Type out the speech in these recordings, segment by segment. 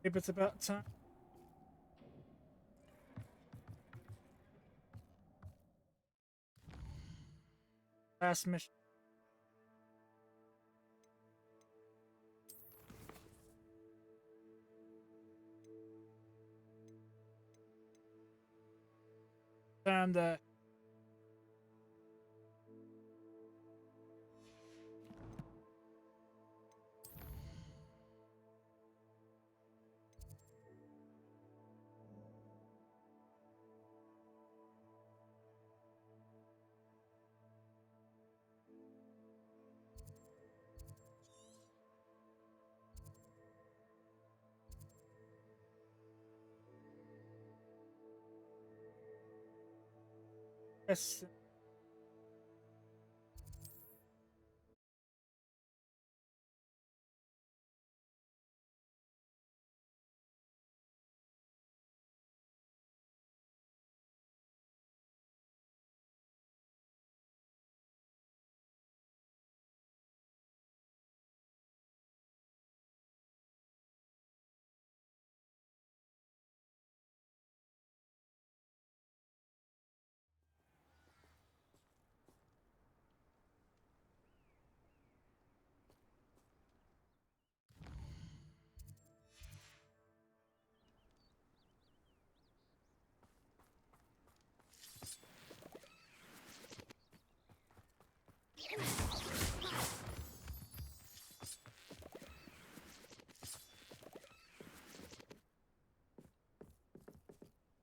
Maybe it's about time. Last mission. Time to yes.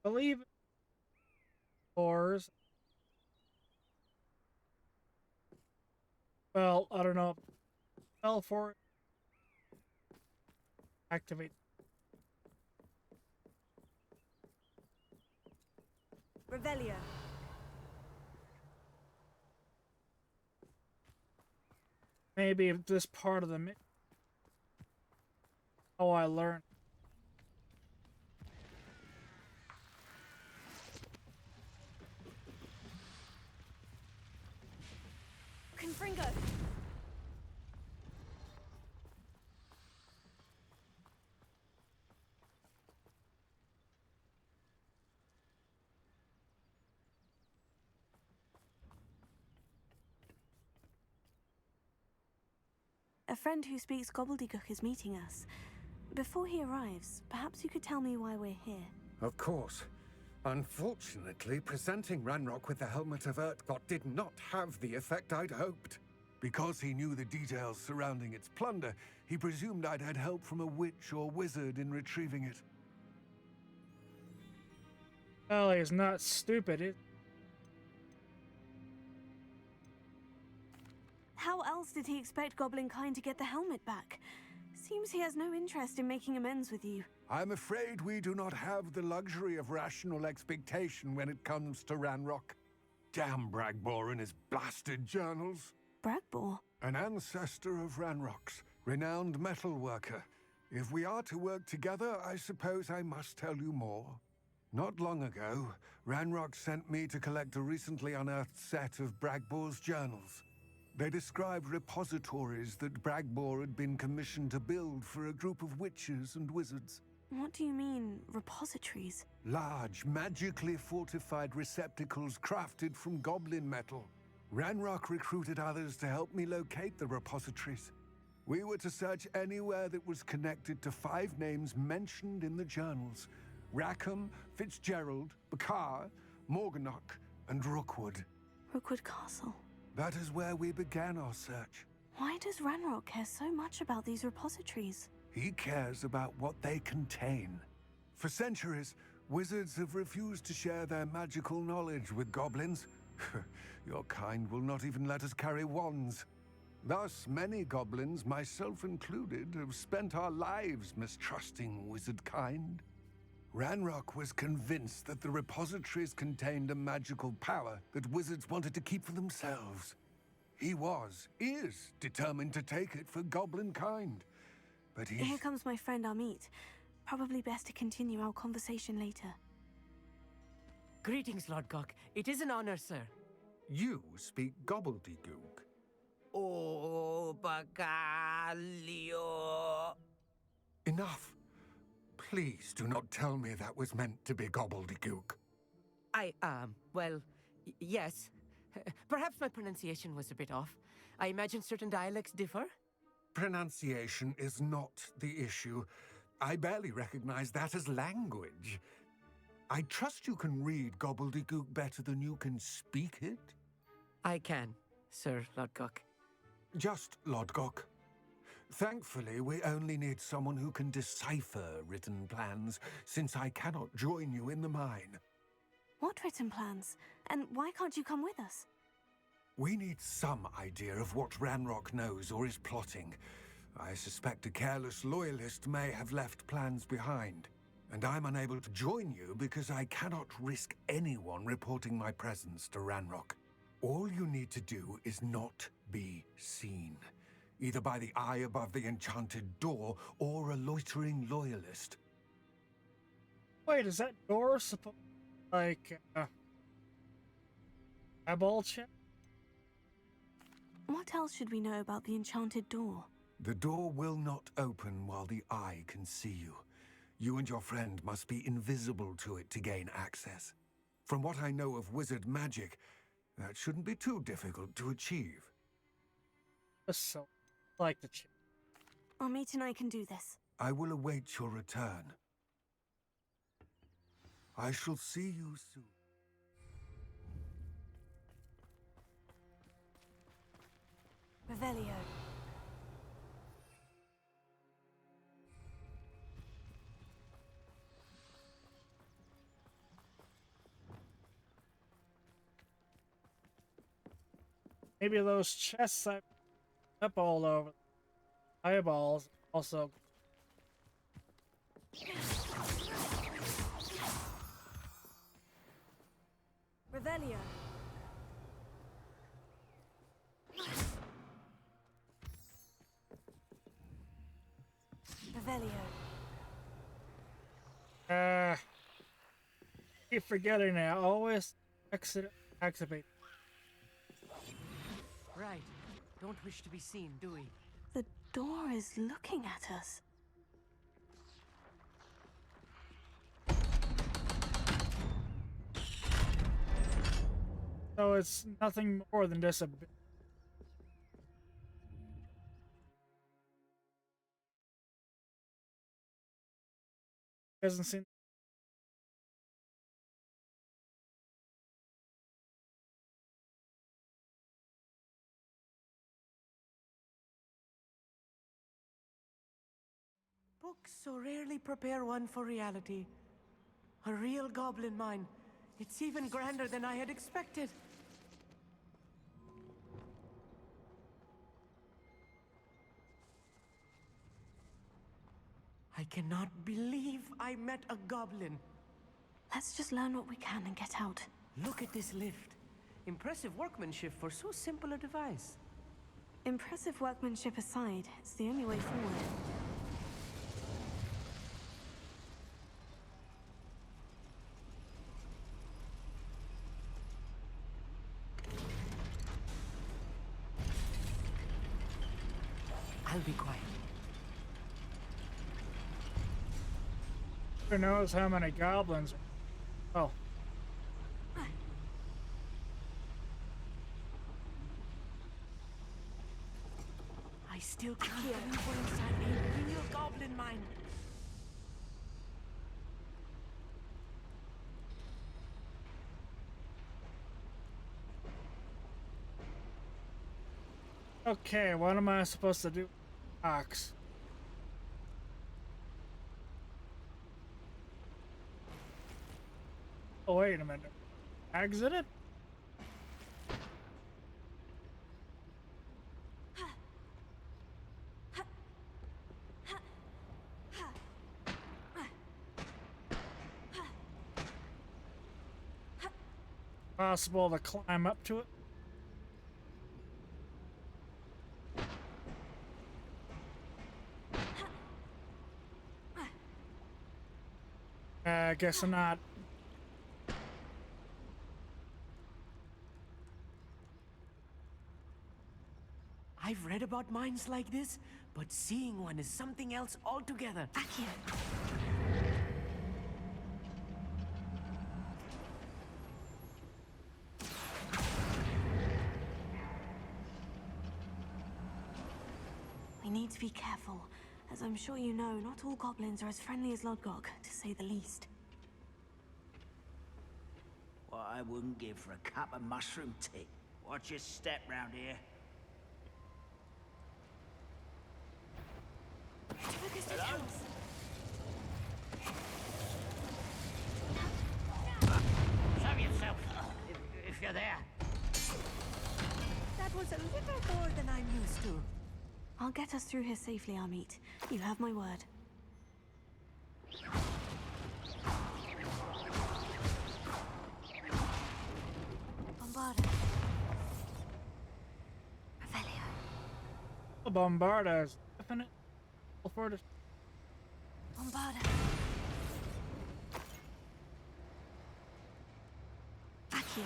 Believe it. Doors. Well, I don't know. Spell for it. Activate. Revelio. Maybe this part of the oh, I learned. Confringo. A friend who speaks gobbledygook is meeting us. Before he arrives, perhaps you could tell me why we're here. Of course. Unfortunately, presenting Ranrock with the Helmet of Urtkot did not have the effect I'd hoped. Because he knew the details surrounding its plunder, he presumed I'd had help from a witch or wizard in retrieving it. Well, he's not stupid. How else did he expect Goblinkind to get the helmet back? Seems he has no interest in making amends with you. I'm afraid we do not have the luxury of rational expectation when it comes to Ranrock. Damn Bragbor and his blasted journals. Bragbor? An ancestor of Ranrock's, renowned metal worker. If we are to work together, I suppose I must tell you more. Not long ago, Ranrock sent me to collect a recently unearthed set of Bragbor's journals. They described repositories that Bragbor had been commissioned to build for a group of witches and wizards. What do you mean, repositories? Large, magically fortified receptacles crafted from goblin metal. Ranrock recruited others to help me locate the repositories. We were to search anywhere that was connected to 5 names mentioned in the journals: Rackham, Fitzgerald, Bakar, Morganach, and Rookwood. Rookwood Castle. That is where we began our search. Why does Ranrock care so much about these repositories? He cares about what they contain. For centuries, wizards have refused to share their magical knowledge with goblins. Your kind will not even let us carry wands. Thus, many goblins, myself included, have spent our lives mistrusting wizard kind. Ranrock was convinced that the repositories contained a magical power that wizards wanted to keep for themselves. He is determined to take it for goblin kind. But Here comes my friend Amit. Probably best to continue our conversation later. Greetings, Lord Gok. It is an honor, sir. You speak gobbledygook. Oh, Bagalio. Enough. Please do not tell me that was meant to be gobbledygook. Well, yes. Perhaps my pronunciation was a bit off. I imagine certain dialects differ. Pronunciation is not the issue. I barely recognize that as language. I trust you can read gobbledygook better than you can speak it? I can, Sir Lodgok. Just Lodgok. Thankfully, we only need someone who can decipher written plans, since I cannot join you in the mine. What written plans? And why can't you come with us? We need some idea of what Ranrock knows or is plotting. I suspect a careless loyalist may have left plans behind. And I'm unable to join you because I cannot risk anyone reporting my presence to Ranrock. All you need to do is not be seen. Either by the eye above the enchanted door, or a loitering loyalist. Wait, is that door supposed like eyeball check? What else should we know about the enchanted door? The door will not open while the eye can see you. You and your friend must be invisible to it to gain access. From what I know of wizard magic, that shouldn't be too difficult to achieve. So, like the check. Amit and I can do this. I will await your return. I shall see you soon. Revelio. Maybe those chests I up all over. Eyeballs also. Revelio. Revelio. Keep forgetting now. Always activate. Right. Don't wish to be seen, do we? The door is looking at us. So it's nothing more than just a bit. Doesn't seem. Books so rarely prepare one for reality. A real goblin mine. It's even grander than I had expected. I cannot believe I met a goblin. Let's just learn what we can and get out. Look at this lift. Impressive workmanship for so simple a device. Impressive workmanship aside, it's the only way forward. I'll be quiet. Who knows how many goblins? Oh, I still can't believe we're inside a real goblin mine. okay. What am I supposed to do? Ox. Oh, wait a minute. Exit it? Possible to climb up to it? I guess not. I've read about mines like this, but seeing one is something else altogether. Accio. We need to be careful. As I'm sure you know, not all goblins are as friendly as Lodgok, to say the least. What I wouldn't give for a cup of mushroom tea. Watch your step round here. Hello? Show yourself, if you're there. That was a little more than I'm used to. I'll get us through here safely, Amit. You have my word. Bombarda. Revelio. The Bombarda is definite. For it. Bombarda. Accio.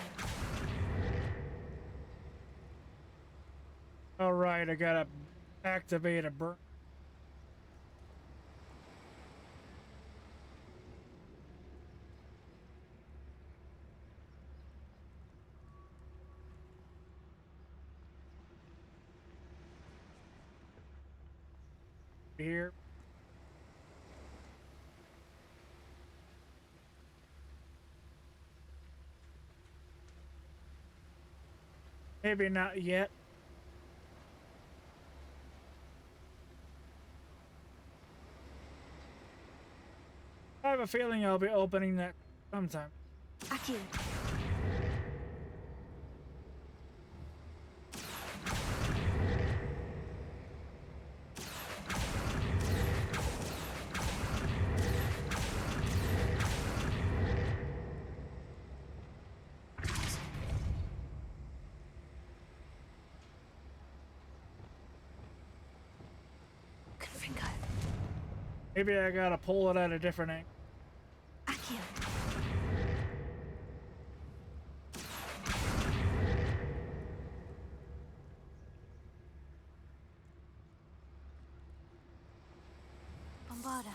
Alright, I gotta activate a burn. Here. Maybe not yet. I have a feeling I'll be opening that sometime. Accio. Confringo. Maybe I gotta pull it at a different angle. Accio. Bombarda.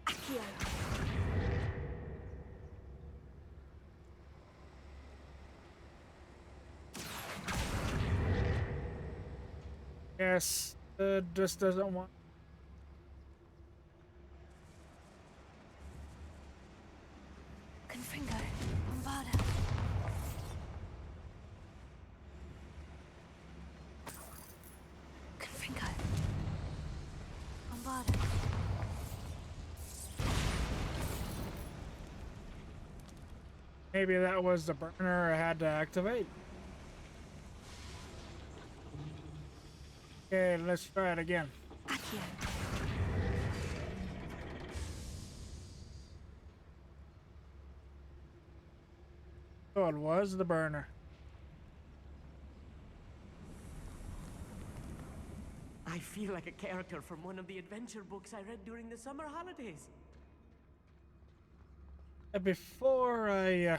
Accio. Yes, just doesn't want. Confringo. Bombarda. Confringo. Bombarda. Maybe that was the burner I had to activate. Okay, let's try it again. Accio. So it was the burner. I feel like a character from one of the adventure books I read during the summer holidays. Before I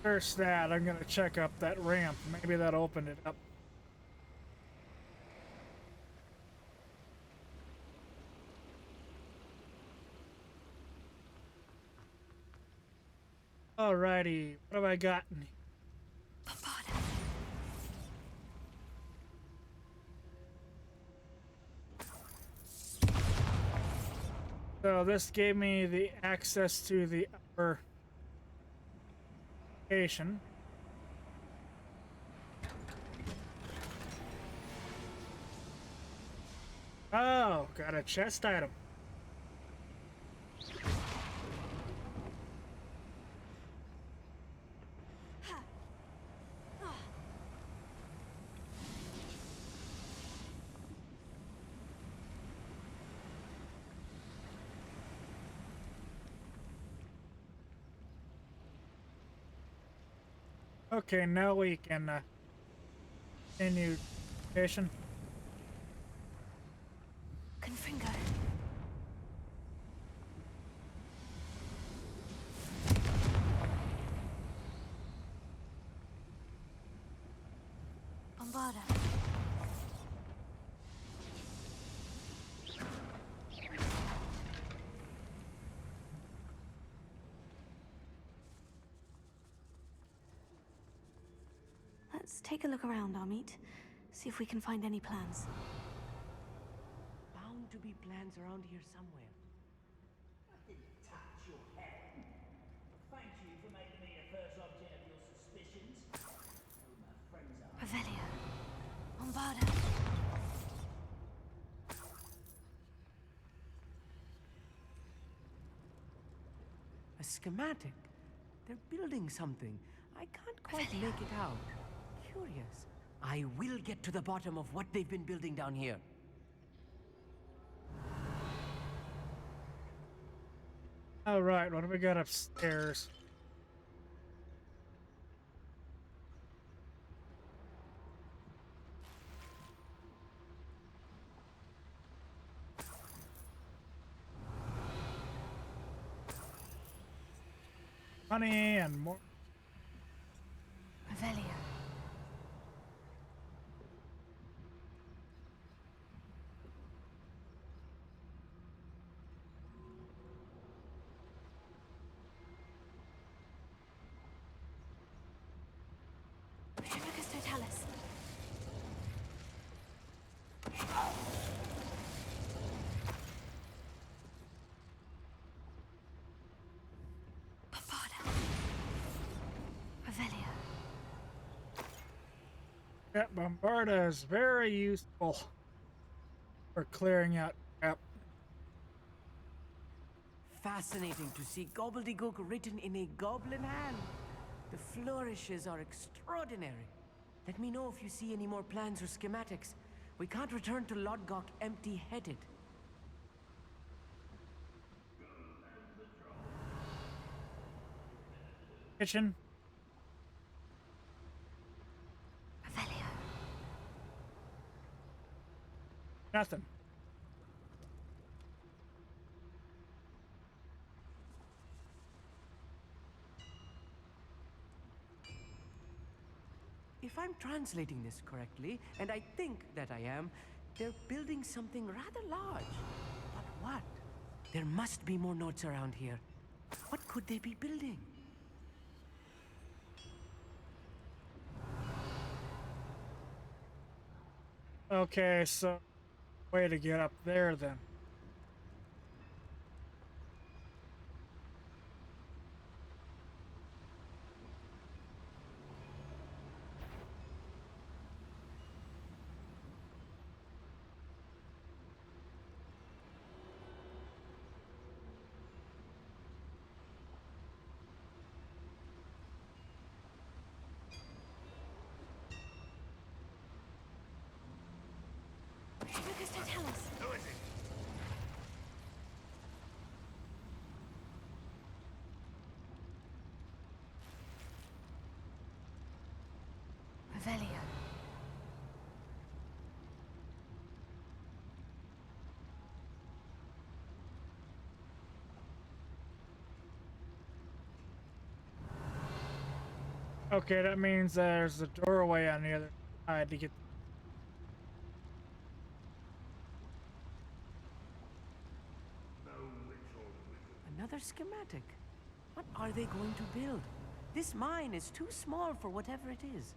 curse that, I'm gonna check up that ramp. Maybe that opened it up. Alrighty, what have I gotten? Bombarda. So this gave me the access to the upper station. Oh, got a chest item. Okay, now we can continue station. Confringo. Bombarda. Let's take a look around, Amit. See if we can find any plans. Bound to be plans around here somewhere. I didn't touch your head. Thank you for making me the first object of your suspicions. Who my friends are. Revelio. Bombarda. A schematic. They're building something. I can't quite make it out. Curious. I will get to the bottom of what they've been building down here. All right, what do we got upstairs? Money and more. Revelio. Tribicus totalis. Bombarda. Revelio. Yeah, Bombarda is very useful for clearing out crap. Fascinating to see gobbledygook written in a goblin hand. The flourishes are extraordinary. Let me know if you see any more plans or schematics. We can't return to Lodgok empty-headed. Kitchen. Revelio. Nothing. If I'm translating this correctly, and I think that I am, they're building something rather large. But what? There must be more notes around here. What could they be building? Okay, so way to get up there then. Tribicus totalis. Who is it? Revelio. Okay, that means there's a doorway on the other side to get. Another schematic. What are they going to build? This mine is too small for whatever it is.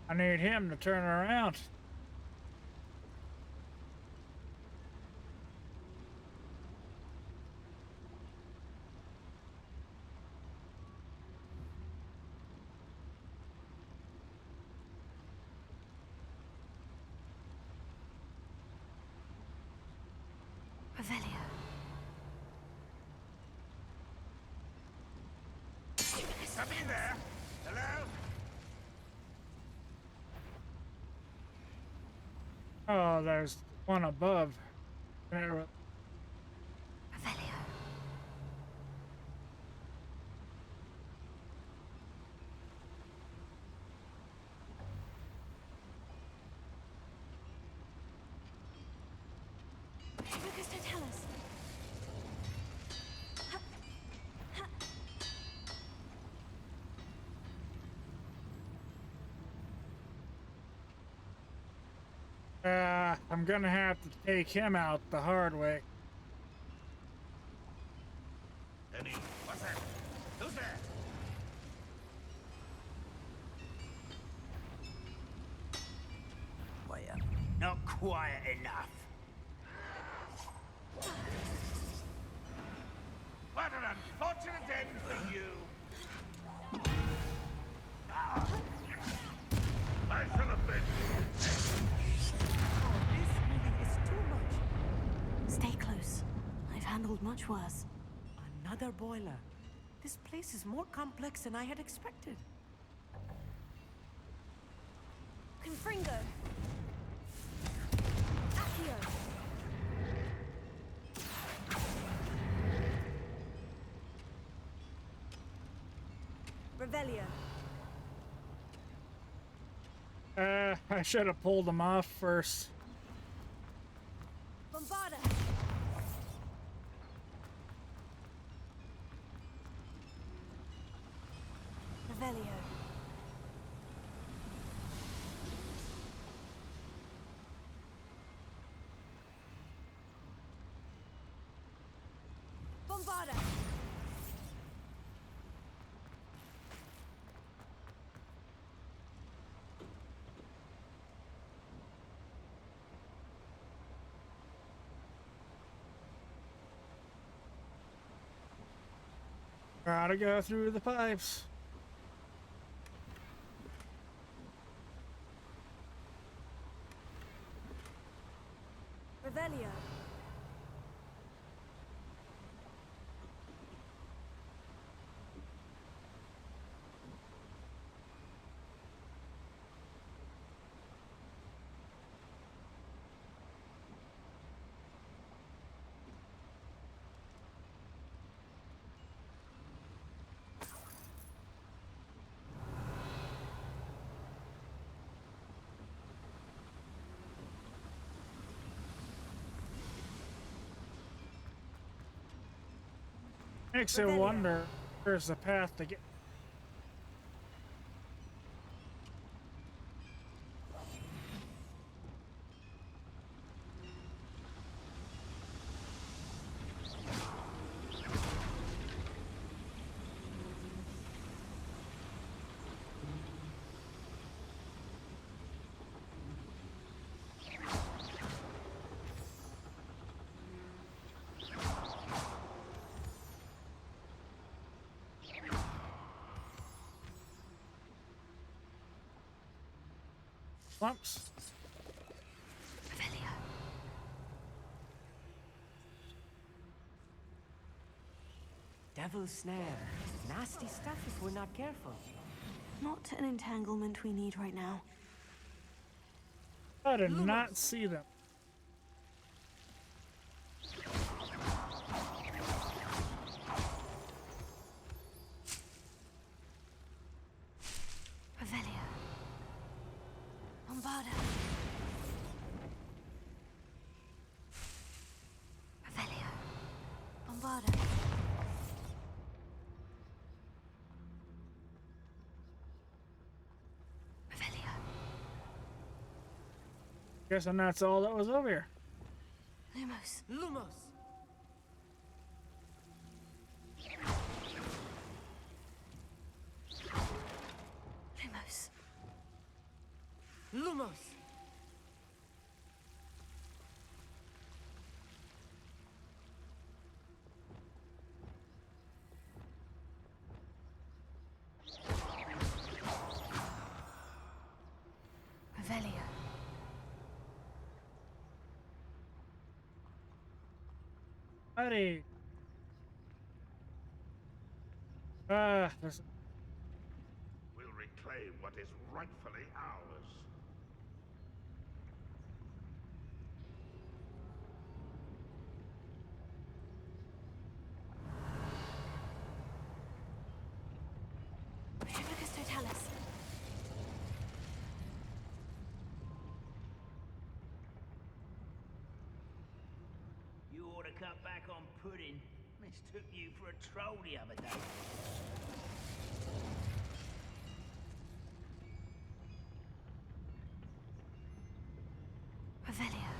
I need him to turn around. Revelio. Come in there. Hello? Oh, there's one above. Revelio. Tribicus totalis. I'm gonna have to take him out the hard way. quiet enough. What an unfortunate end for you. I shall avenge you. Oh, this really is too much. Stay close. I've handled much worse. Another boiler. This place is more complex than I had expected. Confringo! Accio! Revelio. I should have pulled them off first. Bombarda! Revelio. Bombarda! Gotta go through the pipes. Revelio. Makes you wonder, where's the path to get. Lumps. Revelio. Devil's snare. Nasty stuff if we're not careful. Not an entanglement we need right now. I did not see them. Revelio. Bombarda. Revelio. Bombarda. Revelio. Guessing that's all that was over here. Lumos. Lumos! Lumos. Lumos! Revelio. Buddy. There's We'll reclaim what is rightfully ours. Tribicus totalis. You ought to cut back on pudding. Mistook you for a troll the other day. Revelio.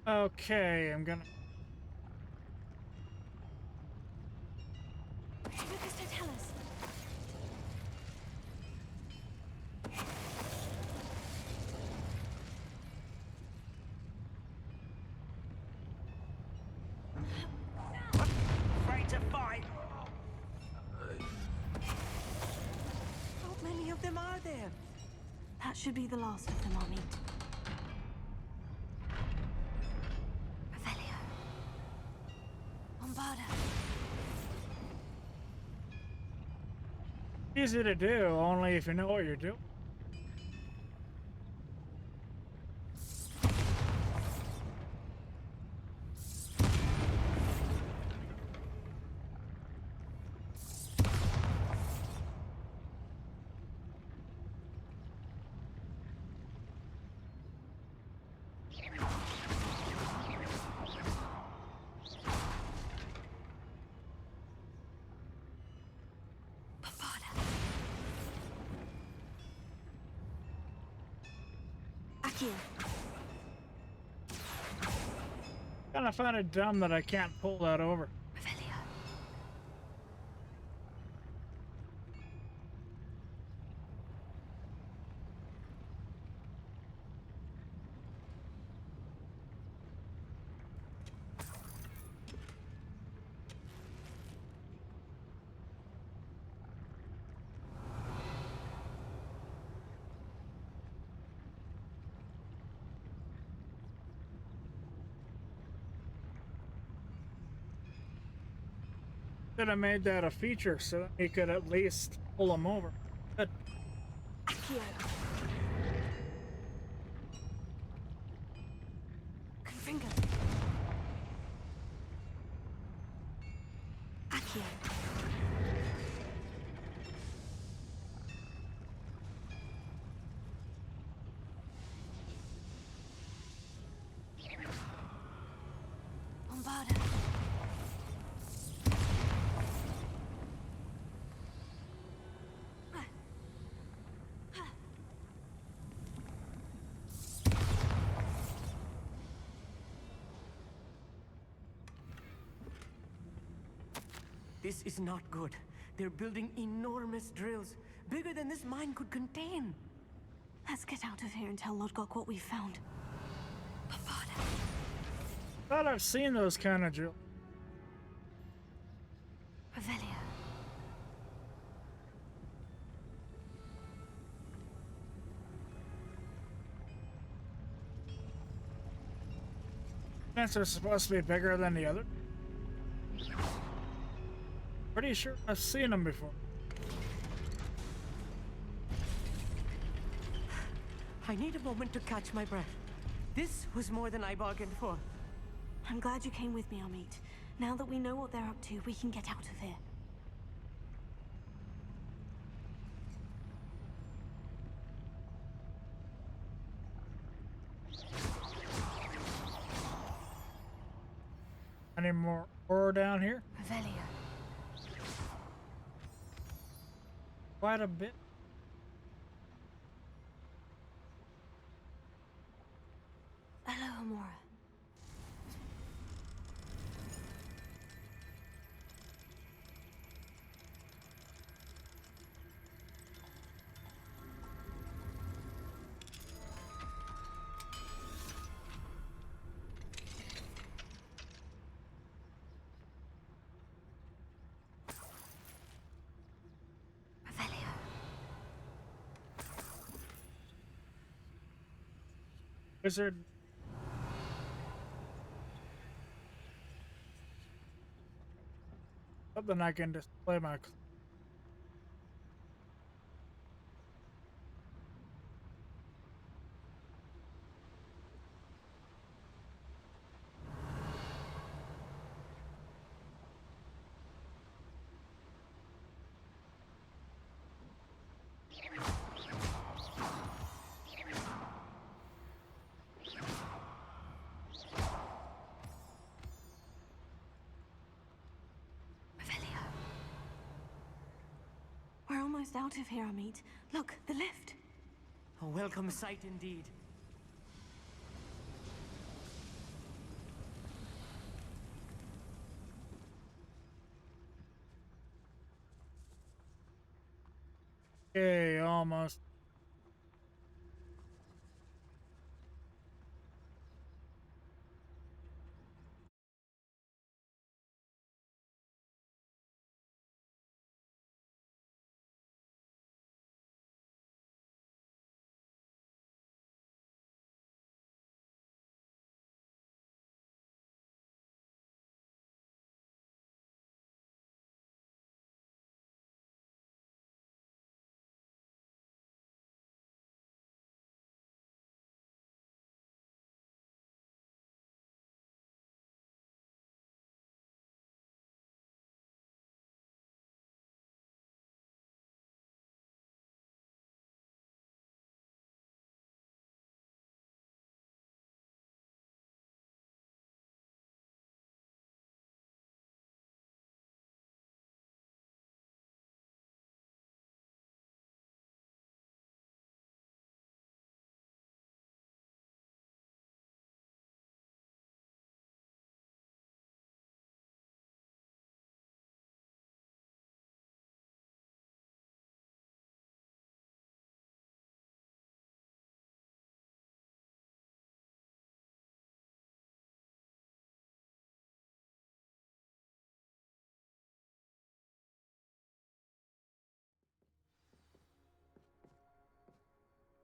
okay. I'm gonna. Tribicus totalis. That should be the last of them, Amit. Revelio. Bombarda. Easy to do, only if you know what you're doing. Bombarda. Accio. Kinda find it dumb that I can't pull that over. Revelio. Should have made that a feature so that you could at least pull them over. But Accio. Confringo. Accio. Bombarda. This is not good. They're building enormous drills, bigger than this mine could contain. Let's get out of here and tell Lodgok what we found. Bombarda. thought I've seen those kind of drills. Revelio. Are supposed to be bigger than the other. Pretty sure I've seen them before. I need a moment to catch my breath. This was more than I bargained for. I'm glad you came with me, Amit. Now that we know what they're up to, we can get out of here. Any more ore down here? Revelio. Quite a bit. Hello, Amora. Revelio. Wizard. Something I can display my. Revelio. We're almost out of here, Amit. Look, the lift. A welcome sight indeed. Okay, almost.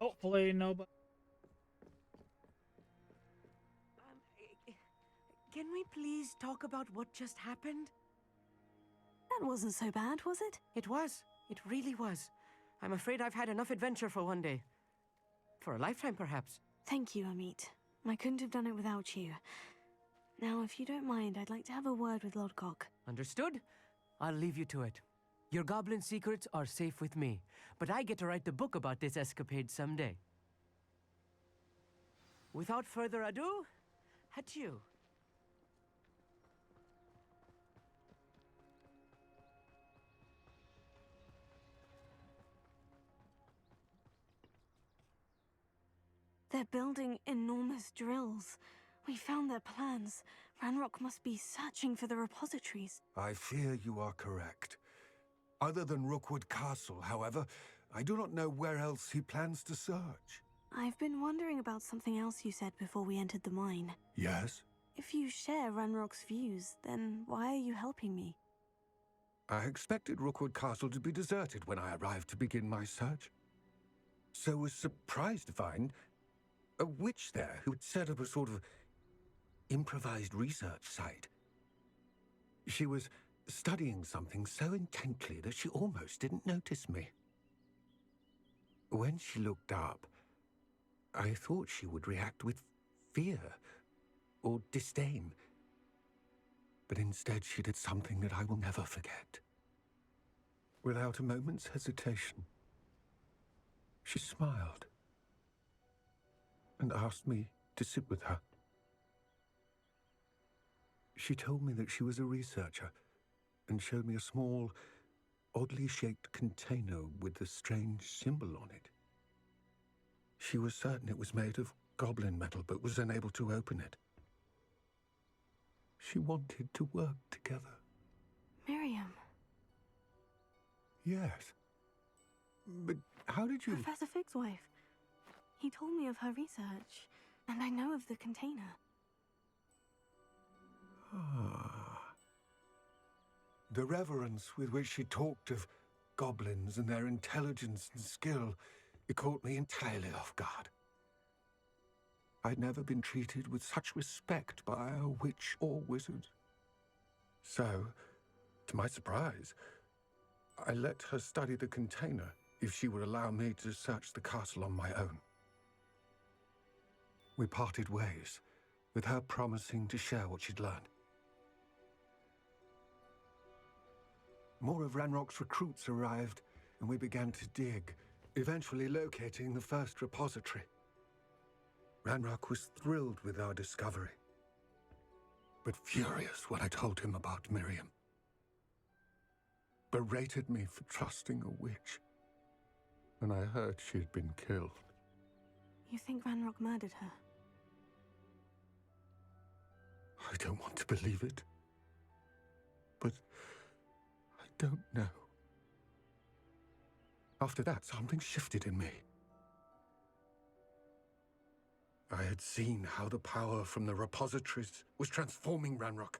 Hopefully nobody. Can we please talk about what just happened? That wasn't so bad, was it? It was. It really was. I'm afraid I've had enough adventure for one day. For a lifetime, perhaps. Thank you, Amit. I couldn't have done it without you. Now, if you don't mind, I'd like to have a word with Lodgok. Understood? I'll leave you to it. Your goblin secrets are safe with me, but I get to write the book about this escapade someday. Without further ado, adieu. They're building enormous drills. We found their plans. Ranrock must be searching for the repositories. I fear you are correct. Other than Rookwood Castle, however, I do not know where else he plans to search. I've been wondering about something else you said before we entered the mine. Yes? If you share Ranrock's views, then why are you helping me? I expected Rookwood Castle to be deserted when I arrived to begin my search. So was surprised to find a witch there who had set up a sort of improvised research site. She was studying something so intently that she almost didn't notice me. When she looked up, I thought she would react with fear or disdain. But instead she did something that I will never forget. Without a moment's hesitation, she smiled and asked me to sit with her. She told me that she was a researcher and showed me a small, oddly shaped container with a strange symbol on it. She was certain it was made of goblin metal, but was unable to open it. She wanted to work together. Miriam. Yes. But how did you... Professor Fig's wife. He told me of her research, and I know of the container. Ah. The reverence with which she talked of goblins and their intelligence and skill, it caught me entirely off guard. I'd never been treated with such respect by a witch or wizard. So, to my surprise, I let her study the container if she would allow me to search the castle on my own. We parted ways, with her promising to share what she'd learned. More of Ranrock's recruits arrived, and we began to dig, eventually locating the first repository. Ranrock was thrilled with our discovery, but furious when I told him about Miriam. Berated me for trusting a witch, and I heard she'd been killed. You think Ranrock murdered her? I don't want to believe it, but I don't know. After that, something shifted in me. I had seen how the power from the repositories was transforming Ranrock,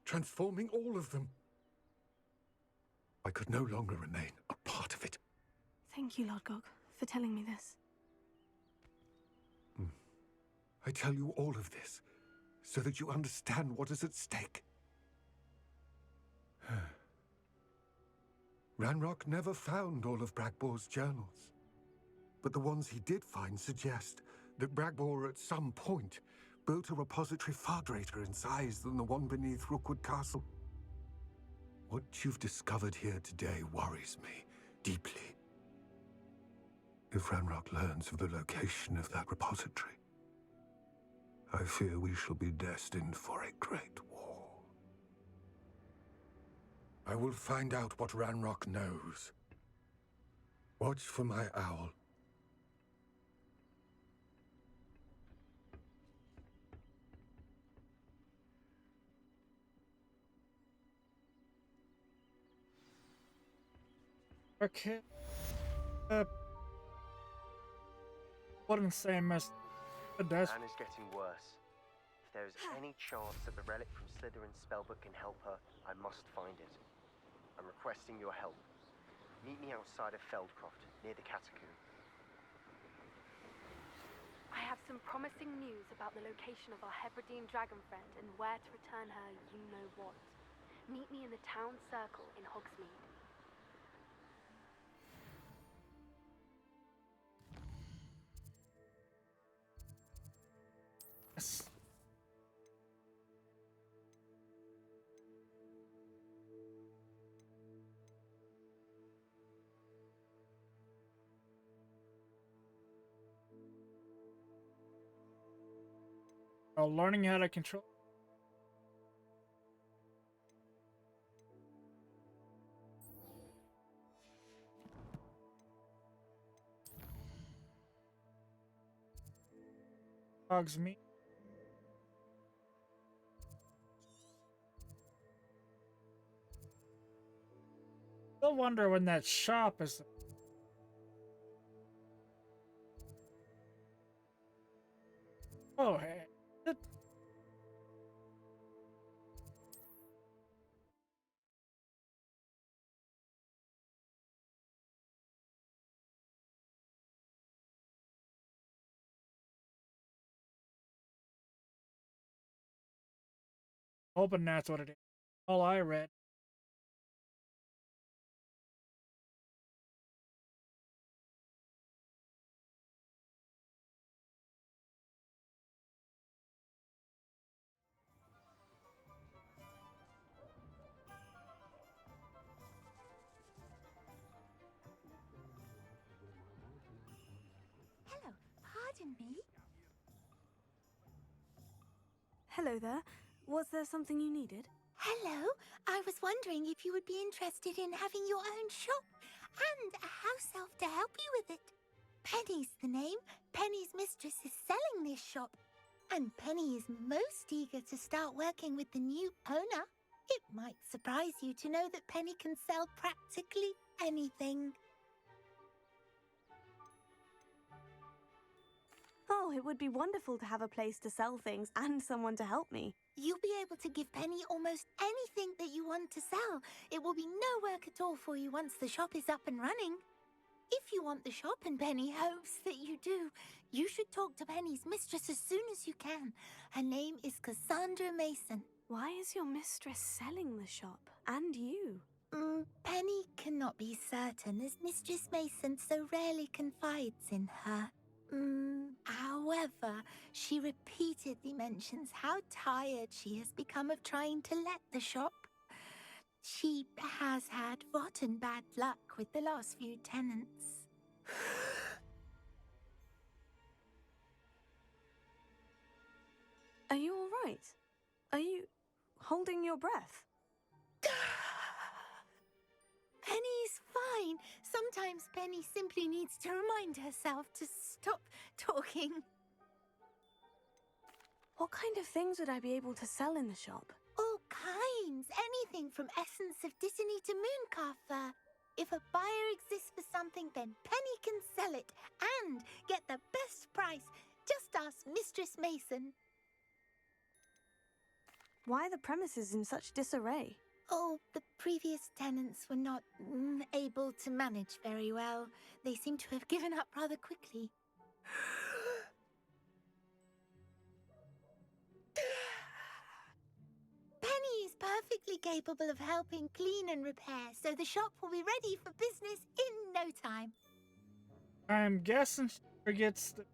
transforming all of them. I could no longer remain a part of it. Thank you, Lodgok, for telling me this. I tell you all of this so that you understand what is at stake. Ranrock never found all of Bragbor's journals, but the ones he did find suggest that Bragbor at some point built a repository far greater in size than the one beneath Rookwood Castle. What you've discovered here today worries me deeply. If Ranrock learns of the location of that repository, I fear we shall be destined for a great war. I will find out what Ranrock knows. Watch for my owl. Okay. Wouldn't say miss. It does. Anne is getting worse. If there is any chance that the relic from Slytherin's spellbook can help her, I must find it. I'm requesting your help. Meet me outside of Feldcroft, near the Catacomb. promising news about the location of our Hebridean dragon friend and where to return her you-know-what. Meet me in the town circle in Hogsmeade. Yes. Oh, learning how to control. Dogs meat. Still wonder when that shop is. Oh, hey. Hoping that's what it is. All I read. Hello, pardon me. Hello there. Was there something you needed? Hello, I was wondering if you would be interested in having your own shop and a house elf to help you with it. Penny's the name. Penny's mistress is selling this shop, and Penny is most eager to start working with the new owner. It might surprise you to know that Penny can sell practically anything. Oh, it would be wonderful to have a place to sell things and someone to help me. You'll be able to give Penny almost anything that you want to sell. It will be no work at all for you once the shop is up and running. If you want the shop and Penny hopes that you do, you should talk to Penny's mistress as soon as you can. Her name is Cassandra Mason. Why is your mistress selling the shop? And you? Penny cannot be certain, as Mistress Mason so rarely confides in her. However, she repeatedly mentions how tired she has become of trying to let the shop. She has had rotten bad luck with the last few tenants. Are you all right? Are you holding your breath? Penny's fine. Sometimes Penny simply needs to remind herself to stop talking. What kind of things would I be able to sell in the shop? All kinds. Anything from essence of Dittany to Mooncar fur. If a buyer exists for something, then Penny can sell it and get the best price. Just ask Mistress Mason. Why are the premises in such disarray? Oh, the previous tenants were not able to manage very well. They seem to have given up rather quickly. Penny is perfectly capable of helping clean and repair, so the shop will be ready for business in no time. I'm guessing she forgets the.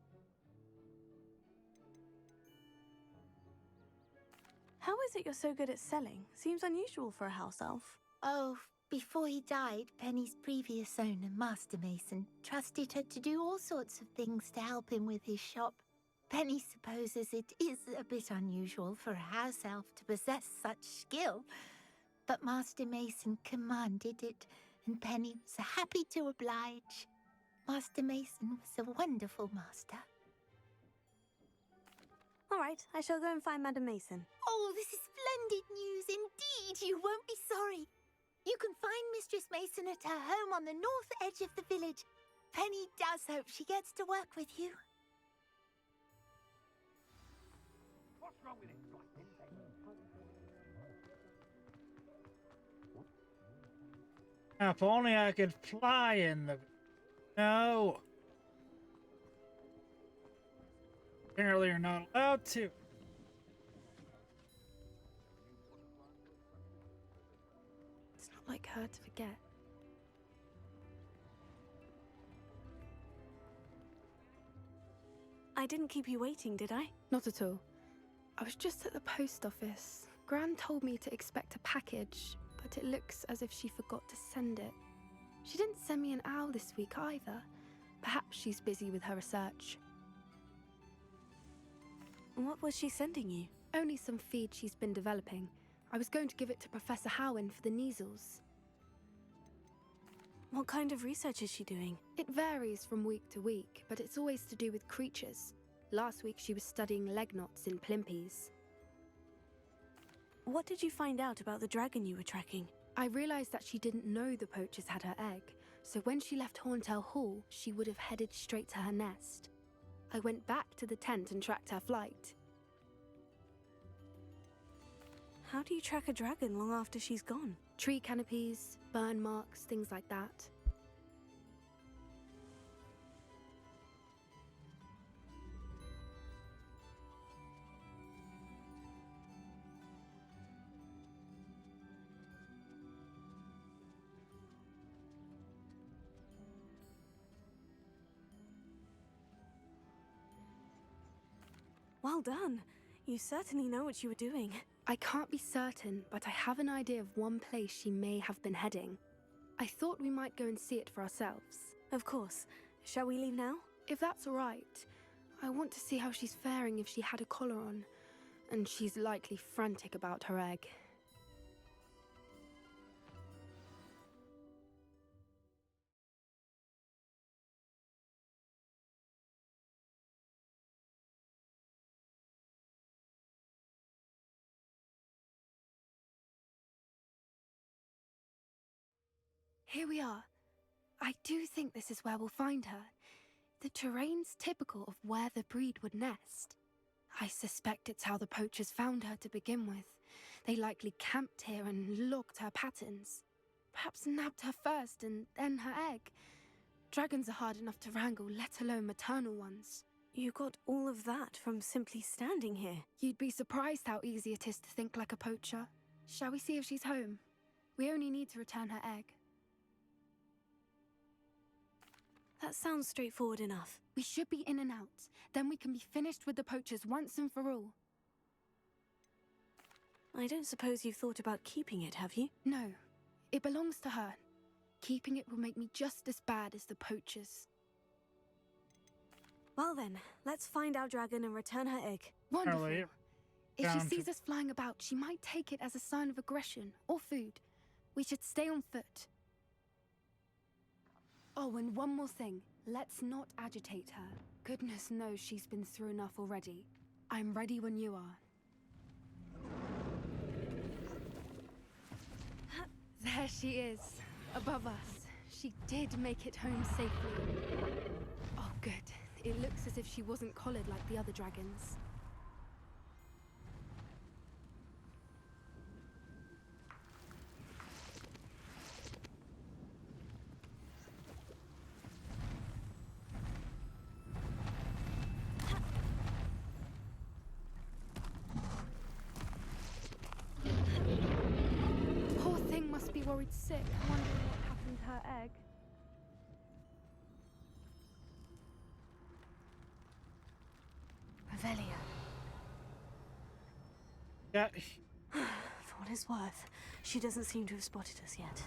How is it you're so good at selling? Seems unusual for a house elf. Oh, before he died, Penny's previous owner, Master Mason, trusted her to do all sorts of things to help him with his shop. Penny supposes it is a bit unusual for a house elf to possess such skill, but Master Mason commanded it, and Penny was happy to oblige. Master Mason was a wonderful master. All right, I shall go and find Madam Mason. Oh, this is splendid news indeed. You won't be sorry. You can find Mistress Mason at her home on the north edge of the village. Penny does hope she gets to work with you. What's wrong with it? If only I could fly in the. No. Apparently you're not allowed to. It's not like her to forget. I didn't keep you waiting, did I? Not at all. I was just at the post office. Gran told me to expect a package, but it looks as if she forgot to send it. She didn't send me an owl this week either. Perhaps she's busy with her research. What was she sending you? Only some feed she's been developing. I was going to give it to Professor Howin for the measles. What kind of research is she doing? It varies from week to week, but it's always to do with creatures. Last week she was studying leg knots in plimpies. What did you find out about the dragon you were tracking? I realized that she didn't know the poachers had her egg, so when she left Horntail Hall, she would have headed straight to her nest. I went back to the tent and tracked her flight. How do you track a dragon long after she's gone? Tree canopies, burn marks, things like that. Well done. You certainly know what you were doing. I can't be certain, but I have an idea of one place she may have been heading. I thought we might go and see it for ourselves. Of course. Shall we leave now? If that's all right. I want to see how she's faring if she had a collar on. And she's likely frantic about her egg. Here we are. I do think this is where we'll find her. The terrain's typical of where the breed would nest. I suspect it's how the poachers found her to begin with. They likely camped here and logged her patterns. Perhaps nabbed her first and then her egg. Dragons are hard enough to wrangle, let alone maternal ones. You got all of that from simply standing here. You'd be surprised how easy it is to think like a poacher. Shall we see if she's home? We only need to return her egg. That sounds straightforward enough. We should be in and out. Then we can be finished with the poachers once and for all. I don't suppose you've thought about keeping it, have you? No. It belongs to her. Keeping it will make me just as bad as the poachers. Well then, let's find our dragon and return her egg. Wonderful. Apparently, If she down sees to- us flying about, she might take it as a sign of aggression or food. We should stay on foot. Oh, and one more thing. Let's not agitate her. Goodness knows she's been through enough already. I'm ready when you are. There she is, above us. She did make it home safely. Oh, good. It looks as if she wasn't collared like the other dragons. Poor thing must be worried sick, wondering what happened to her egg. Revelio. Yeah, For what it's worth, she doesn't seem to have spotted us yet.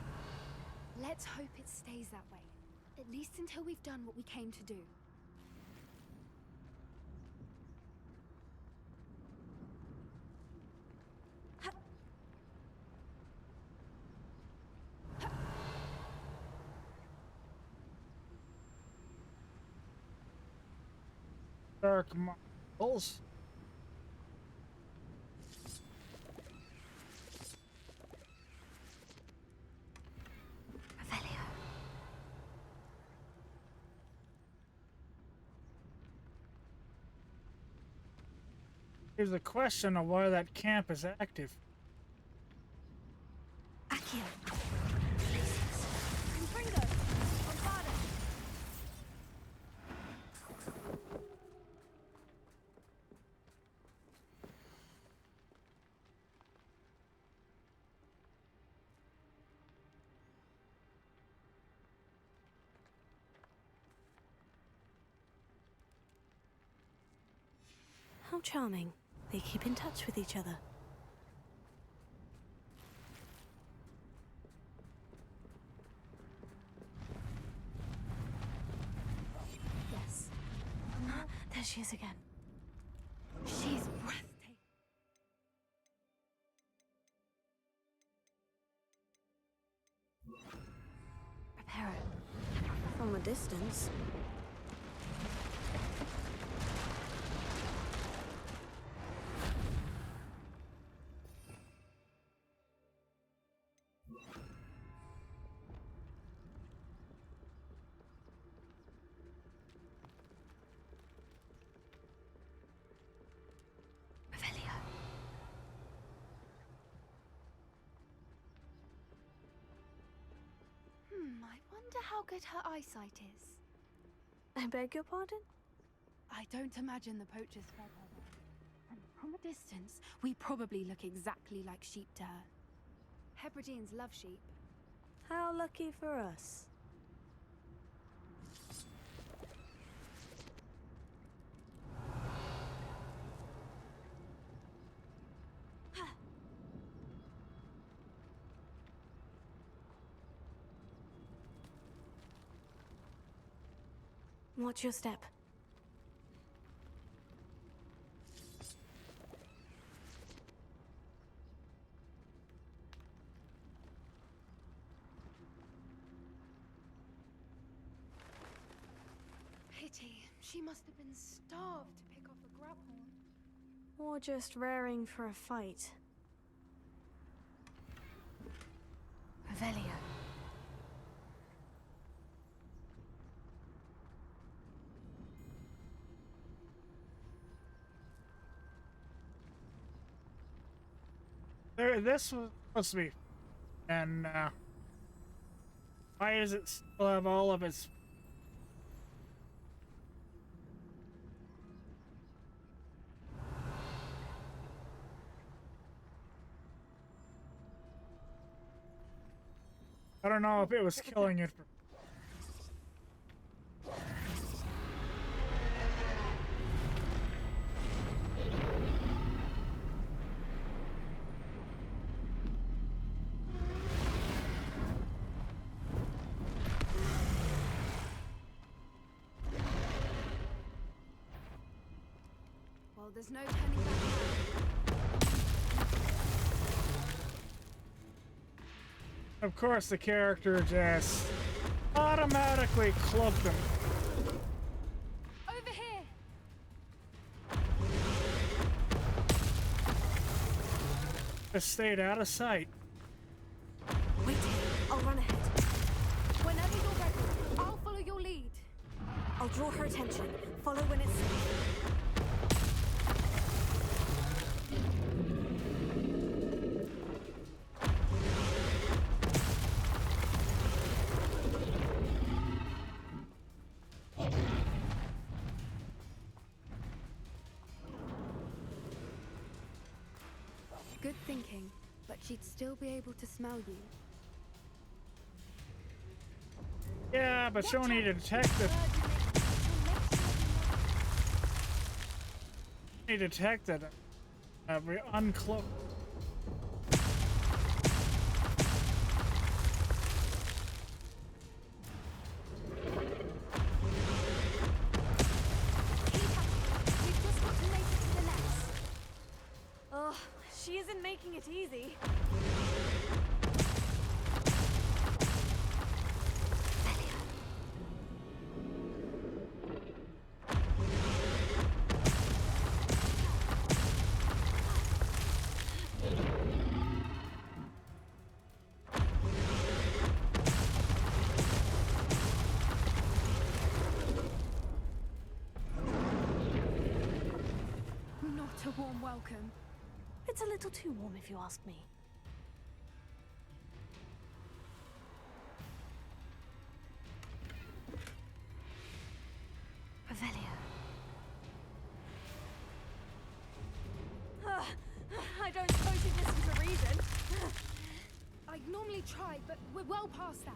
Let's hope it stays that way. At least until we've done what we came to do. dark marbles. Revelio. Here's a question of why that camp is active. Accio. How charming. They keep in touch with each other. Yes. There she is again. She's breathtaking. Prepare it. From a distance. Revelio. I wonder how good her eyesight is. I beg your pardon? I don't imagine the poachers fed her well. And from a distance, we probably look exactly like sheep to her. Hebrideans love sheep. How lucky for us. Watch your step. Pity. She must have been starved to pick off a grubhorn. Or just raring for a fight. Revelio. This was supposed to be, and why does it still have all of its? I don't know if it was killing it. Well, there's no turning back now. Of course, the character just automatically cloaked them. Over here! Just stayed out of sight. Wait here. I'll run ahead. Whenever you're ready, I'll follow your lead. I'll draw her attention. Follow when it's safe. Good thinking, but she'd still be able to smell you. Yeah, but she'll need to detect it. Need to detect it. Uncloak. We've just got to make it to the nest. Ugh, she isn't making it easy. Not a warm welcome. It's a little too warm if you ask me. Revelio. I don't suppose you'd listen to reason. I'd normally try, but we're well past that.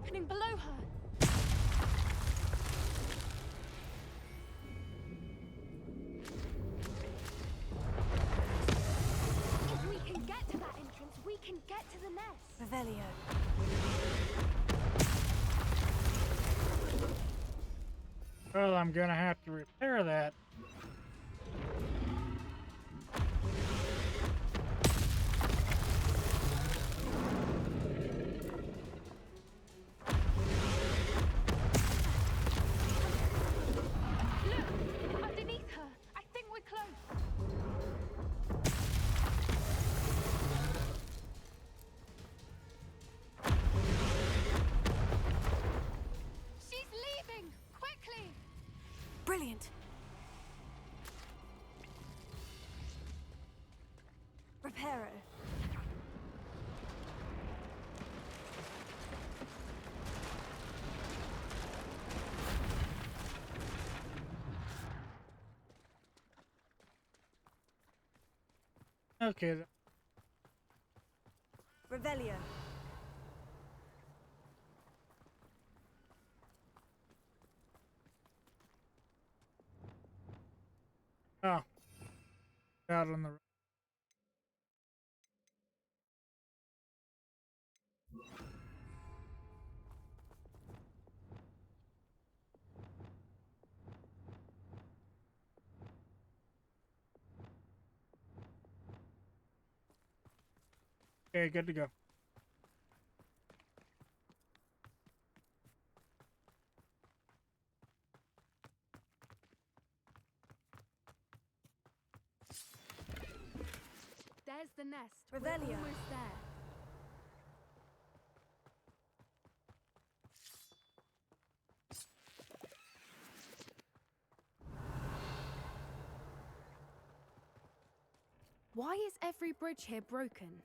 opening below her. If we can get to that entrance, we can get to the nest. Revelio. Well, I'm gonna have to repair that. Look! Underneath her! I think we're close! She's leaving! Quickly! Brilliant. Reparo. Okay. Revelio. Oh. Out on the. Okay, good to go. There's the nest. Revelio. We're almost there. Why is every bridge here broken?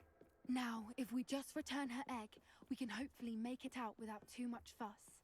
Now, if we just return her egg, we can hopefully make it out without too much fuss.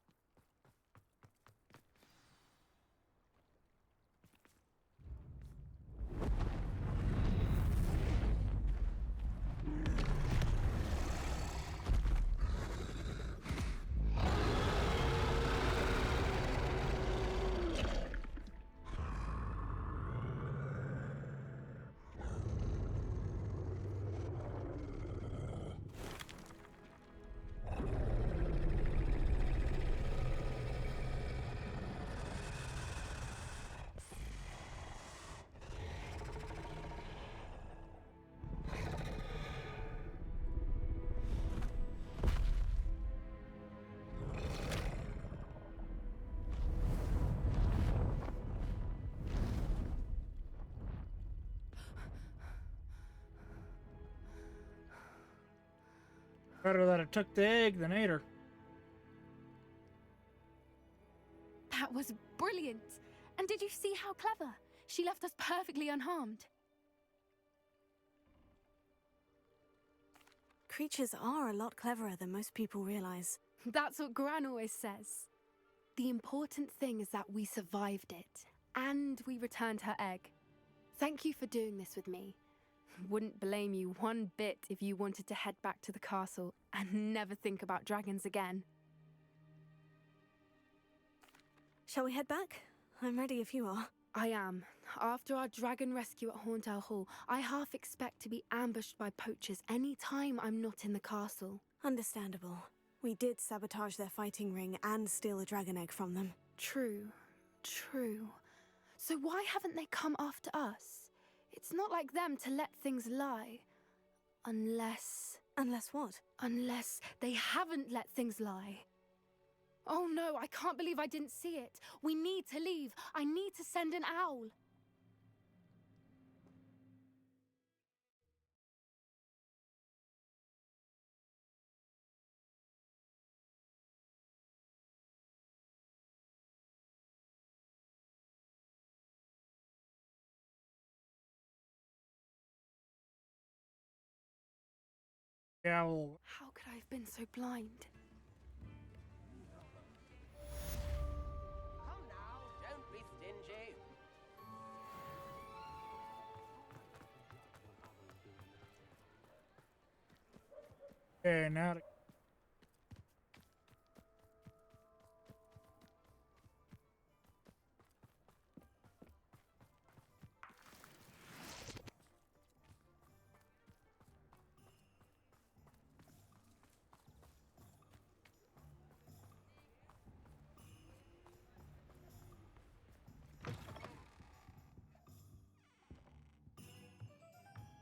Better that I took the egg than ate her. That was brilliant! And did you see how clever? She left us perfectly unharmed. Creatures are a lot cleverer than most people realize. That's what Gran always says. The important thing is that we survived it, and we returned her egg. Thank you for doing this with me. Wouldn't blame you one bit if you wanted to head back to the castle and never think about dragons again. Shall we head back? I'm ready if you are. I am. After our dragon rescue at Hauntel Hall, I half expect to be ambushed by poachers any time I'm not in the castle. Understandable. We did sabotage their fighting ring and steal a dragon egg from them. True. So why haven't they come after us? It's not like them to let things lie. Unless what? Unless they haven't let things lie. Oh no, I can't believe I didn't see it. We need to leave. I need to send an owl. Yeah, well, How could I have been so blind? Come now, don't be stingy. okay, now to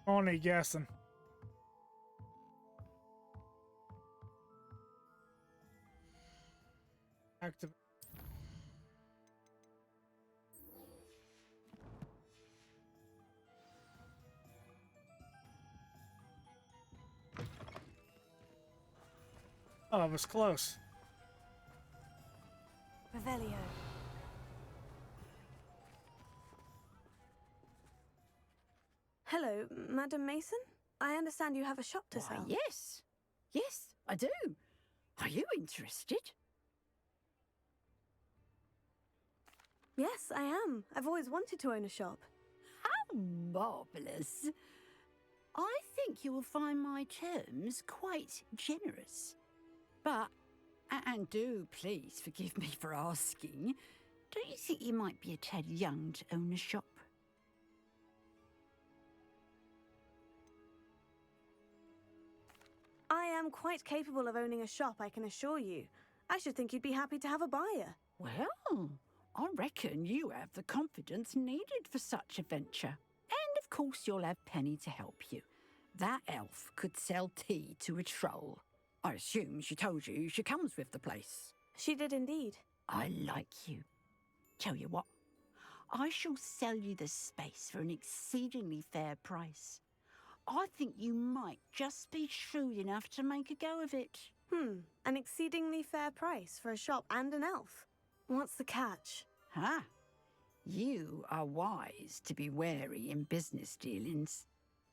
Only guessing. Activate. Oh, it was close. Revelio. Hello, Madam Mason? I understand you have a shop to Why, sell. yes. Yes, I do. Are you interested? Yes, I am. I've always wanted to own a shop. How marvellous. I think you will find my terms quite generous. But, and do please forgive me for asking, don't you think you might be a tad young to own a shop? I am quite capable of owning a shop, I can assure you. I should think you'd be happy to have a buyer. Well, I reckon you have the confidence needed for such a venture. And of course you'll have Penny to help you. That elf could sell tea to a troll. I assume she told you she comes with the place. She did indeed. I like you. Tell you what, I shall sell you the space for an exceedingly fair price. I think you might just be shrewd enough to make a go of it. An exceedingly fair price for a shop and an elf. What's the catch? Huh? You are wise to be wary in business dealings.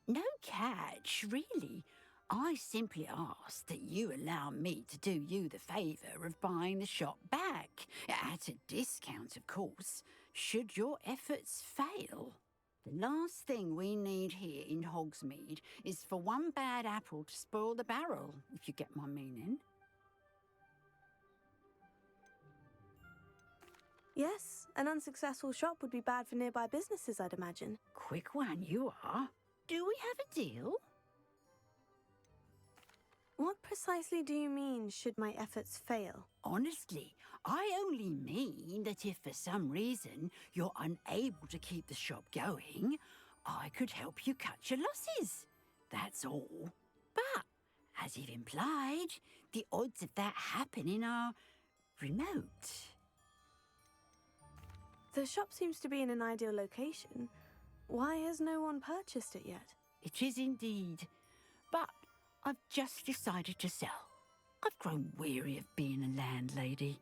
No catch, really. I simply ask that you allow me to do you the favour of buying the shop back. At a discount, of course, should your efforts fail. The last thing we need here in Hogsmeade is for one bad apple to spoil the barrel, if you get my meaning. Yes, an unsuccessful shop would be bad for nearby businesses, I'd imagine. Quick one, you are. Do we have a deal? What precisely do you mean, should my efforts fail? Honestly, I only mean that if for some reason you're unable to keep the shop going, I could help you cut your losses. That's all. But, as you've implied, the odds of that happening are remote. The shop seems to be in an ideal location. Why has no one purchased it yet? It is indeed. But I've just decided to sell. I've grown weary of being a landlady.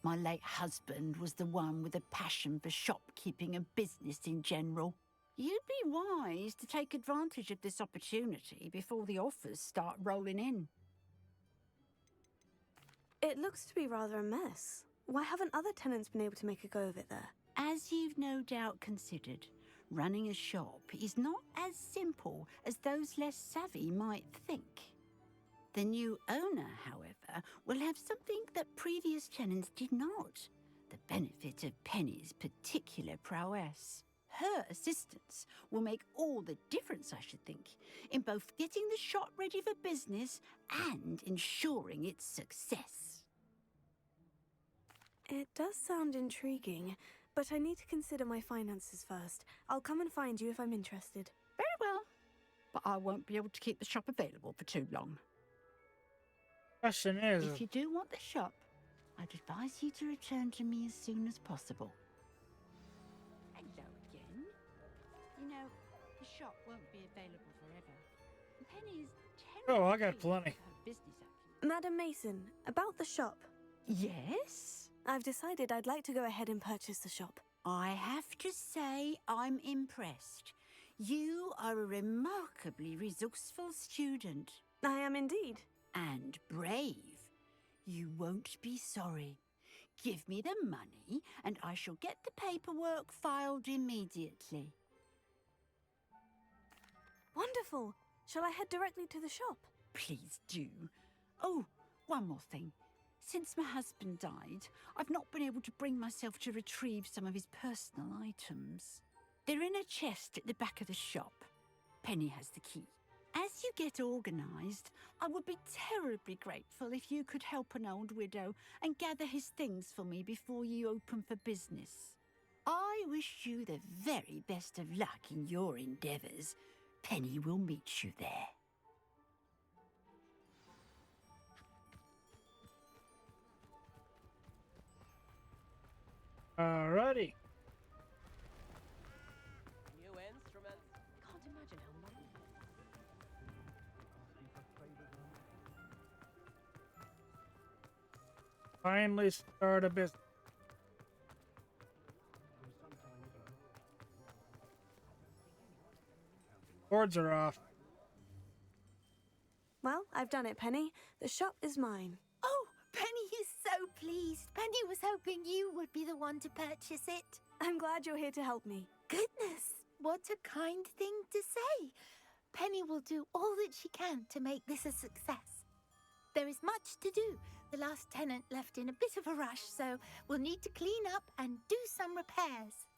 My late husband was the one with a passion for shopkeeping and business in general. You'd be wise to take advantage of this opportunity before the offers start rolling in. It looks to be rather a mess. Why haven't other tenants been able to make a go of it there? As you've no doubt considered, running a shop is not as simple as those less savvy might think. The new owner, however, will have something that previous tenants did not. The benefit of Penny's particular prowess. Her assistance will make all the difference, I should think, in both getting the shop ready for business and ensuring its success. It does sound intriguing, but I need to consider my finances first. I'll come and find you if I'm interested. Very well, but I won't be able to keep the shop available for too long. Question is, If you do want the shop, I'd advise you to return to me as soon as possible. Hello again. You know, the shop won't be available forever. Penny's terribly oh, I got pleased plenty. with her business acumen. Madam Mason, about the shop. Yes? I've decided I'd like to go ahead and purchase the shop. I have to say I'm impressed. You are a remarkably resourceful student. I am indeed. And brave. You won't be sorry. Give me the money, and I shall get the paperwork filed immediately. Wonderful. Shall I head directly to the shop? Please do. Oh, one more thing. Since my husband died, I've not been able to bring myself to retrieve some of his personal items. They're in a chest at the back of the shop. Penny has the key. As you get organised, I would be terribly grateful if you could help an old widow and gather his things for me before you open for business. I wish you the very best of luck in your endeavours. Penny will meet you there. Alrighty. New instruments. Can't imagine how much. Finally start a business. Boards are off. Well, I've done it, Penny. The shop is mine. Oh, Penny is so pleased. Penny was hoping you would be the one to purchase it. I'm glad you're here to help me. Goodness, what a kind thing to say. Penny will do all that she can to make this a success. There is much to do. The last tenant left in a bit of a rush, so we'll need to clean up and do some repairs.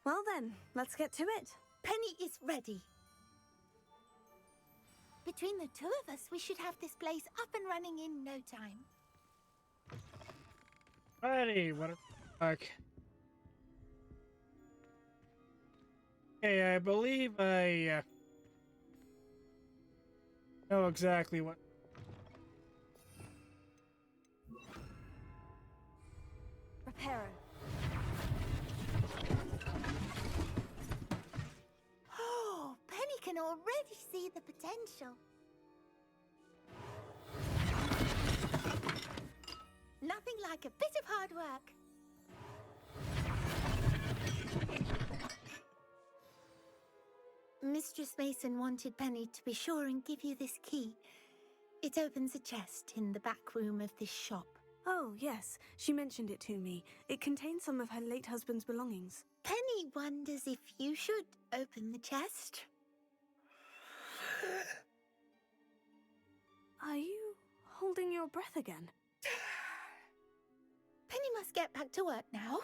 Well then, let's get to it. Penny is ready. Between the two of us, we should have this place up and running in no time. Alrighty, what a fuck. Okay, I believe I know exactly what. Reparo. Oh, Penny can already see the potential. Nothing like a bit of hard work. Mistress Mason wanted Penny to be sure and give you this key. It opens a chest in the back room of this shop. Oh, yes. She mentioned it to me. It contains some of her late husband's belongings. Penny wonders if you should open the chest. Are you holding your breath again? Penny must get back to work now.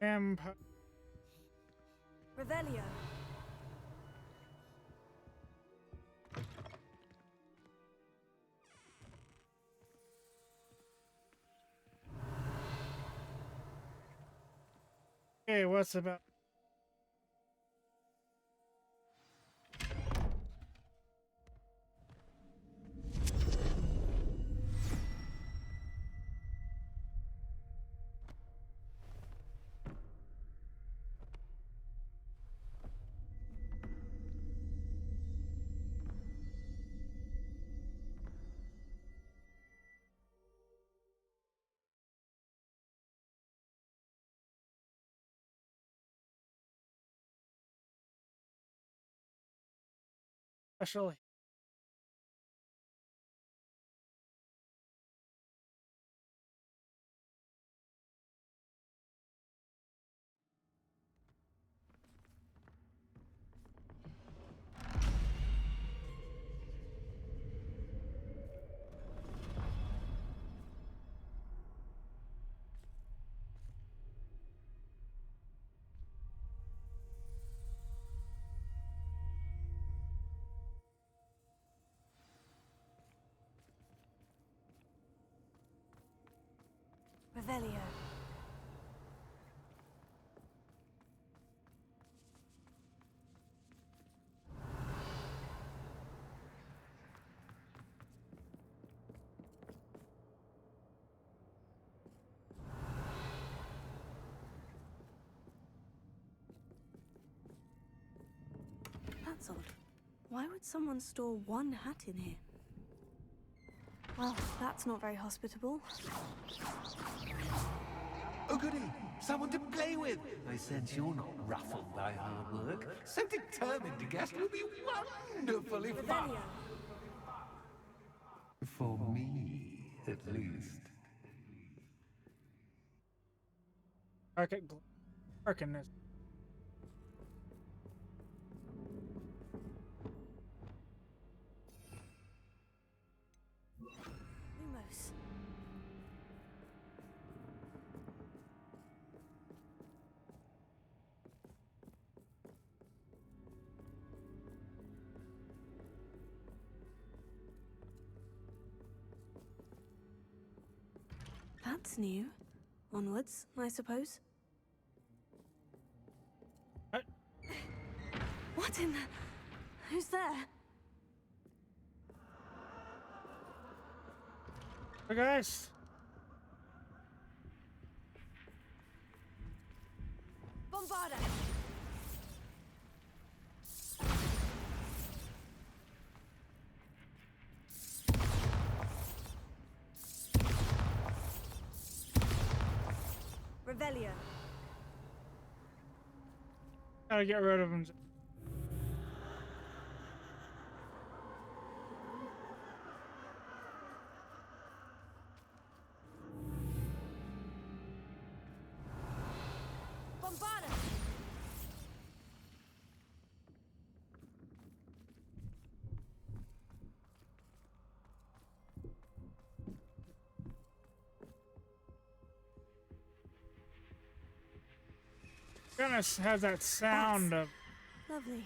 Empire. Revelio. Okay, what's about? Especially. Revelio. That's odd. Why would someone store one hat in here? Well, that's not very hospitable. Oh, goody! Someone to play with! I sense you're not ruffled by hard work. So determined to guest will be wonderfully fun! Revelio. For me, at least. Darkness. Lumos. That's new. Onwards, I suppose. What? What in the... Who's there? Hey guys. Bombarda! Revelio. Gotta get rid of him. Bombarda! Gonna have that sound of Lovely.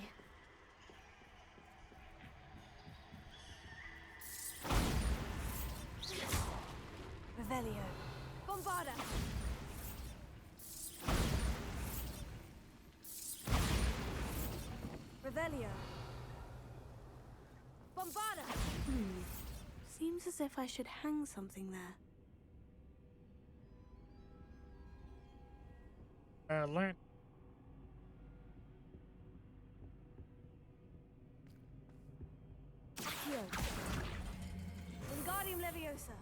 Revelio. Bombarda! Revelio. Bombarda! Seems as if I should hang something there. Lance. Wingardium Leviosa.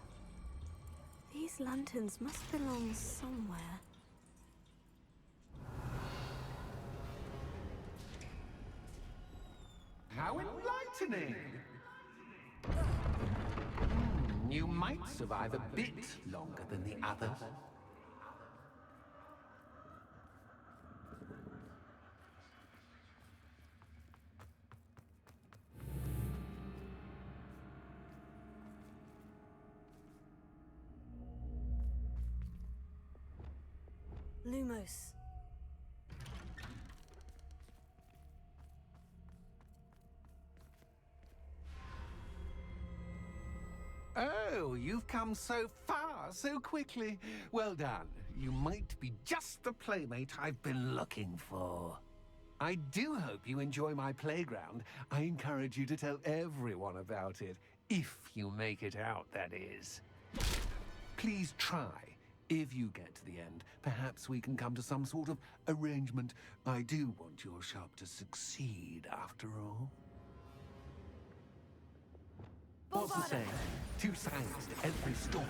These lanterns must belong somewhere. How enlightening! You might survive a bit longer than the others. Lumos. Oh, you've come so far so quickly. Well done. You might be just the playmate I've been looking for. I do hope you enjoy my playground. I encourage you to tell everyone about it. If you make it out, that is. Please try. If you get to the end, perhaps we can come to some sort of arrangement. I do want your shop to succeed, after all. What's the saying? Two sides to every story.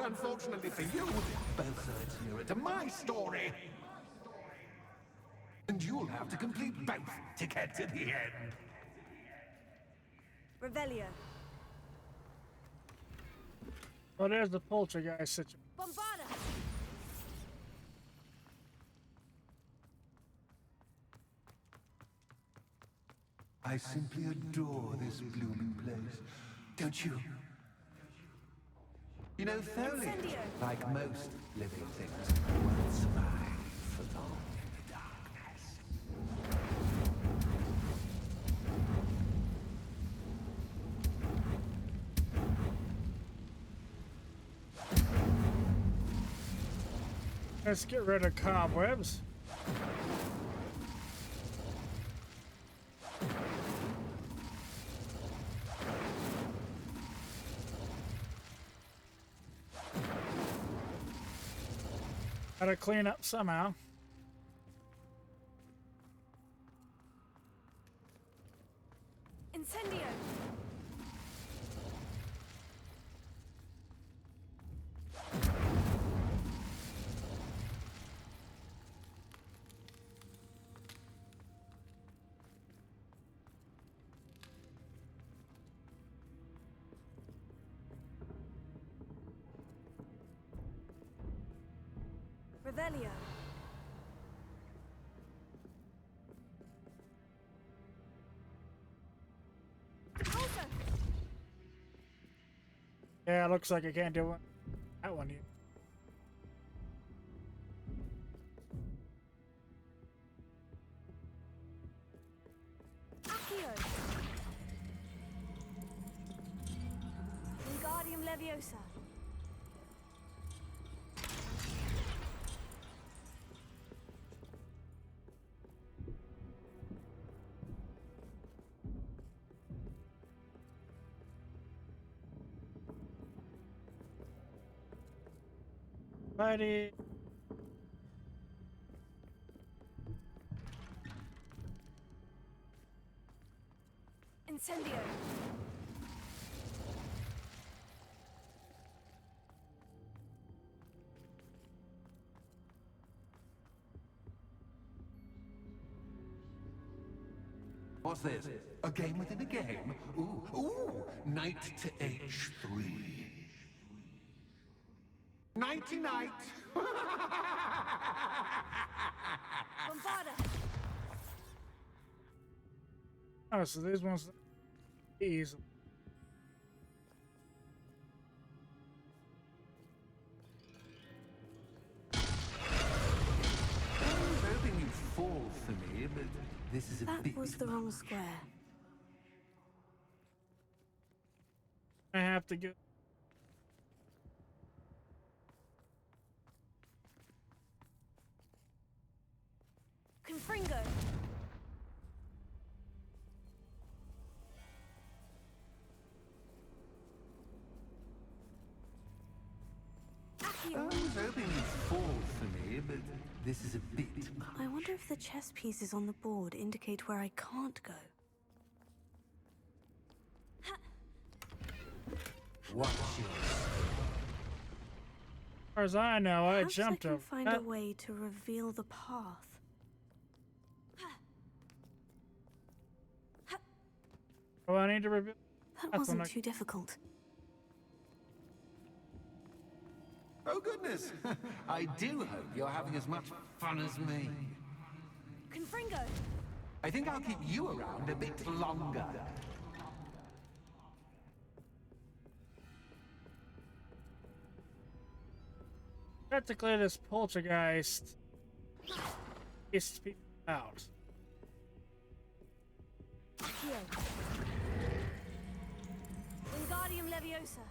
Unfortunately for you, both sides mirror to my story. And you'll have to complete both to get to the end. Revelio. Oh, there's the poltergeist situation. Bombarda! I simply adore this blooming place. Don't you? You know, foliage, like most living things, won't survive for long in the darkness. Let's get rid of cobwebs. Gotta clean up somehow. Incendio! Revelio. Alter! Yeah, looks like I can't do that one yet. Accio! Wingardium Leviosa. Righty. Incendio. What's this? A game within a game? Ooh, knight to H3. Nighty night! Bombarda. Oh, so these ones easy. I was hoping you'd fall for me, but this is a That bit was the wrong square. I have to get. Confringo. I was hoping you'd fall for me, but this is a bit much. I wonder if the chess pieces on the board indicate where I can't go. Watch yours. As far as I know, I Perhaps jumped I can over find that. a way to reveal the path. Oh, I need to reveal. That That's wasn't when I- too difficult. Oh goodness! I do hope you're having as much fun as me. Confringo. I think I'll keep you around a bit longer. Practically, this poltergeist is people out. Accio. Wingardium Leviosa.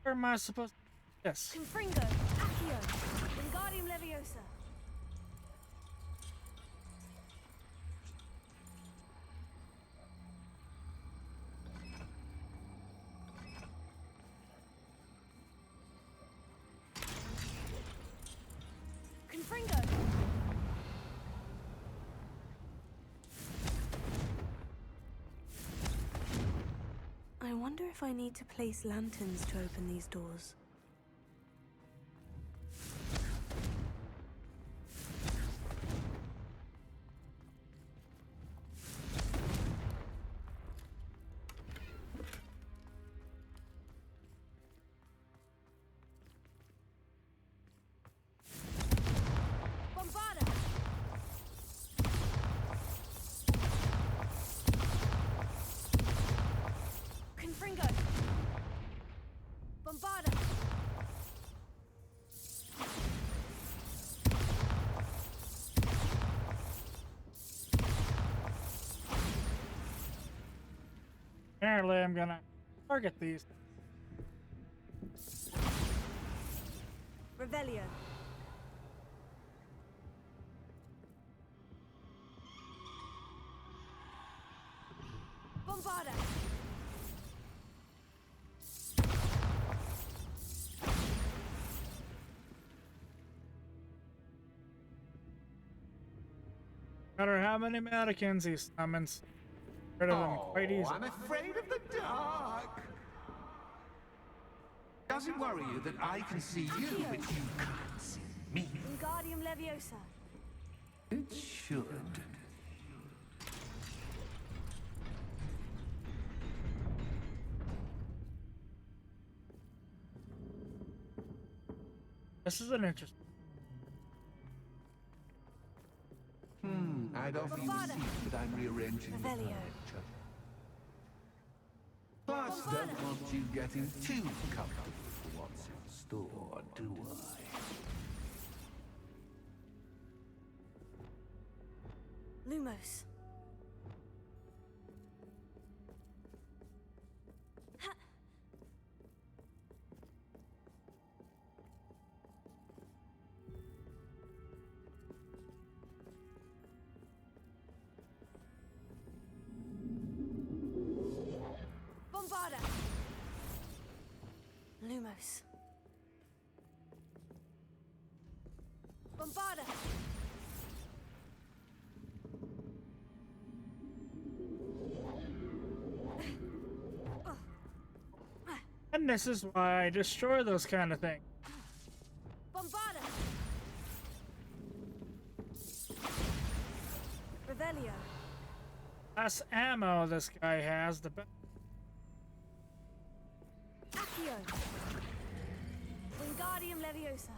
Where am I supposed to? Yes. Confringo. Accio. Wingardium Leviosa. Confringo. I wonder if I need to place lanterns to open these doors. Bombarda! Confringo! Bombarda! Apparently, I'm gonna target these. Revelio. Bombarda! No matter how many mannequins he summons, rid of them quite easy. I'm afraid of the dark. Does it worry you that I can see you, but you can't see me? Wingardium Leviosa. It should. This is an interesting. I'd offer you a seat, but I'm rearranging the Revelio. furniture. Plus, don't want you getting too comfortable for what's in store, do I? Lumos. Bombarda. Lumos. Bombarda. And this is why I destroy those kind of things. Bombarda. Revelio. Less ammo this guy has, the better. Accio. Wingardium Leviosa.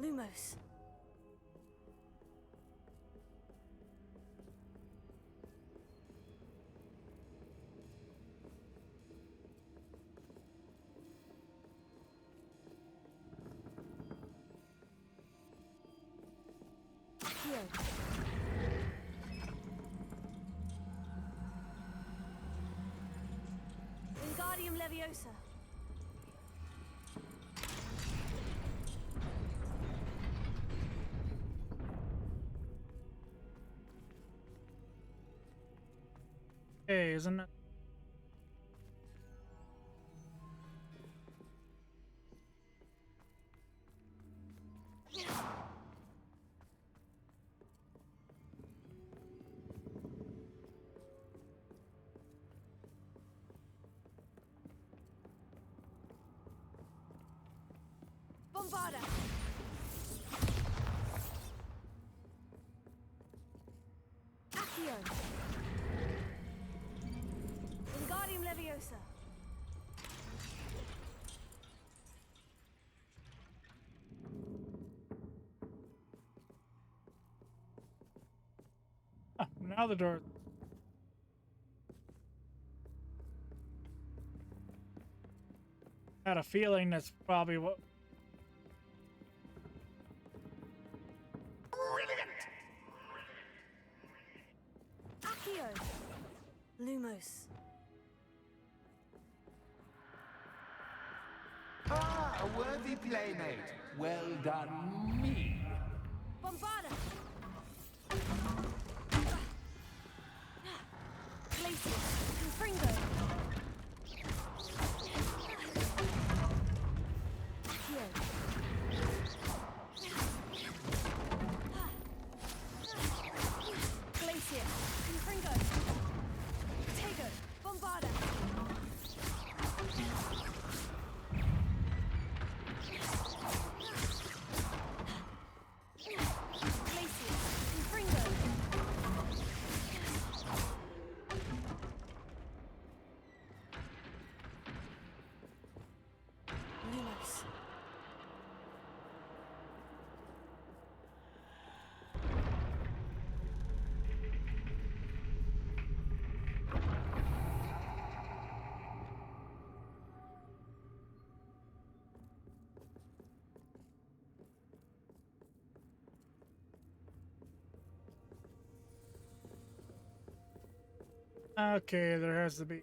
Lumos. Accio. Wingardium Leviosa. Hey, isn't it? Bombarda. Accio. Wingardium Leviosa. Ah, now the door. Had a feeling that's probably what. Accio. Lumos. Ah, a worthy playmate. Well done, me. Bombarda. Glacius. Confringo. Accio. Glacius. Confringo. Tego. Bombarda. Glacius. Confringo. Lumos. Okay, there has to be.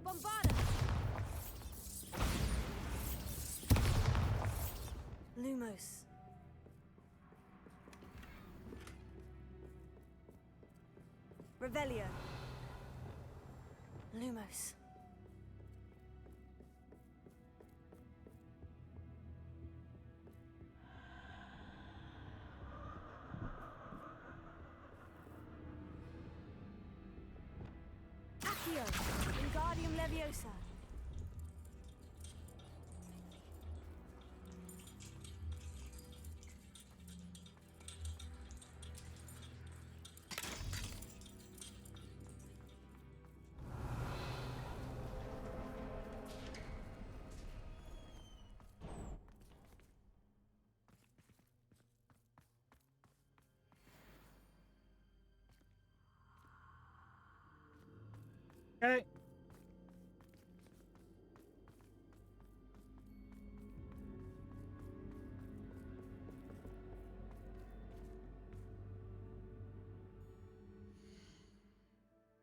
Bombarda. Lumos. Revelio. Lumos. Accio. Wingardium Leviosa. Okay.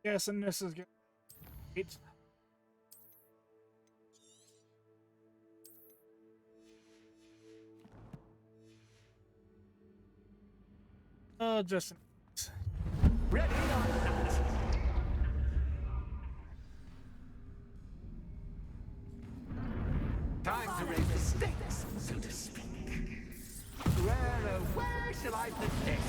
Guessing this is good. Oh, just Ready or not. Time to raise the stakes, so to speak. Where shall I put this?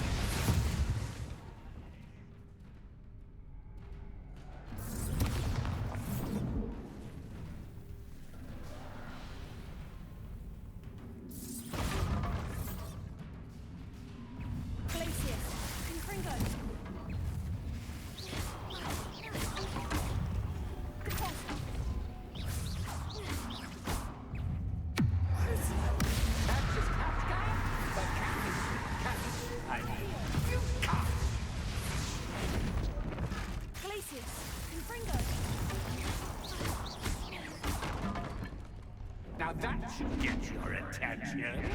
Now that should get your attention.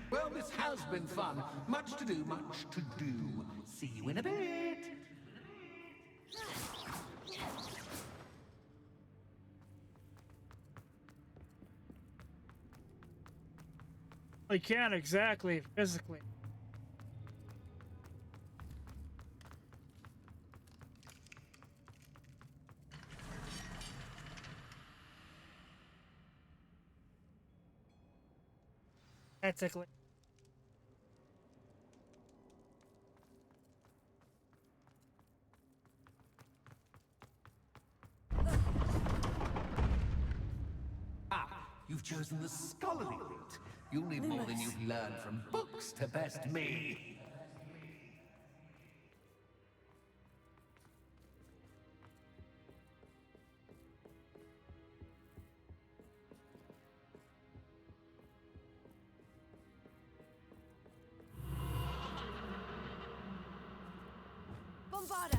Well, this has been fun. Much to do, much to do. See you in a bit. I can't exactly physically. Ethically. You've chosen the scholarly route. You'll need more than you've learned from books to best me. Bombarda!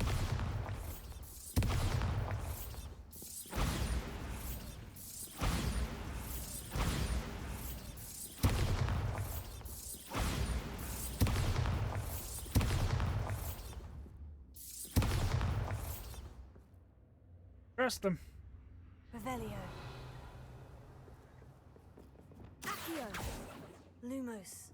Trust them. Revelio. Accio. Lumos.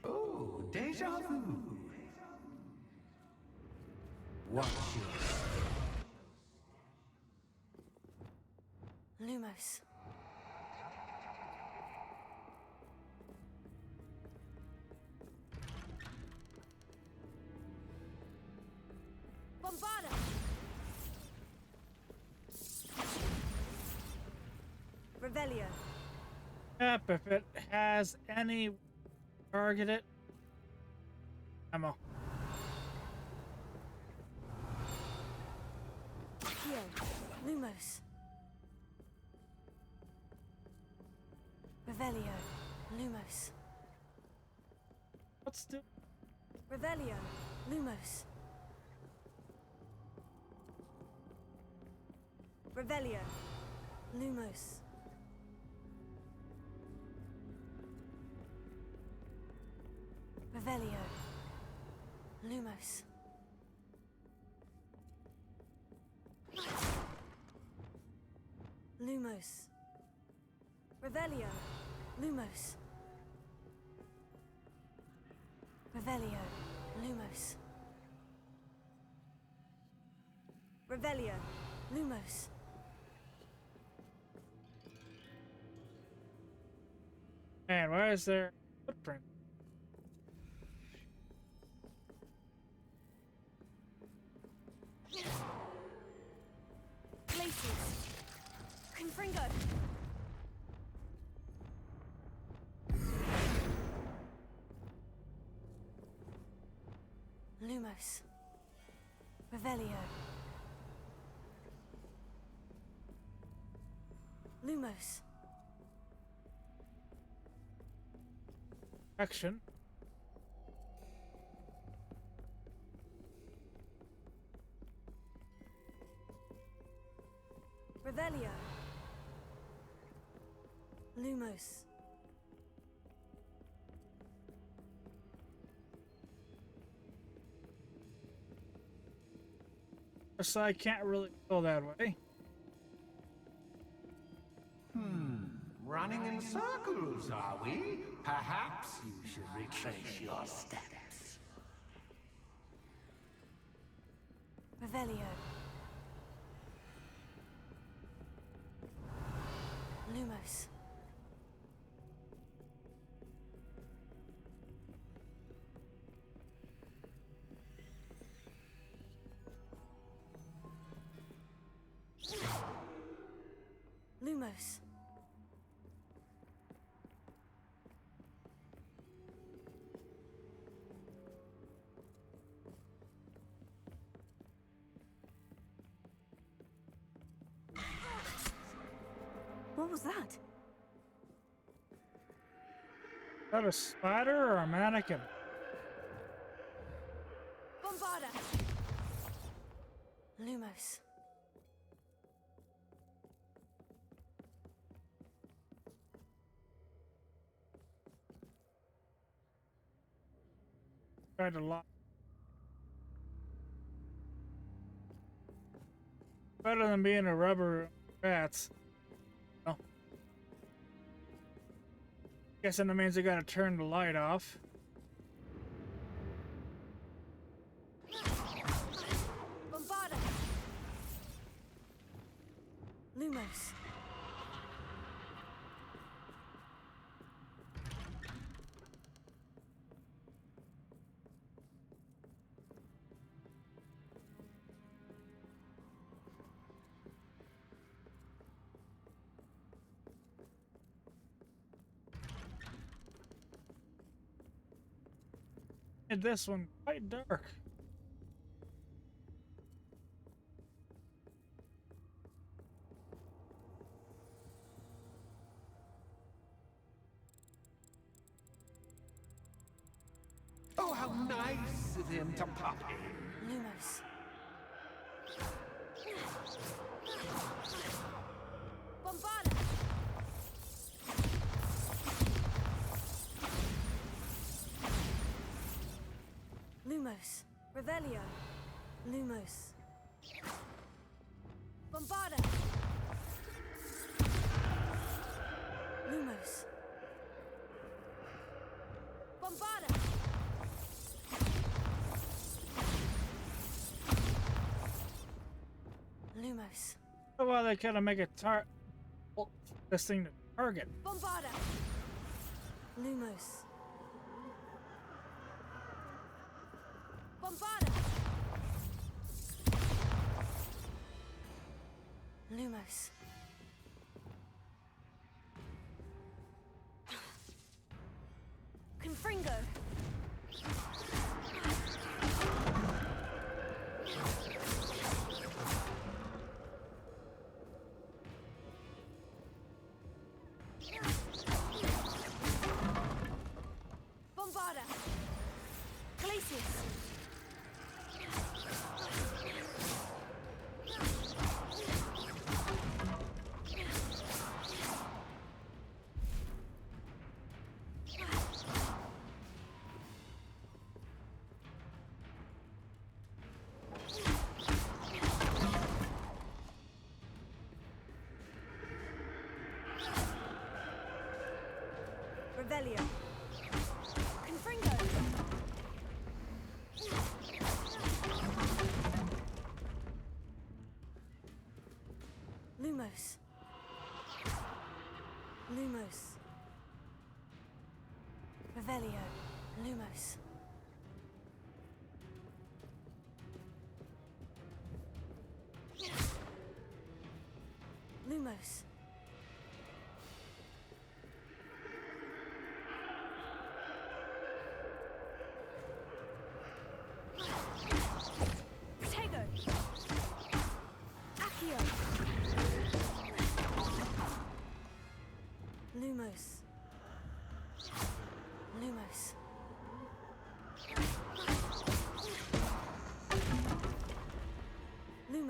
Oh, deja vu. Watch your Lumos. Bombarda! Revelio. Yep, if it has any targeted ammo. Accio. Lumos. Revelio. Lumos. What's the Revelio. Lumos. Revelio. Lumos. Revelio. Lumos. Lumos. Revelio. Lumos. Revelio. Lumos. Revelio. Lumos. man? Why is there a footprint? Places. Confringo. Lumos. Revelio. Lumos. Action. Revelio. Lumos. So I can't really go that way. Running in circles, are we? Perhaps you should retrace your steps. Revelio. Lumos. Lumos. What was that? Is that a spider or a mannequin? Bombarda. Lumos. Tried to lock. Better than being a rubber rats. Oh. Guessing that means I gotta turn the light off. Bombarda. Lumos. And this one quite dark. Oh, how nice of him to pop in. Lumos. Bombarda. Lumos. Revelio. Lumos. Bombarda. Lumos. Bombarda. Lumos. Oh, well, they kind of make a this thing to target. Bombarda. Lumos. Bombarda. Lumos. Confringo. Bombarda. Glacius. Revelio. Confringo. Lumos. Lumos. Revelio. Lumos. Lumos.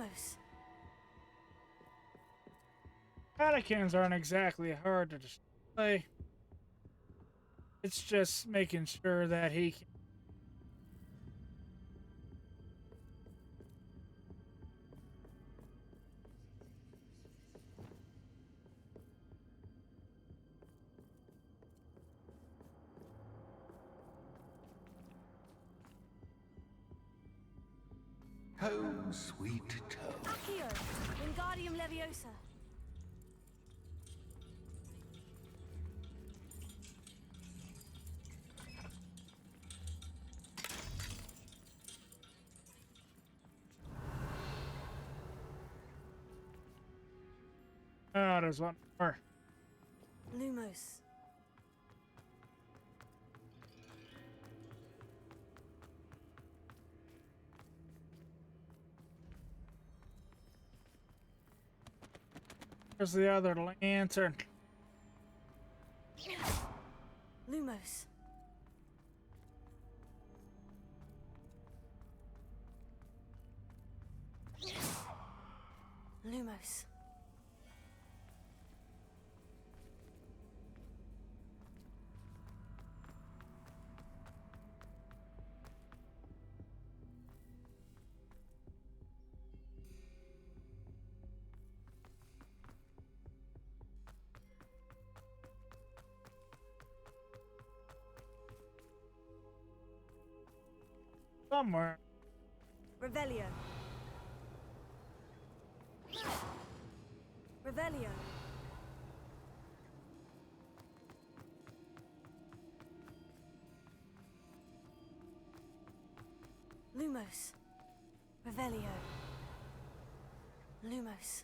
Lumos. Patikins aren't exactly hard to display. It's just making sure that he can. Home, sweet Toad. Accio, Wingardium Leviosa. Oh, there's one more. Lumos. There's the other lantern. Lumos. Lumos. Somewhere. Revelio. Revelio. Lumos. Revelio. Lumos.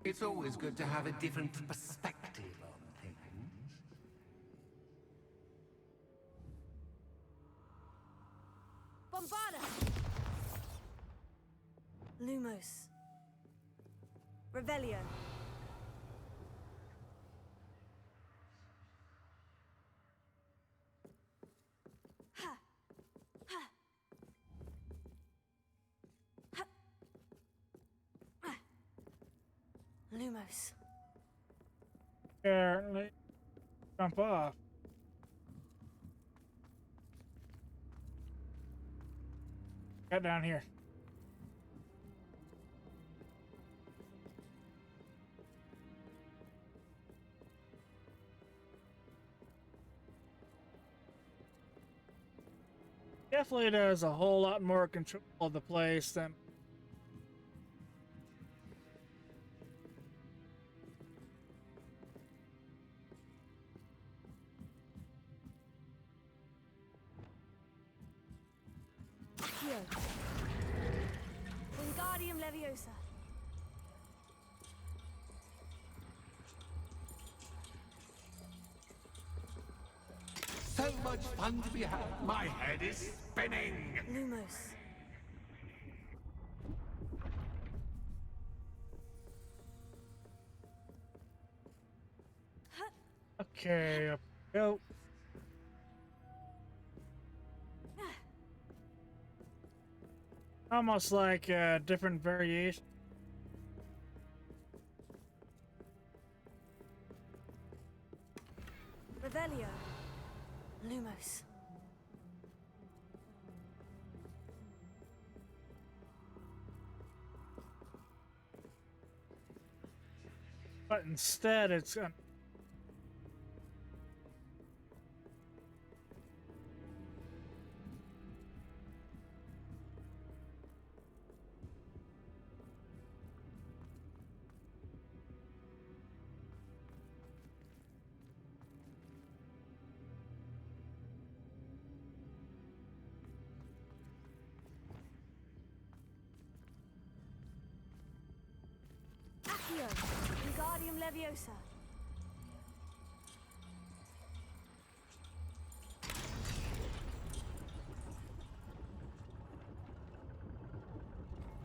It's always good to have a different perspective on things. Bombarda. Lumos. Revelio. Ha. Ha. Ha. Ah. Lumos. Apparently, jump off. Get down here. Definitely does a whole lot more control of the place than. Accio. Wingardium Leviosa. So much fun to be had. My head is spinning. Lumos. Okay, up we go. Almost like a different variation. Revelio. Lumos. But instead, it's Accio. Wingardium Leviosa.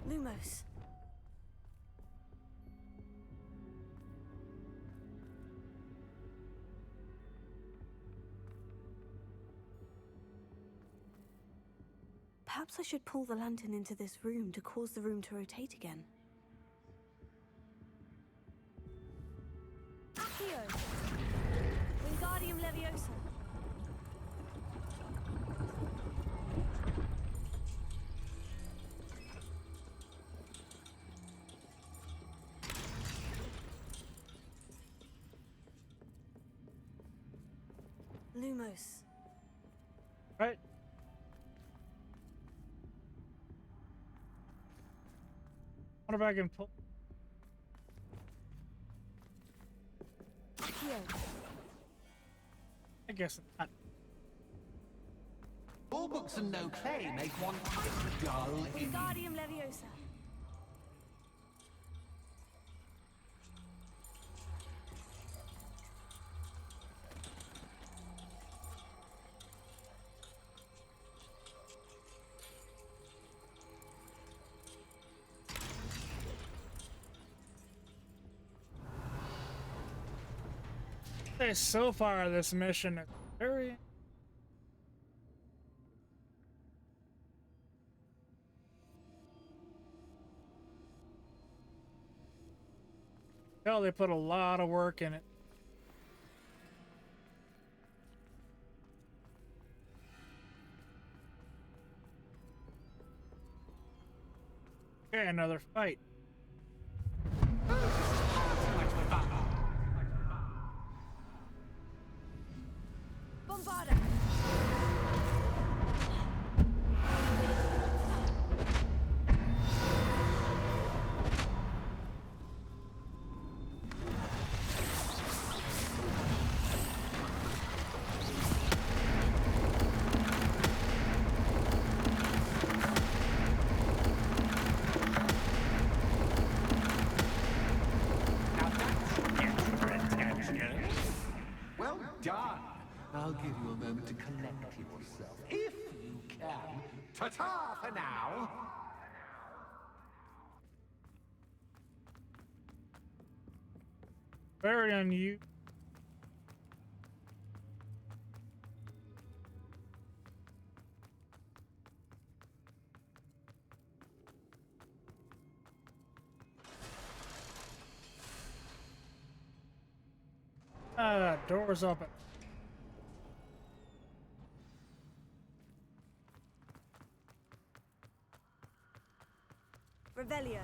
Lumos. Perhaps I should pull the lantern into this room to cause the room to rotate again. Accio! Wingardium Leviosa. Lumos. Right. I wonder if I can pull. Accio. I guess not. All books and no clay make one quite dull in... Wingardium Leviosa. So far, this mission is very. Well, they put a lot of work in it. Okay, another fight. Bombarda. Well done. I'll give you a moment to collect yourself, if you can. Ta-ta for now. Very unusual. Door's open. Revelio.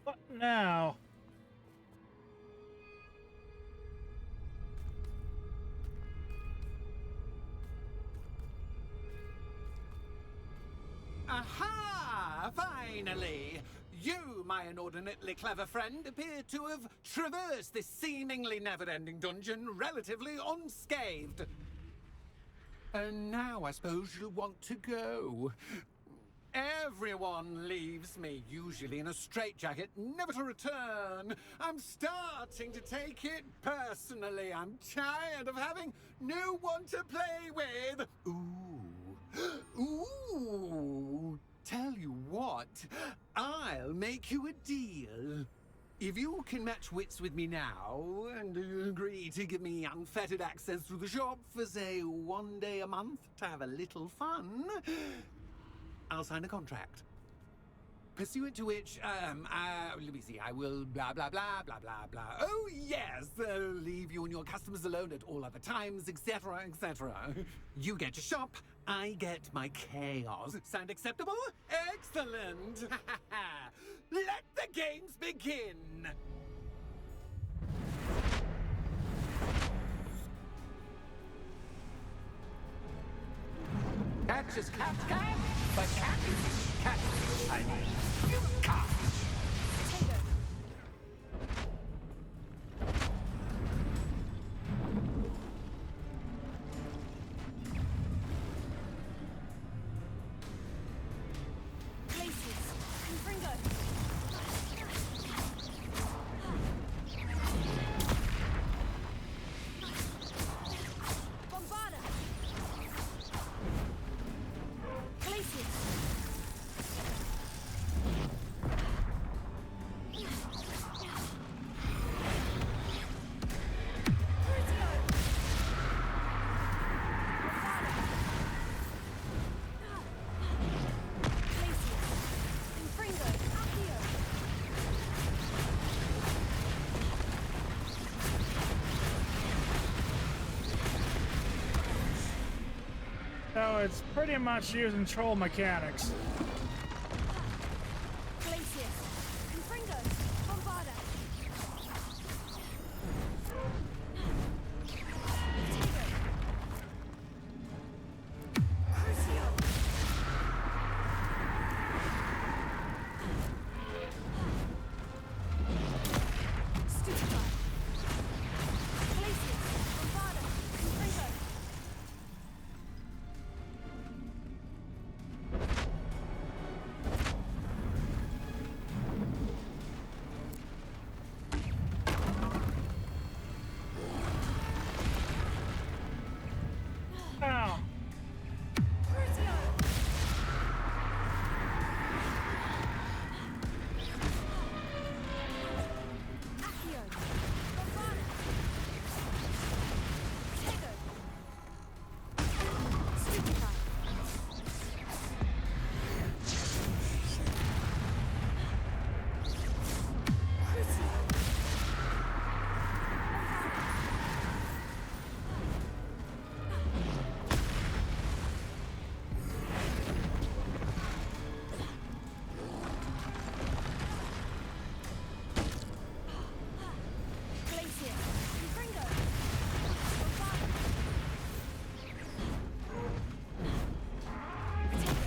What now? Aha! Finally! You, my inordinately clever friend, appear to have traversed this seemingly never-ending dungeon relatively unscathed. And now I suppose you'll want to go. Everyone leaves me, usually in a straitjacket, never to return. I'm starting to take it personally. I'm tired of having no one to play with. Ooh. Ooh. Tell you what, I'll make you a deal. If you can match wits with me now, and agree to give me unfettered access to the shop for, say, 1 day a month to have a little fun, I'll sign a contract. Pursuant to which, let me see, I will blah, blah, blah, blah, blah, blah. Oh, yes, leave you and your customers alone at all other times, etc., etc. You get your shop, I get my chaos. Sound acceptable? Excellent! Let the games begin! Catch is cat, but cat is cat. I mean, you can't. it's pretty much using troll mechanics. Glacius, Confringos, Bombarda. Crucio. Stupefy. Glacius, Bombarda, Confringo. Ow. Crucio. Accio. Bombarda. Tego. Stupefy. Crucio. Glacier. Confringo. Bombarda. Tego.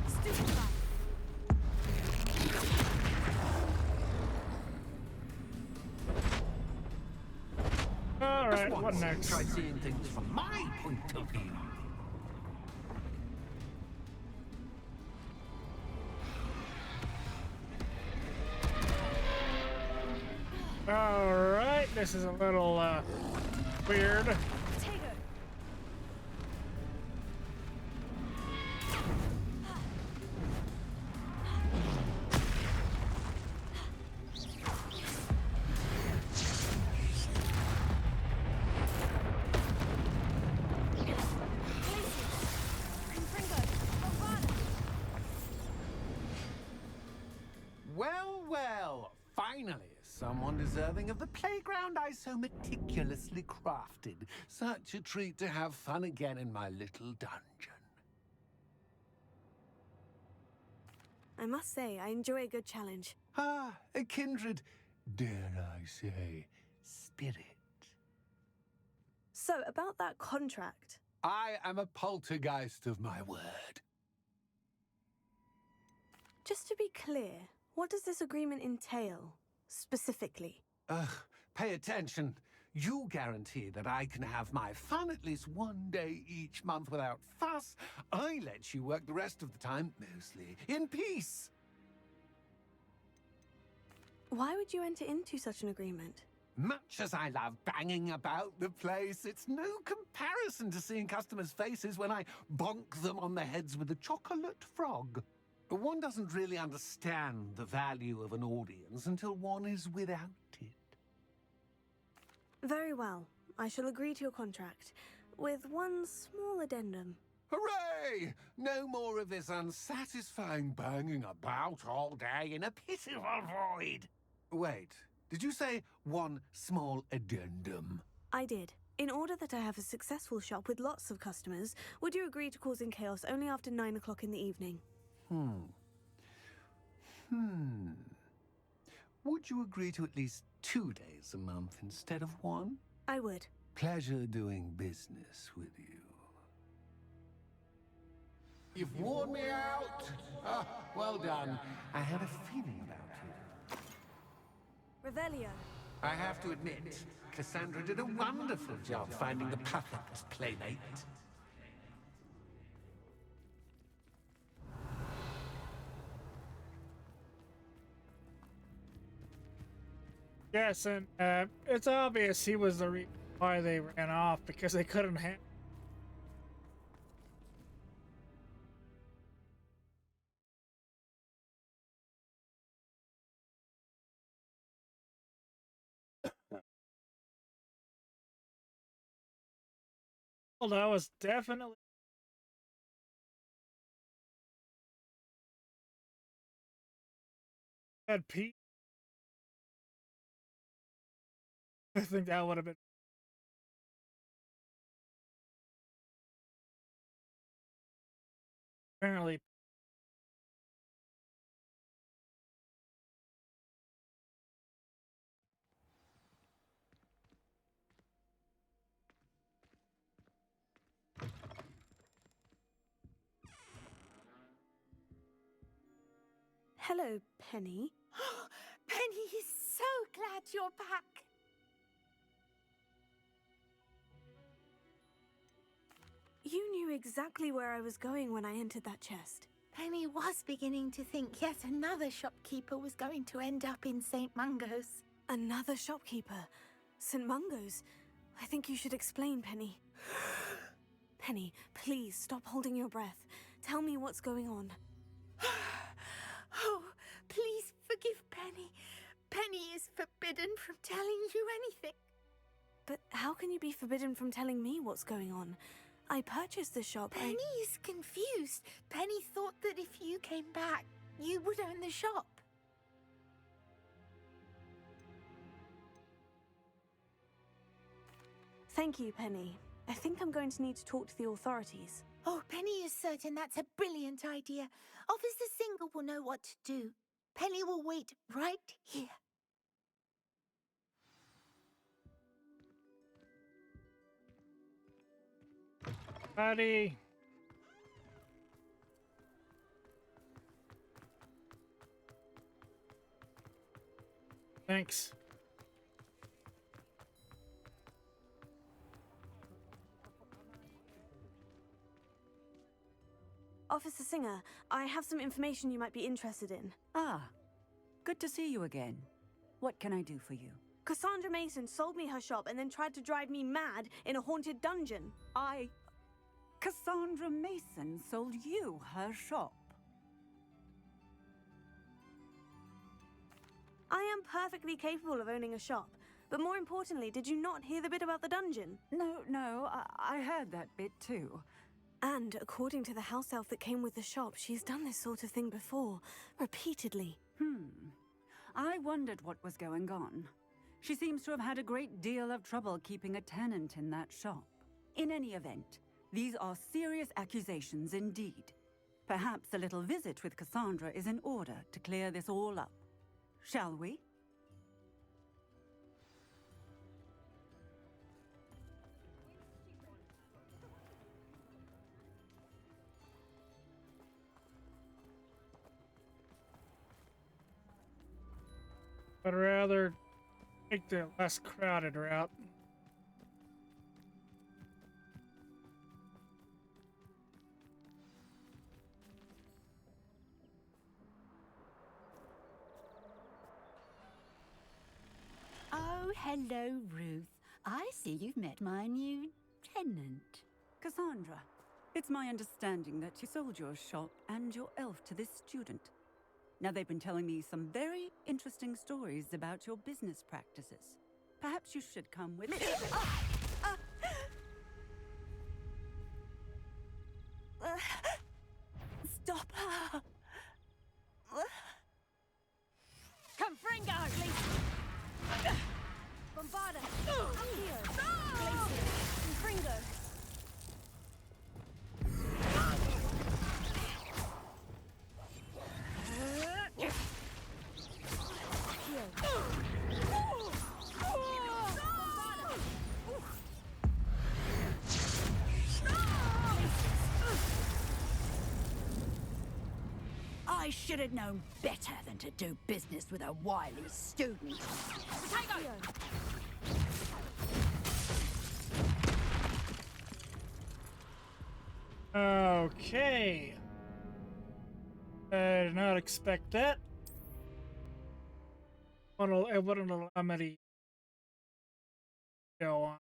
Stupefy. All right, what Once next? try seeing things from my point of view. All right, this is a little weird. Tego. Confringo. Bombarda. Well, well, finally, someone deserving of the playground I so meticulously crafted. Such a treat to have fun again in my little dungeon. I must say, I enjoy a good challenge. Ah, a kindred, dare I say, spirit. So, about that contract. I am a poltergeist of my word. Just to be clear, what does this agreement entail, specifically? Ugh, pay attention. You guarantee that I can have my fun at least one day each month without fuss. I let you work the rest of the time, mostly in peace. Why would you enter into such an agreement? Much as I love banging about the place, it's no comparison to seeing customers' faces when I bonk them on the heads with a chocolate frog. One doesn't really understand the value of an audience until one is without it. Very well. I shall agree to your contract, with one small addendum. Hooray! No more of this unsatisfying banging about all day in a pitiful void. Wait, did you say one small addendum? I did. In order that I have a successful shop with lots of customers, would you agree to causing chaos only after 9 o'clock in the evening? Would you agree to at least 2 days a month instead of one? I would. Pleasure doing business with you. You've worn me out. Ah, well done. I had a feeling about you. Revelio. I have to admit, Cassandra did a wonderful job finding the perfect playmate. Yes, and it's obvious he was the reason why they ran off, because they couldn't handle. Well, that was definitely had Pete. I think that would have been. Apparently, Hello, Penny. Penny is so glad you're back. You knew exactly where I was going when I entered that chest. Penny was beginning to think yet another shopkeeper was going to end up in St. Mungo's. Another shopkeeper? St. Mungo's? I think you should explain, Penny. Penny, please stop holding your breath. Tell me what's going on. Oh, please forgive Penny. Penny is forbidden from telling you anything. But how can you be forbidden from telling me what's going on? I purchased the shop. Penny is confused. Penny thought that if you came back, you would own the shop. Thank you, Penny. I think I'm going to need to talk to the authorities. Oh, Penny is certain that's a brilliant idea. Officer Singer will know what to do. Penny will wait right here. buddy. Thanks. Officer Singer, I have some information you might be interested in. Ah, good to see you again. What can I do for you? Cassandra Mason sold me her shop and then tried to drive me mad in a haunted dungeon. Cassandra Mason sold you her shop. I am perfectly capable of owning a shop. But more importantly, did you not hear the bit about the dungeon? No, I heard that bit too. And according to the house elf that came with the shop, she's done this sort of thing before, repeatedly. I wondered what was going on. She seems to have had a great deal of trouble keeping a tenant in that shop. In any event, these are serious accusations indeed. Perhaps a little visit with Cassandra is in order to clear this all up. Shall we? I'd rather take the less crowded route. Oh, hello, Ruth. I see you've met my new tenant. Cassandra, it's my understanding that you sold your shop and your elf to this student. Now, they've been telling me some very interesting stories about your business practices. Perhaps you should come with me. Stop her! Confringo! Bombarda! Accio! Glacier! Confringo! I should have known better than to do business with a wily student. Potato! Okay. I did not expect that. It wouldn't allow me to go on.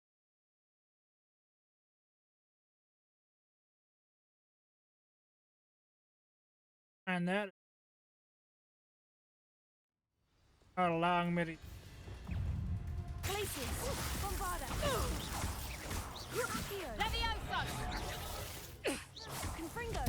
And that not allowing me to. Glacier! Bombarda! Accio! Levioso! Confringo!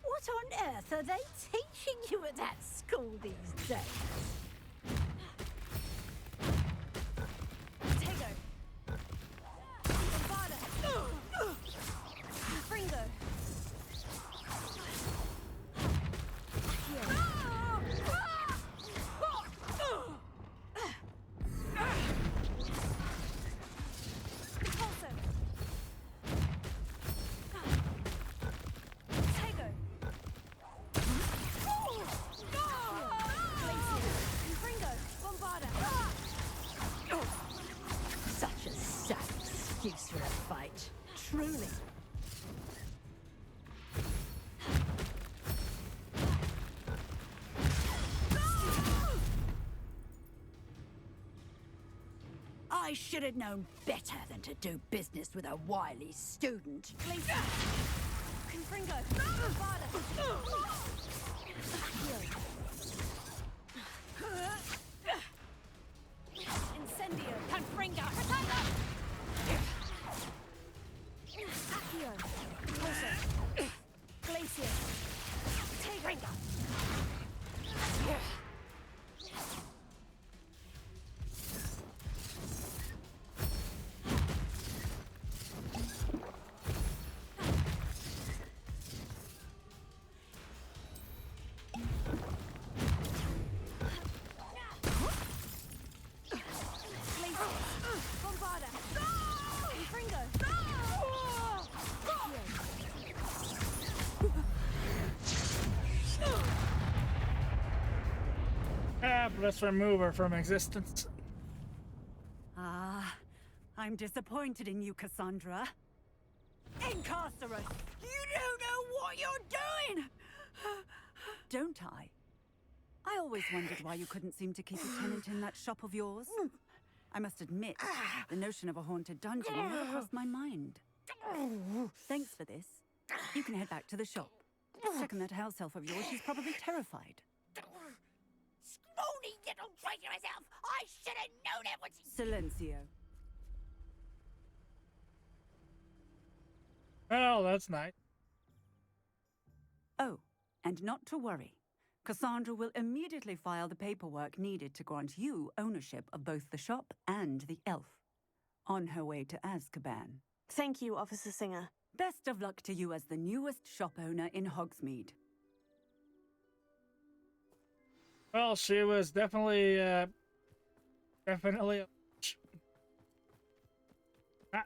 What on earth are they teaching you at that school these days? excuse for a fight. Truly. I should have known better than to do business with a wily student. Confringo! Bombarda! Incendio! Confringo! Potato! Accio! Pulsar! Glacier! Potato! Bombarda! Confringo! Let's remove her from existence. Ah, I'm disappointed in you, Cassandra. Incarcerate! You don't know what you're doing! Don't I? I always wondered why you couldn't seem to keep a tenant in that shop of yours. I must admit, the notion of a haunted dungeon never crossed my mind. Thanks for this. You can head back to the shop. Checking that house elf of yours, she's probably terrified. Scrawny little traitor herself! I should have known it was... Silencio. Well, that's nice. Oh, and not to worry. Cassandra will immediately file the paperwork needed to grant you ownership of both the shop and the elf. On her way to Azkaban. Thank you, Officer Singer. Best of luck to you as the newest shop owner in Hogsmeade. Well, she was definitely not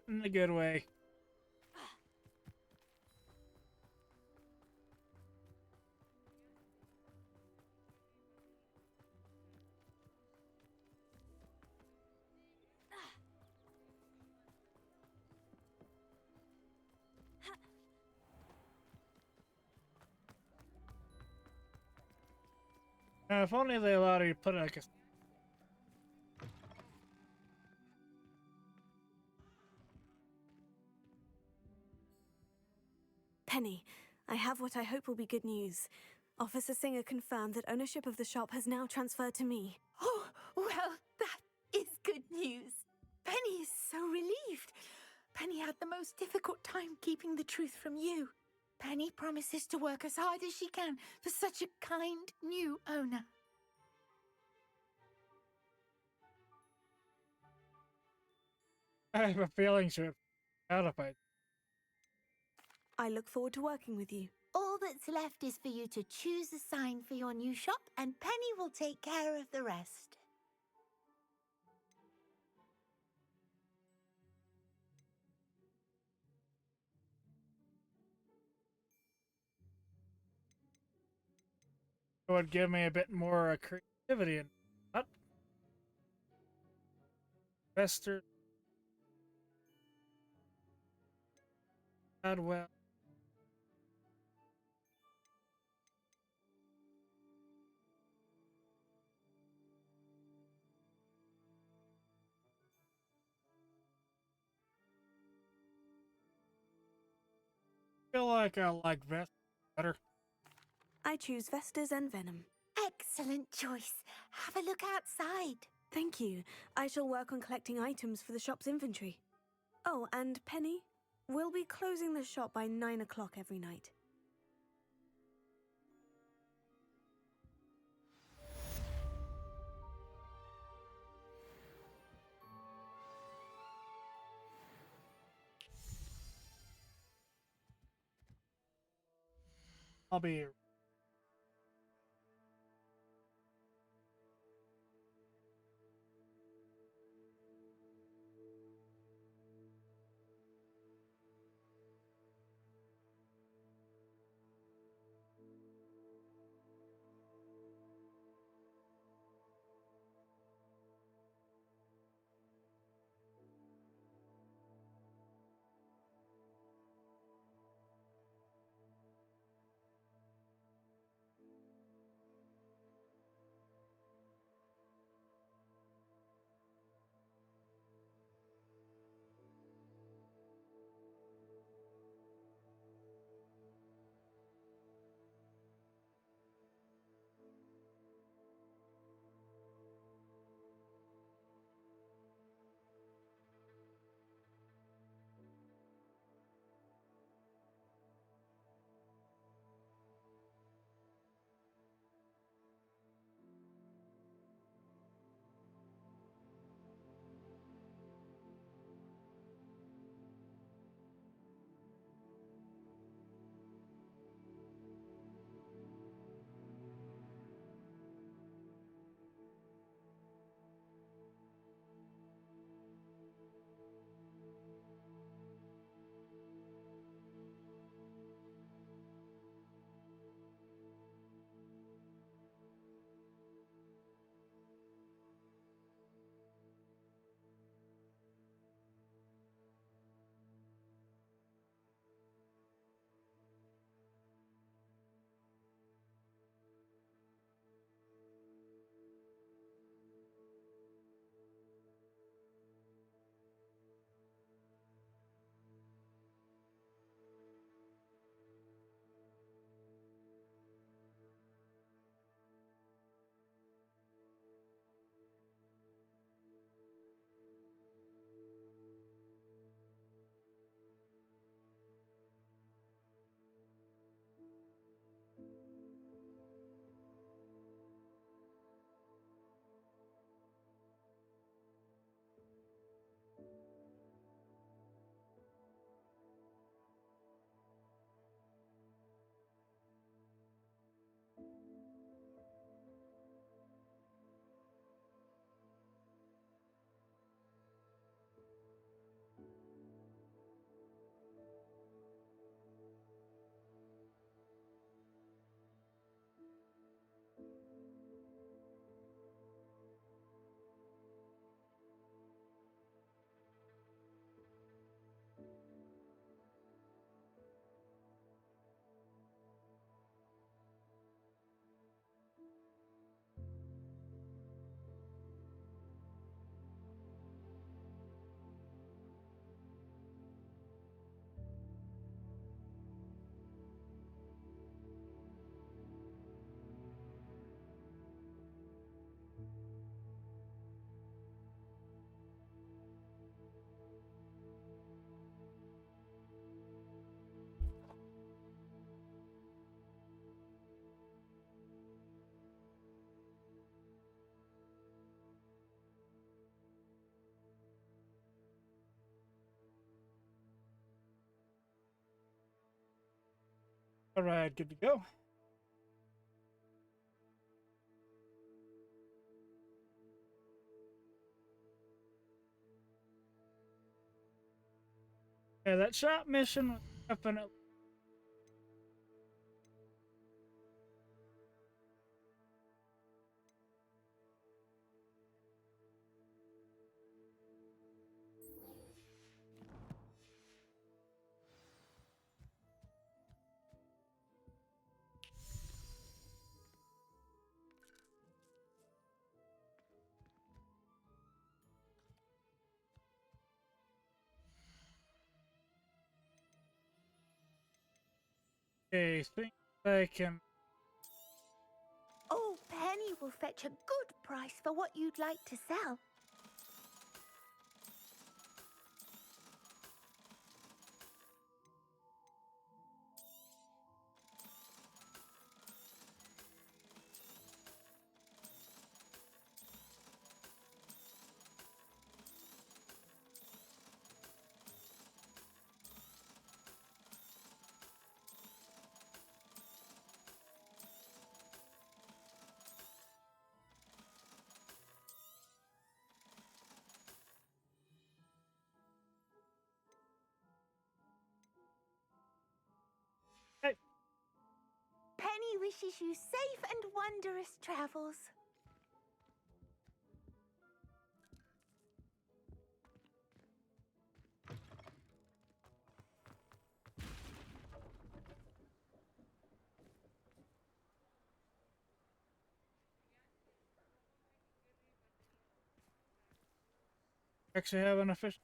in a good way. If only they allowed her to put like a... Penny, I have what I hope will be good news. Officer Singer confirmed that ownership of the shop has now transferred to me. Oh, well, that is good news. Penny is so relieved. Penny had the most difficult time keeping the truth from you. Penny promises to work as hard as she can for such a kind new owner. I have a feeling she would be gratified. I look forward to working with you. All that's left is for you to choose a sign for your new shop, and Penny will take care of the rest. It would give me a bit more creativity and not investor. Not well. I feel like I like Vest better. I choose Vestas and Venom. Excellent choice. Have a look outside. Thank you. I shall work on collecting items for the shop's inventory. Oh, and Penny, we'll be closing the shop by 9 o'clock every night. I'll be... Alright, good to go. Yeah, that shop mission was definitely. Okay, think I can. Oh, Penny will fetch a good price for what you'd like to sell. Hey, Penny wishes you safe and wondrous travels. actually have an official.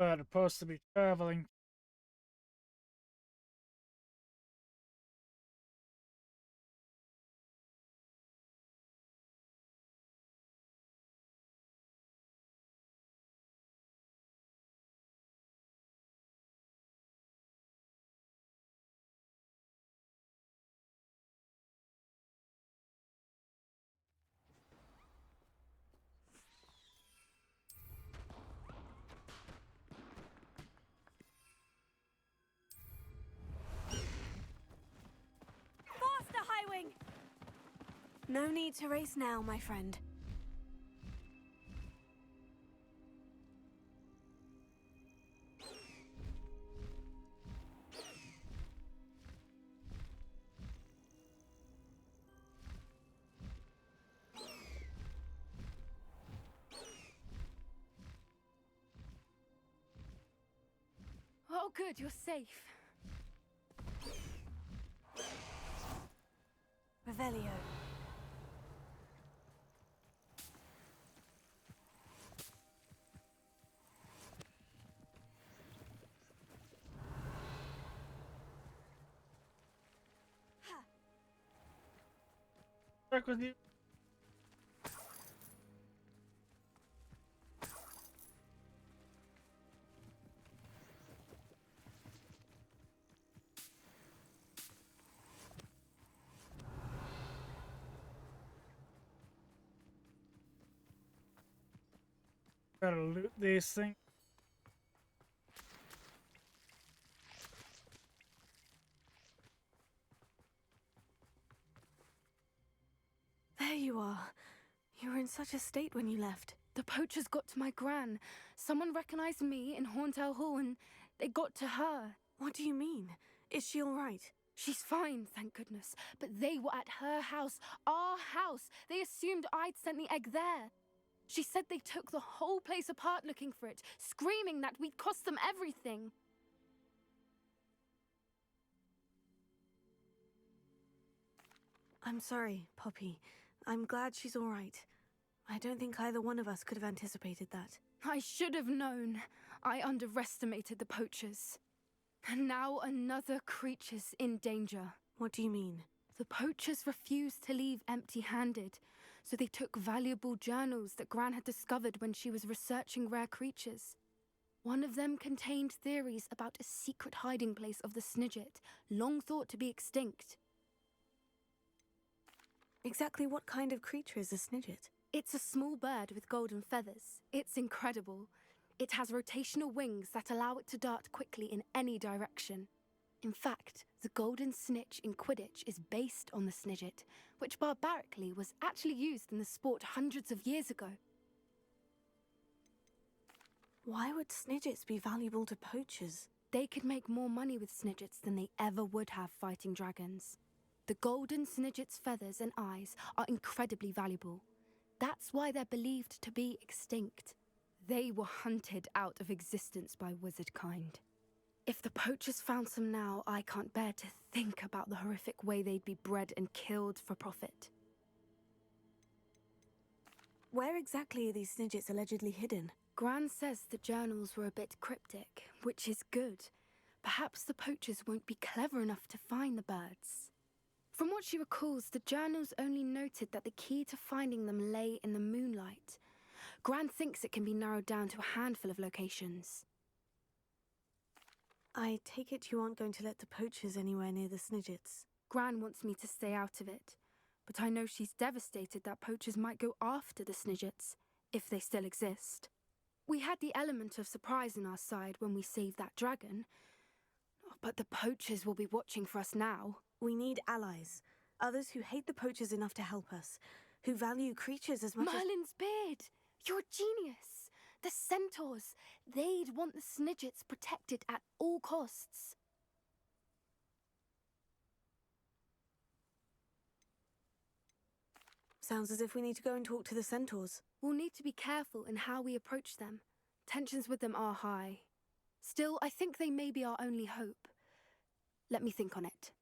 But supposed to be traveling. Faster, Highwing! No need to race now, my friend. Oh, good, you're safe. Revelio. Back with you. Gotta loot these things. There you are. You were in such a state when you left. The poachers got to my gran. Someone recognized me in Horntail Hall and they got to her. What do you mean? Is she all right? She's fine, thank goodness. But they were at her house, our house. They assumed I'd sent the egg there. She said they took the whole place apart looking for it, screaming that we'd cost them everything. I'm sorry, Poppy. I'm glad she's all right. I don't think either one of us could have anticipated that. I should have known. I underestimated the poachers. And now another creature's in danger. What do you mean? The poachers refused to leave empty-handed, so they took valuable journals that Gran had discovered when she was researching rare creatures. One of them contained theories about a secret hiding place of the Snidget, long thought to be extinct. Exactly what kind of creature is a Snidget? It's a small bird with golden feathers. It's incredible. It has rotational wings that allow it to dart quickly in any direction. In fact, the golden snitch in Quidditch is based on the Snidget, which barbarically was actually used in the sport hundreds of years ago. Why would Snidgets be valuable to poachers? They could make more money with Snidgets than they ever would have fighting dragons. The golden Snidget's feathers and eyes are incredibly valuable. That's why they're believed to be extinct. They were hunted out of existence by wizard kind. If the poachers found some now, I can't bear to think about the horrific way they'd be bred and killed for profit. Where exactly are these Snidgets allegedly hidden? Gran says the journals were a bit cryptic, which is good. Perhaps the poachers won't be clever enough to find the birds. From what she recalls, the journals only noted that the key to finding them lay in the moonlight. Gran thinks it can be narrowed down to a handful of locations. I take it you aren't going to let the poachers anywhere near the Snidgets. Gran wants me to stay out of it, but I know she's devastated that poachers might go after the Snidgets, if they still exist. We had the element of surprise on our side when we saved that dragon, but the poachers will be watching for us now. We need allies, others who hate the poachers enough to help us, who value creatures as much Merlin's beard! You're a genius! The centaurs! They'd want the Snidgets protected at all costs. Sounds as if we need to go and talk to the centaurs. We'll need to be careful in how we approach them. Tensions with them are high. Still, I think they may be our only hope. Let me think on it.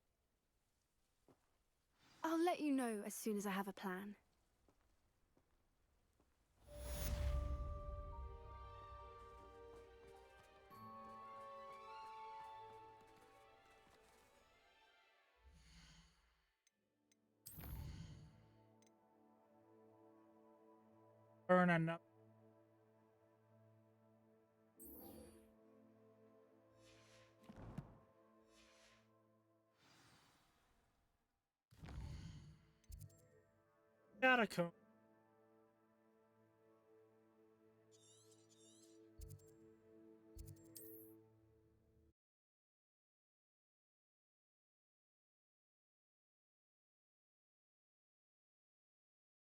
I'll let you know as soon as I have a plan. Burning up. Catacomb.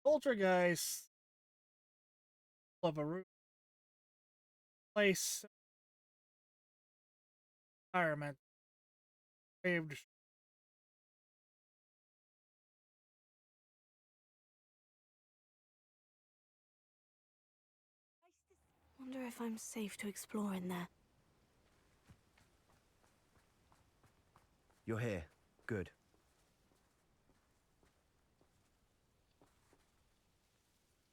Poltergeist of a room place environment. Saved. Wonder if I'm safe to explore in there. You're here. Good.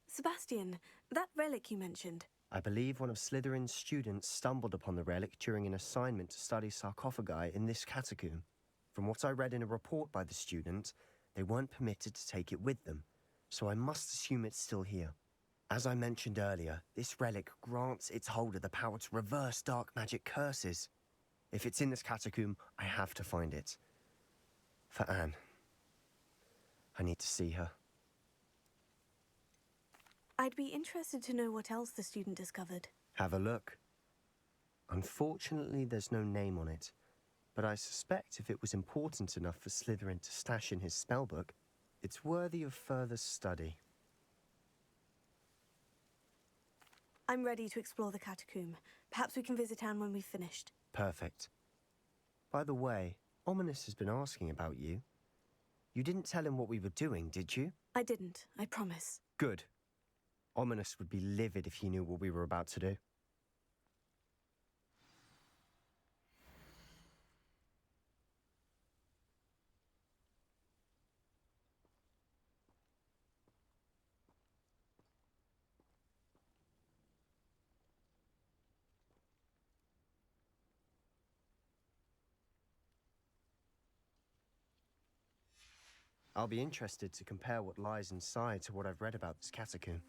Sebastian, that relic you mentioned. I believe one of Slytherin's students stumbled upon the relic during an assignment to study sarcophagi in this catacomb. From what I read in a report by the student, they weren't permitted to take it with them, so I must assume it's still here. As I mentioned earlier, this relic grants its holder the power to reverse dark magic curses. If it's in this catacomb, I have to find it. For Anne. I need to see her. I'd be interested to know what else the student discovered. Have a look. Unfortunately, there's no name on it, but I suspect if it was important enough for Slytherin to stash in his spellbook, it's worthy of further study. I'm ready to explore the catacomb. Perhaps we can visit Anne when we've finished. Perfect. By the way, Ominous has been asking about you. You didn't tell him what we were doing, did you? I didn't, I promise. Good. Ominous would be livid if he knew what we were about to do. I'll be interested to compare what lies inside to what I've read about this catacomb.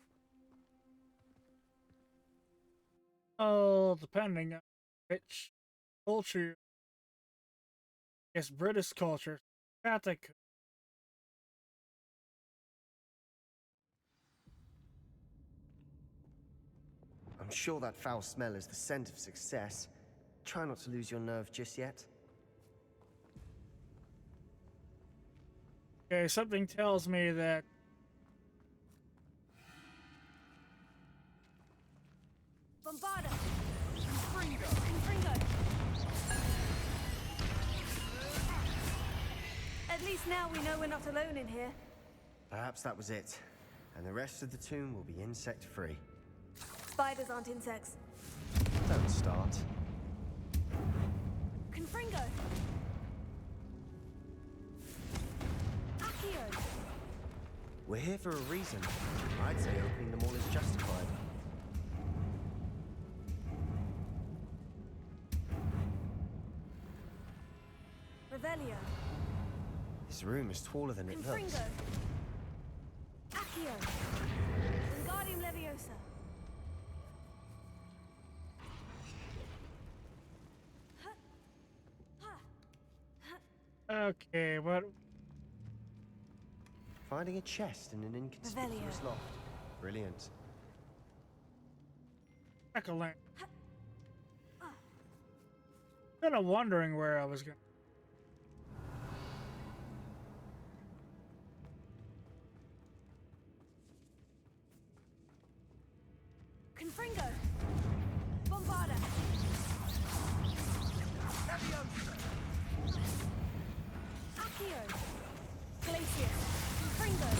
Oh, depending on which culture. I guess British culture. Catholic. I'm sure that foul smell is the scent of success. Try not to lose your nerve just yet. Okay, something tells me that Bombarda! Confringo! At least now we know we're not alone in here. Perhaps that was it, and the rest of the tomb will be insect-free. Spiders aren't insects. Don't start. Confringo! Accio! We're here for a reason. I'd say opening them all is justified. Revelio. This room is taller than it looks. Confringo. Accio. Wingardium Leviosa. okay, what? Finding a chest in an inconspicuous Revelio. loft. Brilliant. Heckling. Kind of wondering where I was going. Confringo! Bombarda! Accio! Glacius! Confringo!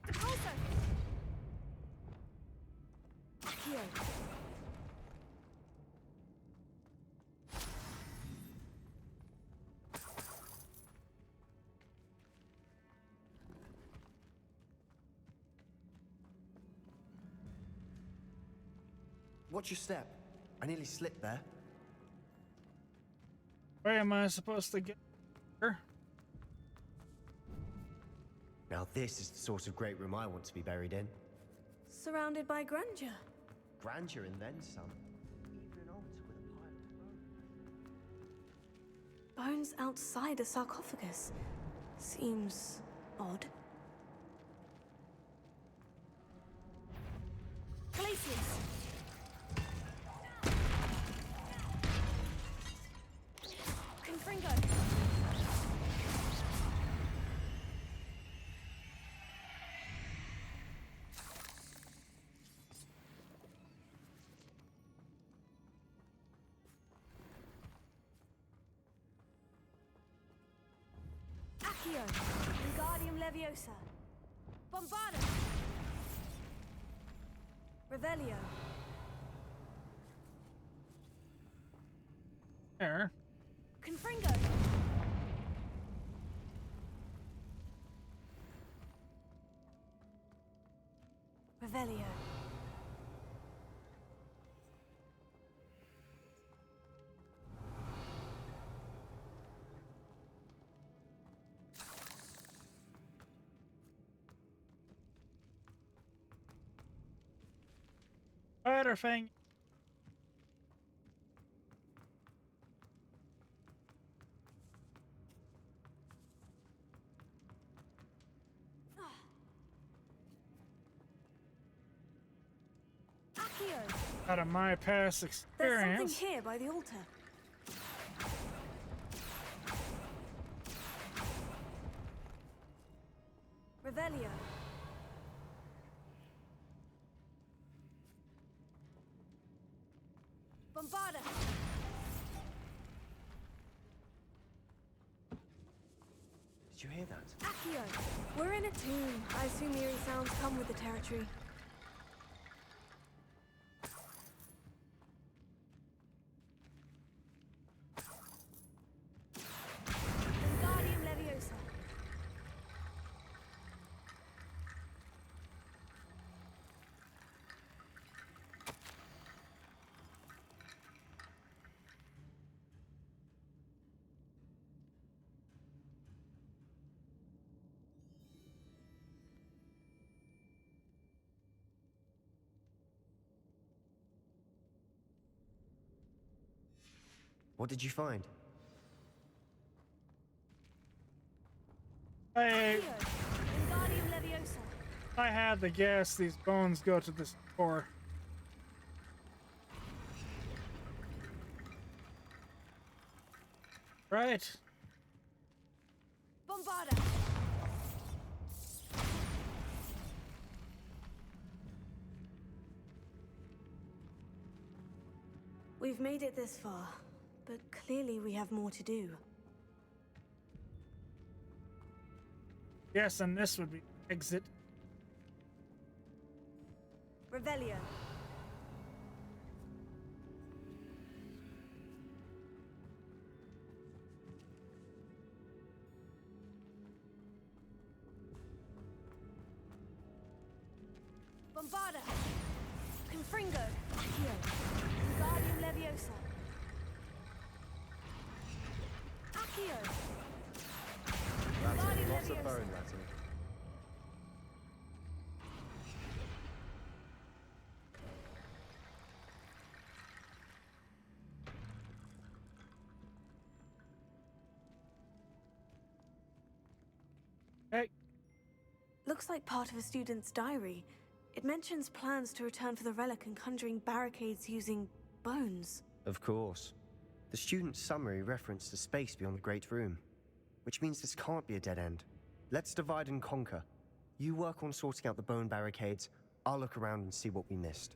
Depulso! Accio! Watch your step. I nearly slipped there. Where am I supposed to get her? Now this is the sort of great room I want to be buried in. Surrounded by grandeur. Grandeur and then some. Even an altar with a pile of bones. Bones outside a sarcophagus. Seems odd. Glacius! Confringo! Accio! Wingardium Leviosa! Bombarda! Revelio. There. Confringo! Revelio. Butterfing. Accio. Out of my past There's experience. something here by the altar. Revelio. Bombarda! Did you hear that? Accio! We're in a tomb. I assume eerie sounds come with the territory. Wingardium Leviosa! What did you find? I Accio. Wingardium Leviosa. I had to guess these bones go to this door. Right. Bombarda. We've made it this far, but clearly we have more to do. Yes, and this would be exit. Revelio. Bombarda. Confringo. Accio. Wingardium Leviosa. Accio. That's Wingardium lots of Leviosa. bone rattle. Hey, Looks like part of a student's diary. It mentions plans to return for the relic and conjuring barricades using bones. Of course. The student's summary referenced a space beyond the Great Room, which means this can't be a dead end. Let's divide and conquer. You work on sorting out the bone barricades, I'll look around and see what we missed.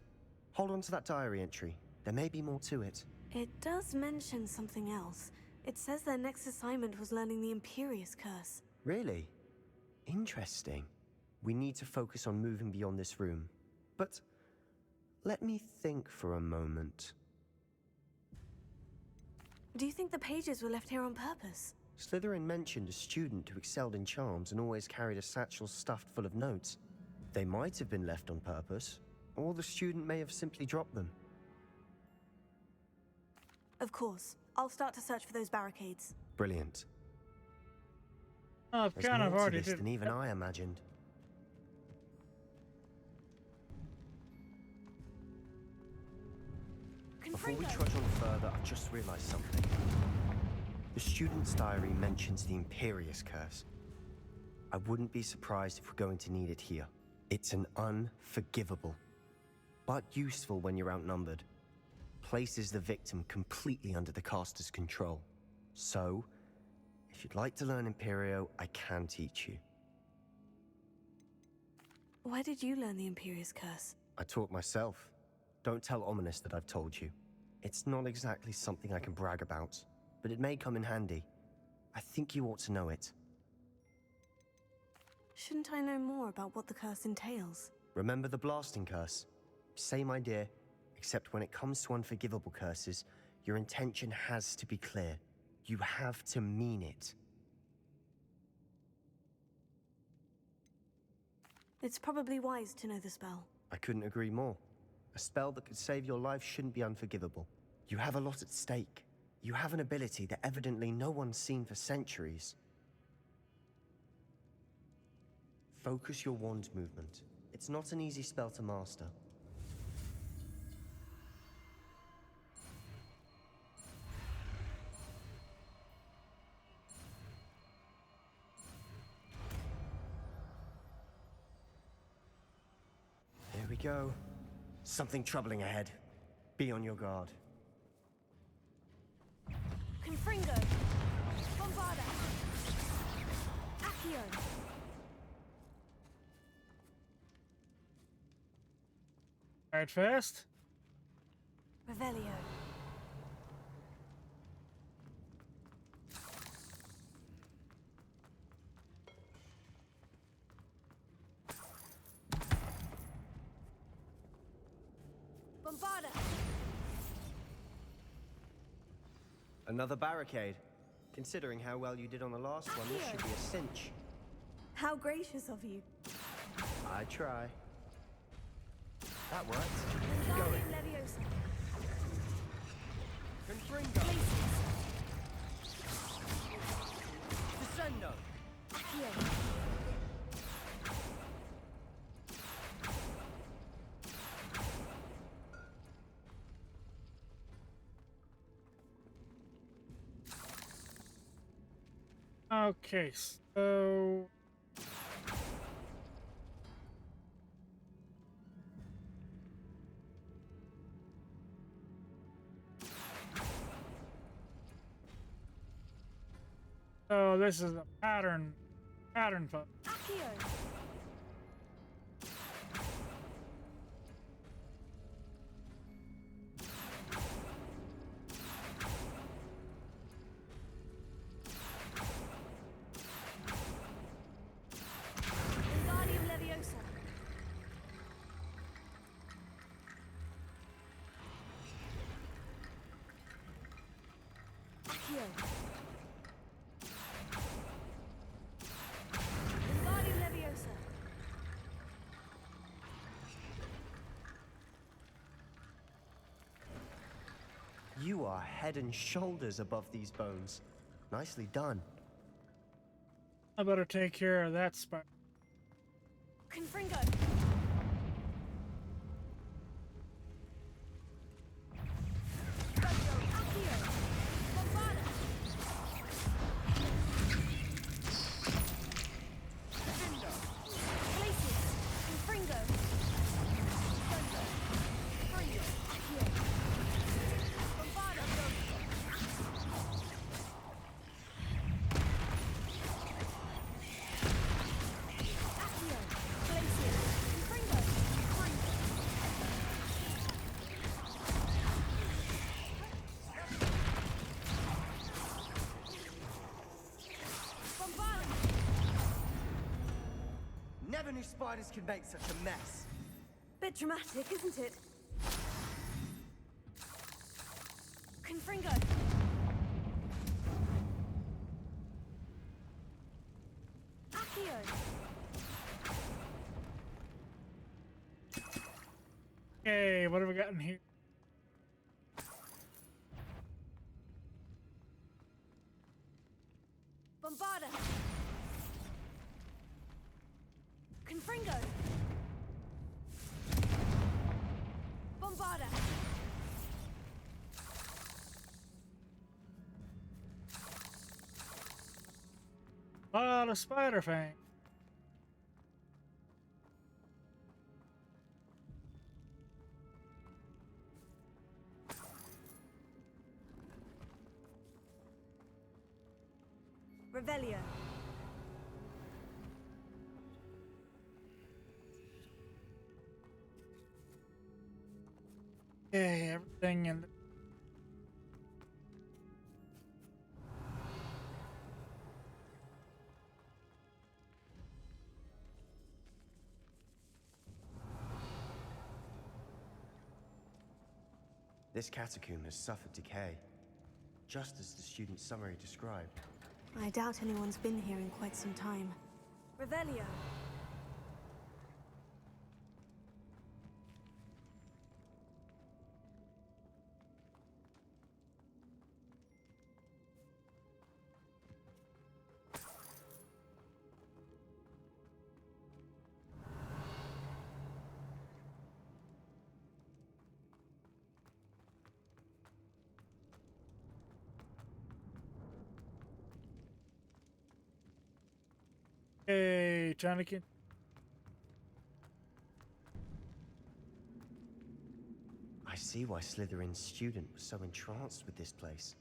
Hold on to that diary entry. There may be more to it. It does mention something else. It says their next assignment was learning the Imperious Curse. Really? Interesting. We need to focus on moving beyond this room. But let me think for a moment. Do you think the pages were left here on purpose? Slytherin mentioned a student who excelled in charms and always carried a satchel stuffed full of notes. They might have been left on purpose, or the student may have simply dropped them. Of course. I'll start to search for those barricades. Brilliant. oh, I've There's kind of more to already this did. than even I imagined. Before we Confringo. trudge on further, I've just realized something. The student's diary mentions the Imperious Curse. I wouldn't be surprised if we're going to need it here. It's an unforgivable, but useful when you're outnumbered. Places the victim completely under the caster's control. So, if you'd like to learn Imperio, I can teach you. Where did you learn the Imperious Curse? I taught myself. Don't tell Ominous that I've told you. It's not exactly something I can brag about, but it may come in handy. I think you ought to know it. Shouldn't I know more about what the curse entails? Remember the blasting curse? Same idea, except when it comes to unforgivable curses, your intention has to be clear. You have to mean it. It's probably wise to know the spell. I couldn't agree more. A spell that could save your life shouldn't be unforgivable. You have a lot at stake. You have an ability that evidently no one's seen for centuries. Focus your wand movement. It's not an easy spell to master. Here we go. Something troubling ahead. Be on your guard. Confringo. Bombarda. Accio. Right fast. Revelio. Bombarda. Another barricade. Considering how well you did on the last one, this should be a cinch. How gracious of you. I try. That worked. Keep going. Wingardium Leviosa. Confringo. Descendo. Accio. Okay, so this is a pattern phone. Accio. Wingardium Leviosa. Accio. Wingardium Leviosa. You are head and shoulders above these bones. Nicely done. I better take care of that spot. Confringo. Accio. Bombarda. Glacius. Confringo. Accio. Bombarda. Accio. Glacius. Confringo. Bombarda. Never knew spiders could make such a mess. Bit dramatic, isn't it? Confringo. Accio. Okay, what have we got in here? Bombarda. Confringo. Bombarda. A lot of spider fang. Revelio. Okay, everything in the This catacomb has suffered decay, just as the student's summary described. I doubt anyone's been here in quite some time. Revelio. Hey, trying to get I see why Slytherin's student was so entranced with this place.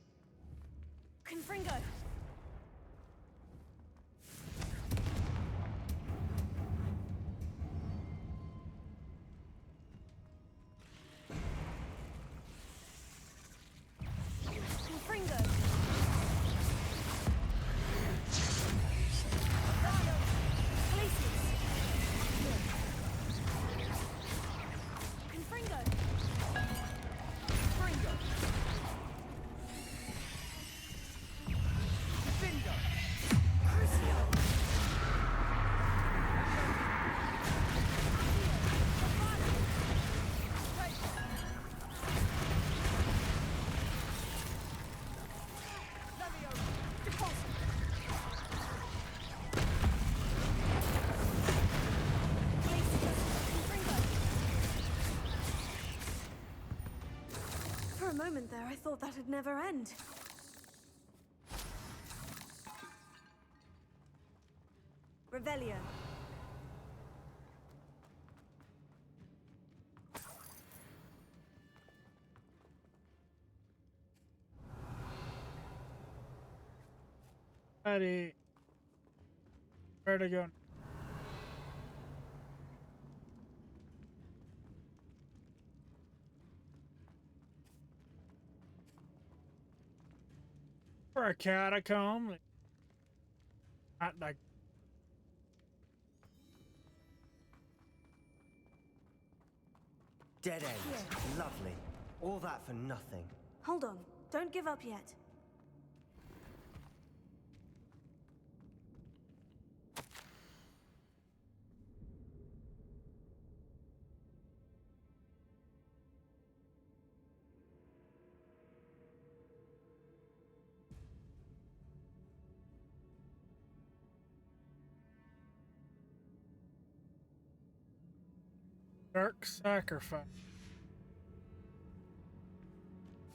Confringo. Confringo. Glacius. Confringo. Confringo. Crucio. For a moment there, I thought that'd never end. Revelio. Ready. Where to go? For a catacomb. Not like Dead end. Lovely. All that for nothing. Hold on. Don't give up yet. dark sacrifice.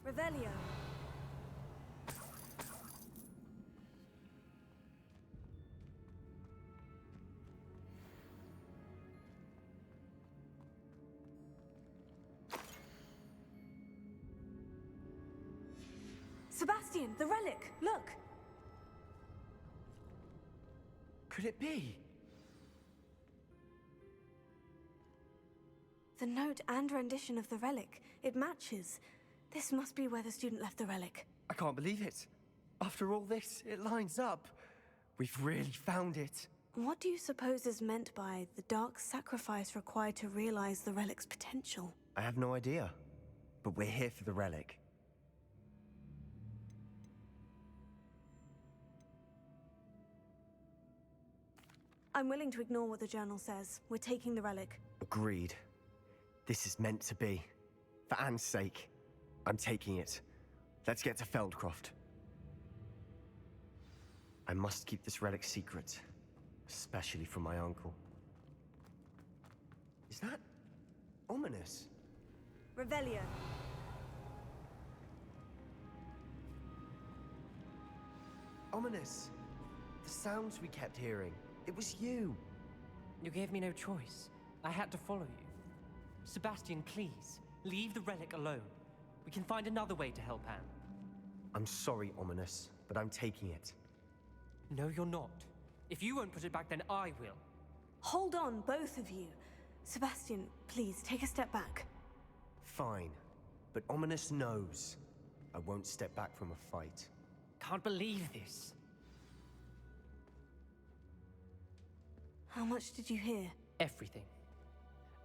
Revelio. Sebastian, the relic! Look! Could it be? The note and rendition of the relic. It matches. This must be where the student left the relic. I can't believe it. After all this, it lines up. We've really found it. What do you suppose is meant by the dark sacrifice required to realize the relic's potential? I have no idea. But we're here for the relic. I'm willing to ignore what the journal says. We're taking the relic. Agreed. This is meant to be. For Anne's sake. I'm taking it. Let's get to Feldcroft. I must keep this relic secret. Especially from my uncle. Is that ominous? Revelio. Ominous. The sounds we kept hearing. It was you. You gave me no choice. I had to follow you. Sebastian, please, leave the relic alone. We can find another way to help Anne. I'm sorry, Ominous, but I'm taking it. No, you're not. If you won't put it back, then I will. Hold on, both of you. Sebastian, please, take a step back. Fine. But Ominous knows. I won't step back from a fight. Can't believe this. How much did you hear? Everything.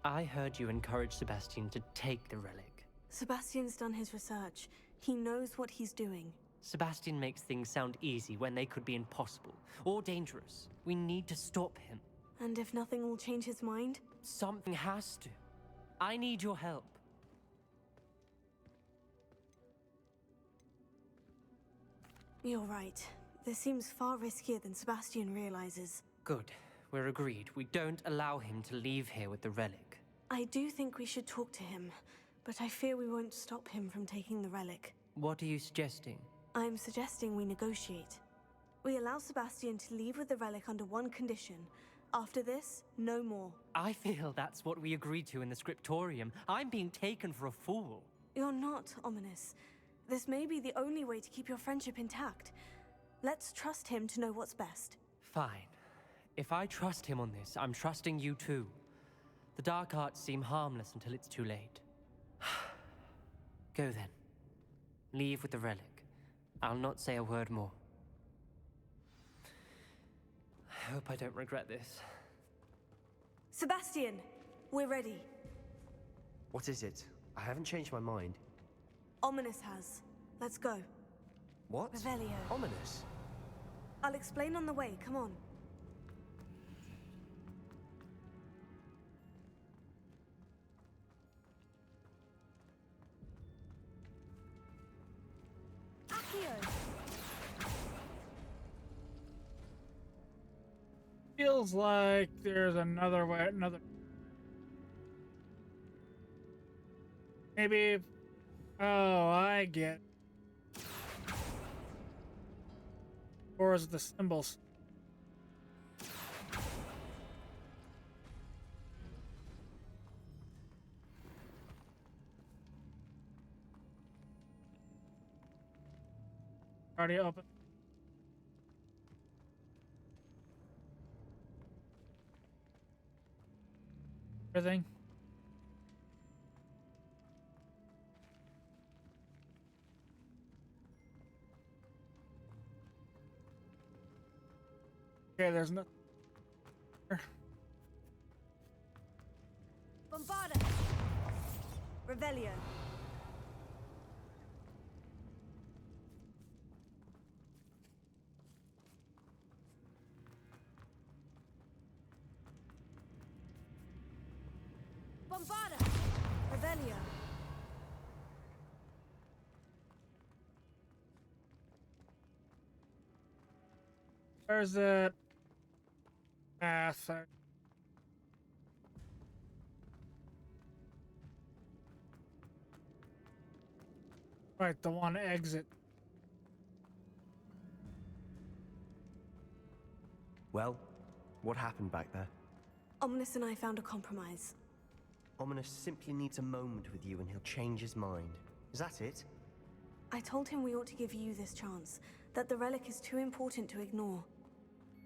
I heard you encourage Sebastian to take the relic. Sebastian's done his research. He knows what he's doing. Sebastian makes things sound easy when they could be impossible or dangerous. We need to stop him. And if nothing will change his mind? Something has to. I need your help. You're right. This seems far riskier than Sebastian realizes. Good. We're agreed. We don't allow him to leave here with the relic. I do think we should talk to him, but I fear we won't stop him from taking the relic. What are you suggesting? I'm suggesting we negotiate. We allow Sebastian to leave with the relic under one condition. After this, no more. I feel that's what we agreed to in the scriptorium. I'm being taken for a fool. You're not, Ominous. This may be the only way to keep your friendship intact. Let's trust him to know what's best. Fine. If I trust him on this, I'm trusting you too. The dark arts seem harmless until it's too late. Go then. Leave with the relic. I'll not say a word more. I hope I don't regret this. Sebastian! We're ready. What is it? I haven't changed my mind. Ominous has. Let's go. What? Revelio. Ominous? I'll explain on the way. Come on. Feels like there's another way, Maybe. Oh, I get. Or is it the symbols? Already open. Everything. Okay, there's no. Bombarda! Revelio. Bombarda! Revelio. Where's that path? Right, the one exit. Well, what happened back there? Ominous and I found a compromise. Ominous simply needs a moment with you and he'll change his mind. Is that it? I told him we ought to give you this chance, that the relic is too important to ignore.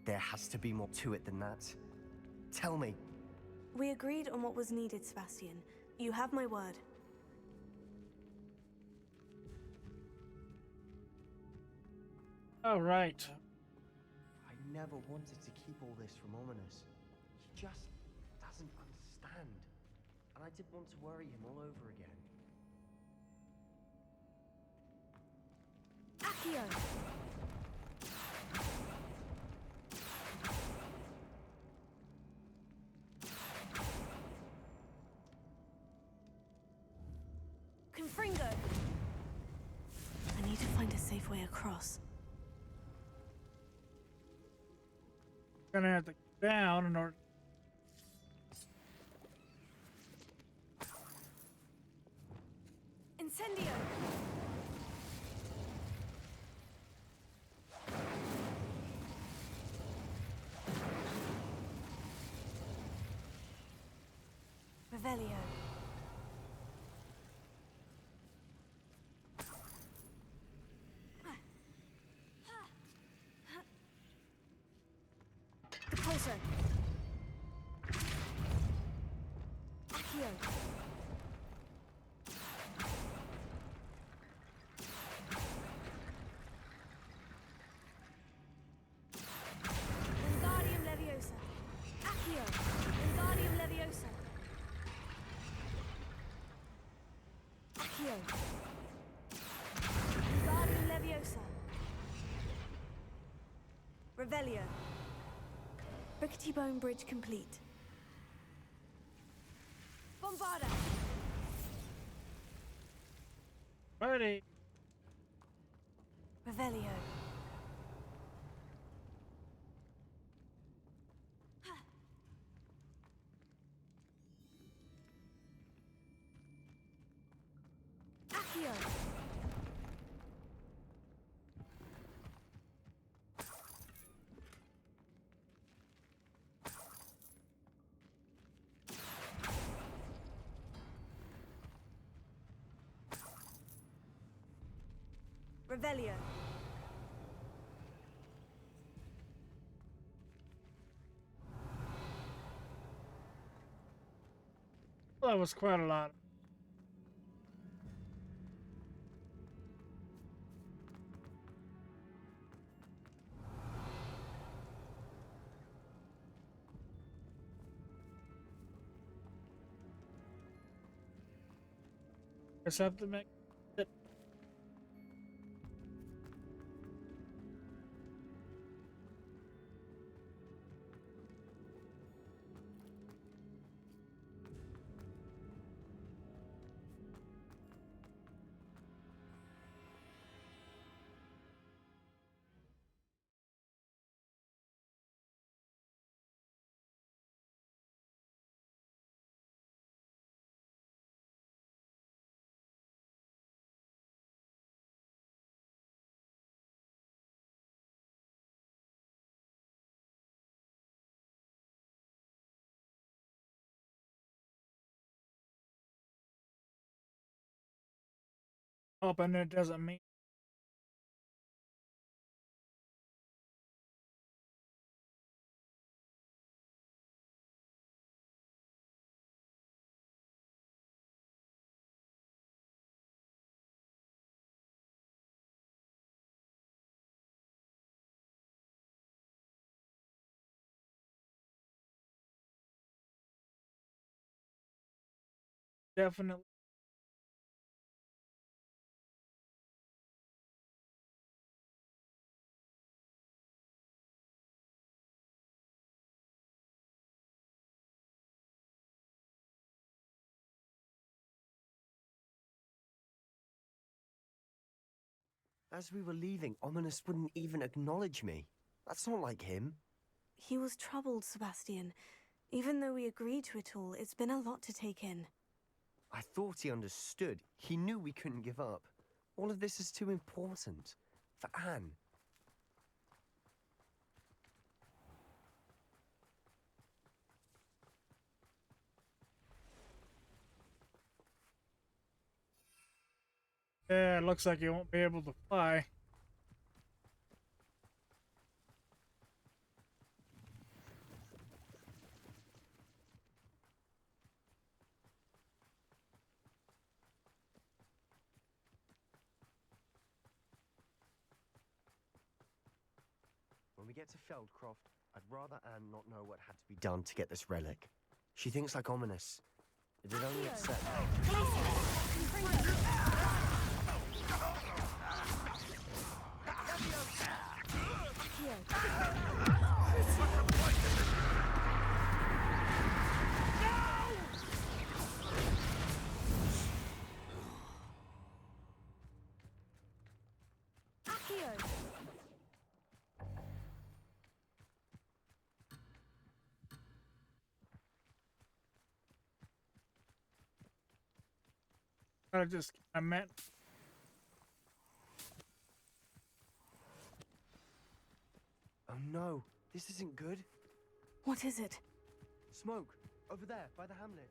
There has to be more to it than that. Tell me. We agreed on what was needed, Sebastian. You have my word. All right. I never wanted to keep all this from Ominous. He just doesn't understand. And I didn't want to worry him all over again. Accio! Confringo! I need to find a safe way across. Gonna have to go down in order. Incendio! Revelio. Repulsor. Accio. Wingardium Leviosa. Accio. Wingardium Leviosa. Accio. Wingardium Leviosa. Revelio. Rickety Bone Bridge complete. Bombarda. Ready. Revelio. Accio. Revelio. Well, that was quite a lot. Guess I have to make it. Open it doesn't mean definitely. As we were leaving, Ominous wouldn't even acknowledge me. That's not like him. He was troubled, Sebastian. Even though we agreed to it all, it's been a lot to take in. I thought he understood. He knew we couldn't give up. All of this is too important. For Anne. Yeah, it looks like you won't be able to fly. When we get to Feldcroft, I'd rather Anne not know what had to be done to get this relic. She thinks like Ominous. It'd only upset her. I just kind of meant. Oh no, this isn't good. What is it? Smoke, over there, by the hamlet.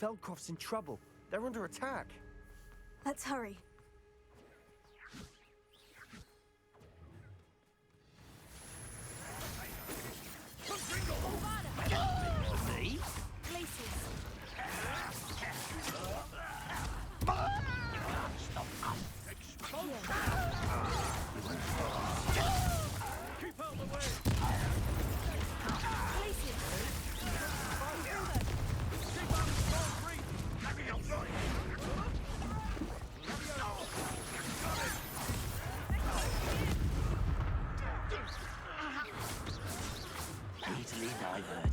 Feldcroft's in trouble. They're under attack. Let's hurry. Me? Glaciers. Keep out the way! Easily diverted.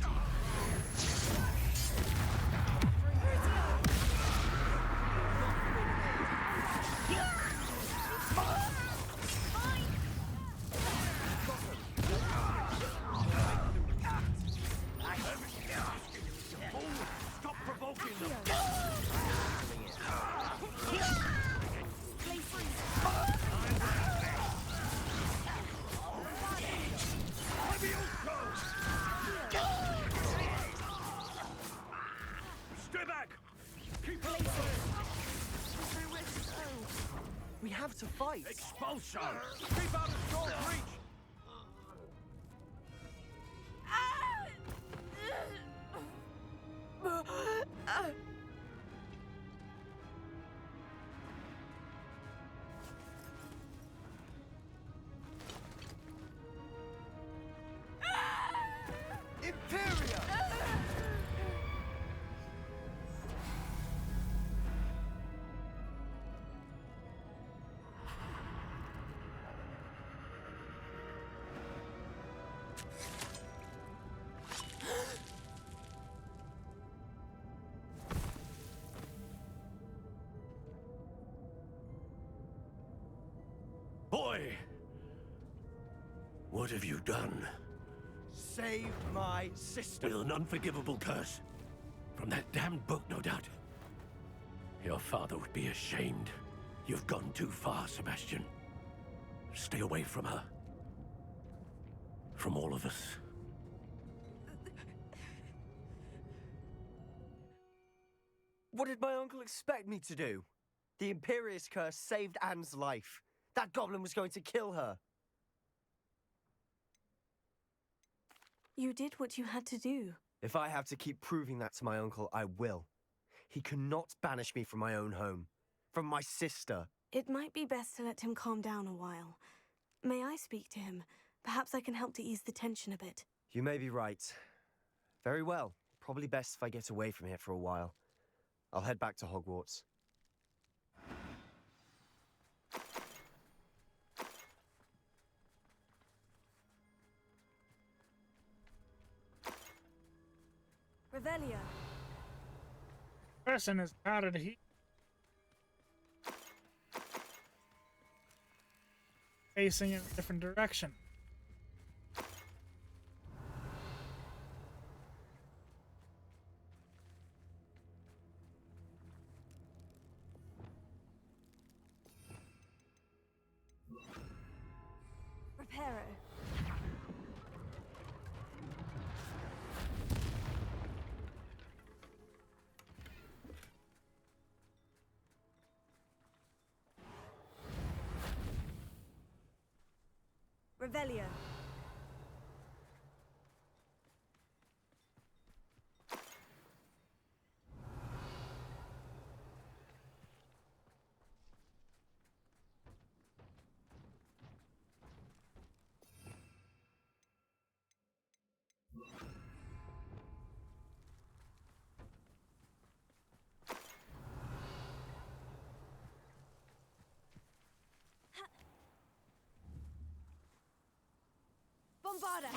Stop provoking them! Stay back! Keep up! We have to fight. Expulsion! Keep out of Storm's reach! Imperia! Boy! What have you done? Save my sister. With an unforgivable curse. From that damned book, no doubt. Your father would be ashamed. You've gone too far, Sebastian. Stay away from her. From all of us. What did my uncle expect me to do? The Imperious curse saved Anne's life. That goblin was going to kill her. You did what you had to do. If I have to keep proving that to my uncle, I will. He cannot banish me from my own home. From my sister. It might be best to let him calm down a while. May I speak to him? Perhaps I can help to ease the tension a bit. You may be right. Very well. Probably best if I get away from here for a while. I'll head back to Hogwarts. Revelio. Person is out of the heat. Facing in a different direction. Reparo. Revelio. Bombarda.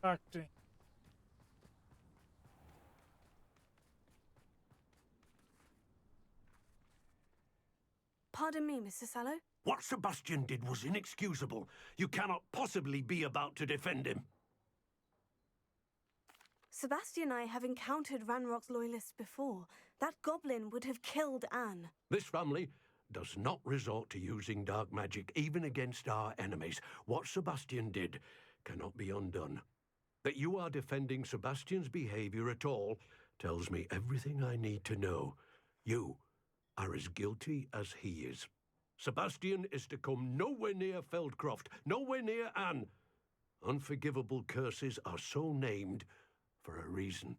Acting. Pardon me, Mr. Sallow. What Sebastian did was inexcusable. You cannot possibly be about to defend him. Sebastian and I have encountered Ranrock's loyalists before. That goblin would have killed Anne. This family does not resort to using dark magic even against our enemies. What Sebastian did cannot be undone. That you are defending Sebastian's behavior at all tells me everything I need to know. You are as guilty as he is. Sebastian is to come nowhere near Feldcroft, nowhere near Anne. Unforgivable curses are so named for a reason.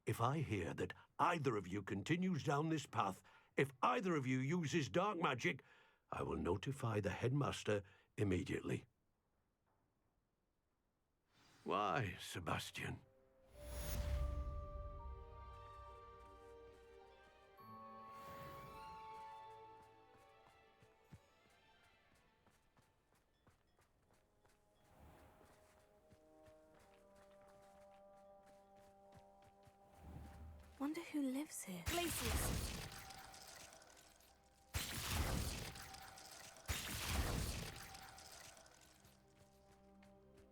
If I hear that either of you continues down this path, if either of you uses dark magic, I will notify the headmaster immediately. Why, Sebastian? Wonder who lives here. Glacius.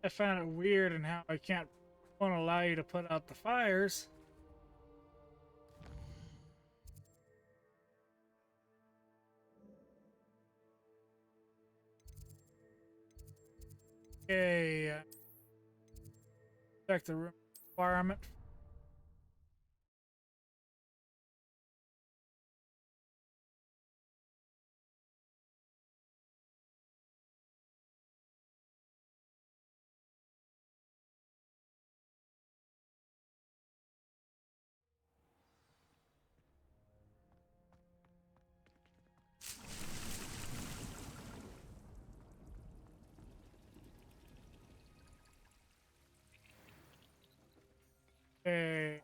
I found it weird and how I won't allow you to put out the fires. Okay. Check the room requirement. Okay.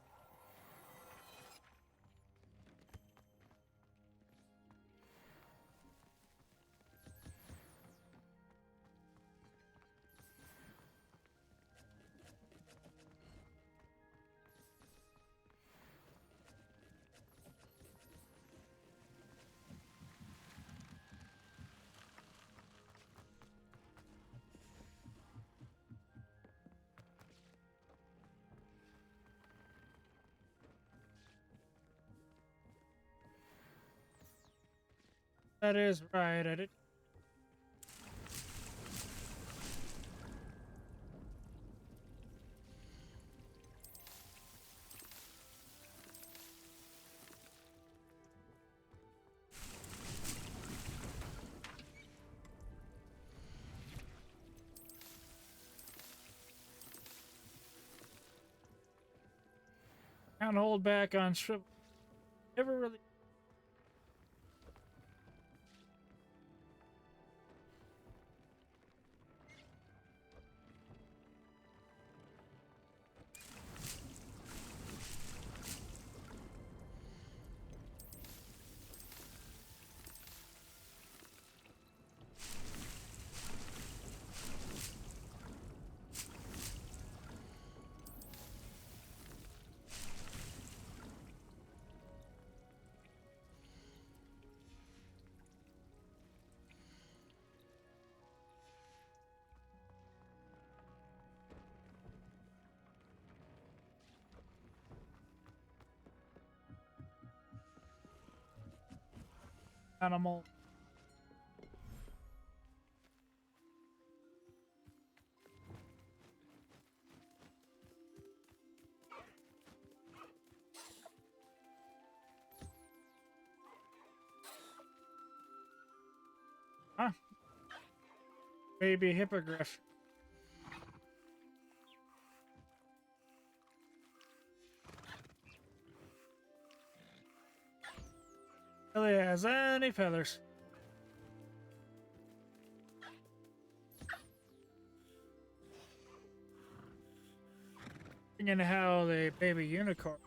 That is right. I did. Can't hold back on shrivel. Never really. animal. Huh? Baby hippogriff. Really has any feathers. Thinking how the baby unicorn.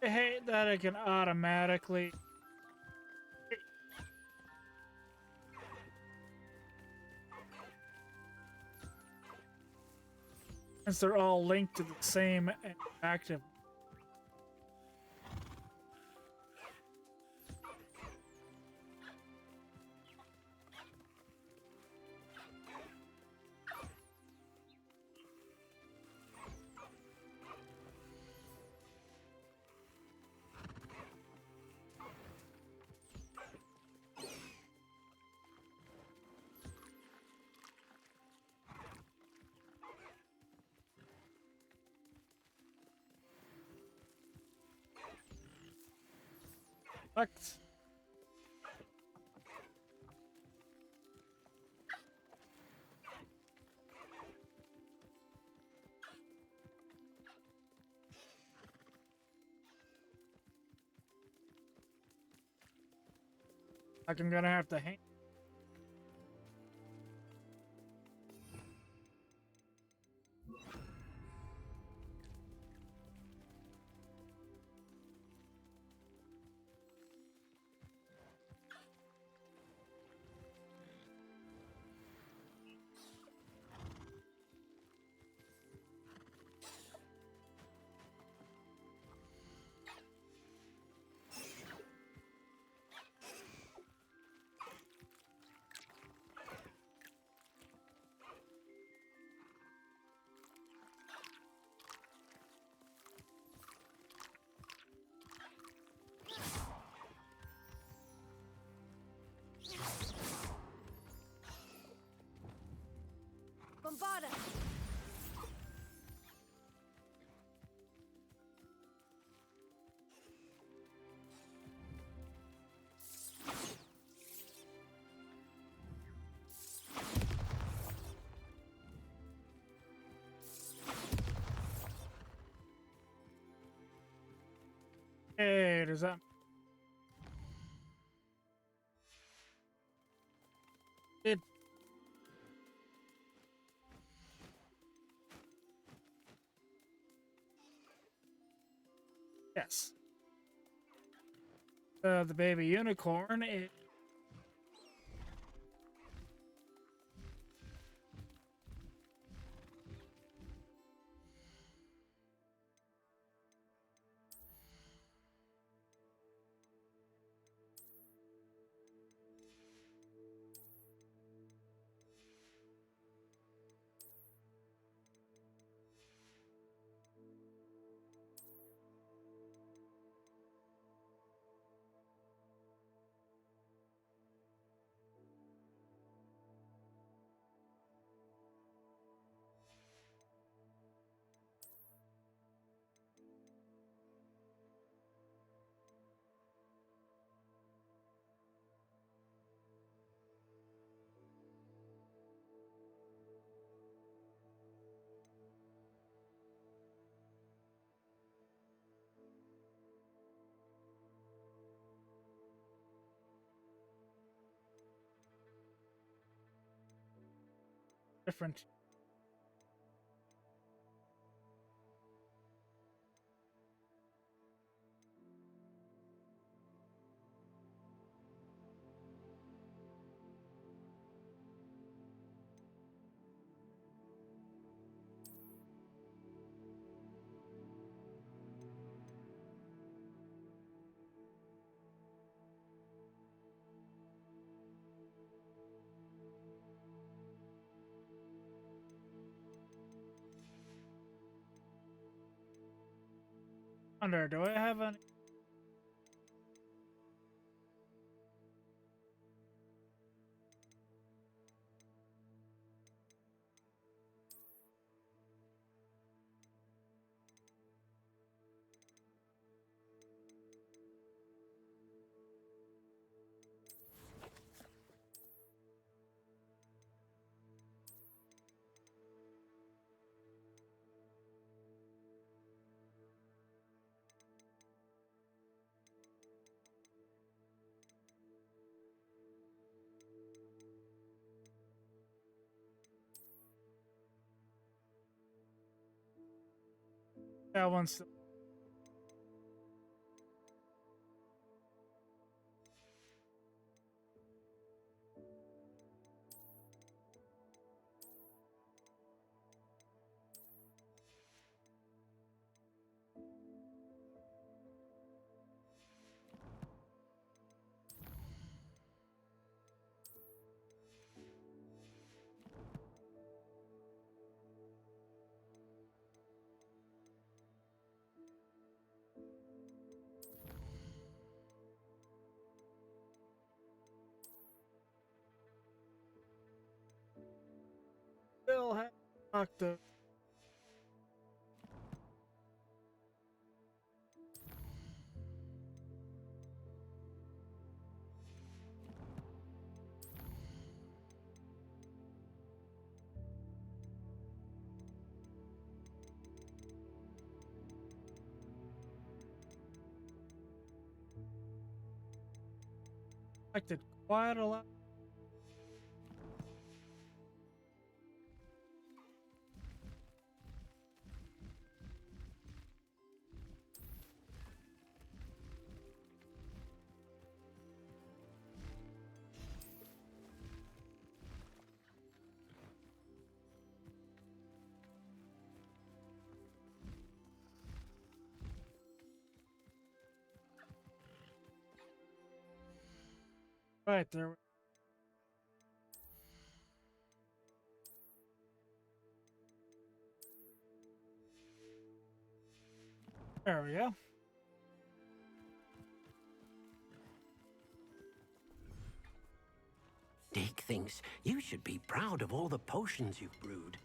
I hate that it can automatically. Since they're all linked to the same active. What? Like I'm gonna have to hang. Bombarda! Hey, does that? It. Yes. The baby unicorn. It. Different. Wonder, do I have any? That one's still have octo. Collected quite a lot. Right there. There we go. Dick thinks you should be proud of all the potions you've brewed.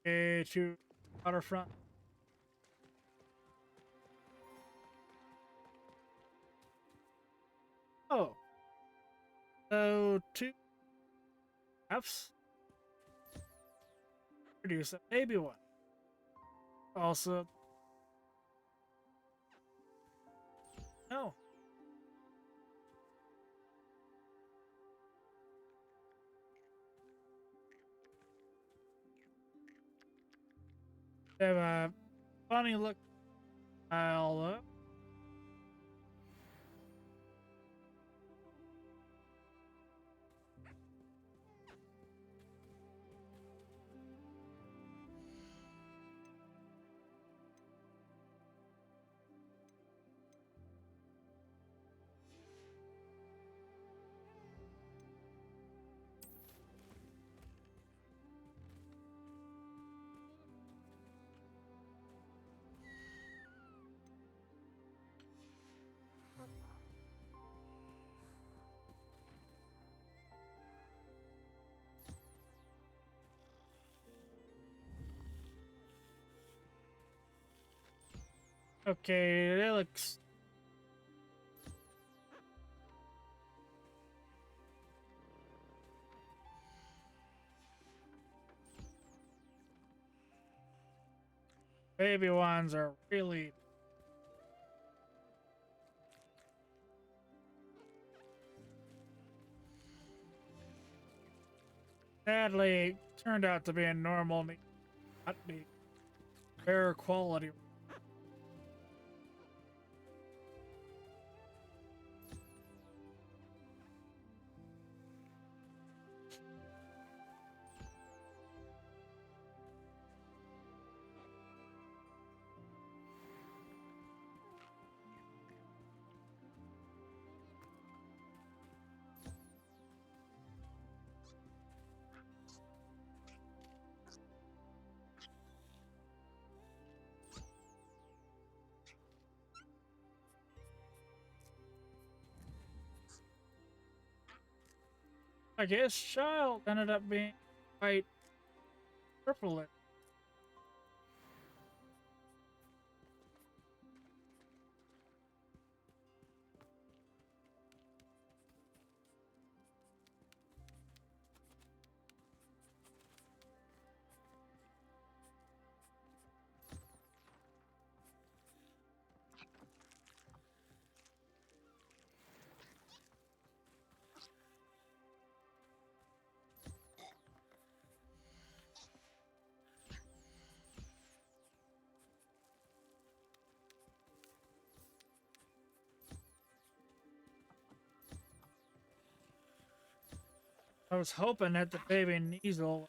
Okay, to waterfront. Oh. So, 2 Fs. Produce a baby one. Also. No. They have a funny look style though. Okay, that looks. Baby ones are really. Sadly, turned out to be a normal, not the rare quality. I guess child ended up being quite purple. I was hoping that the baby Neasel.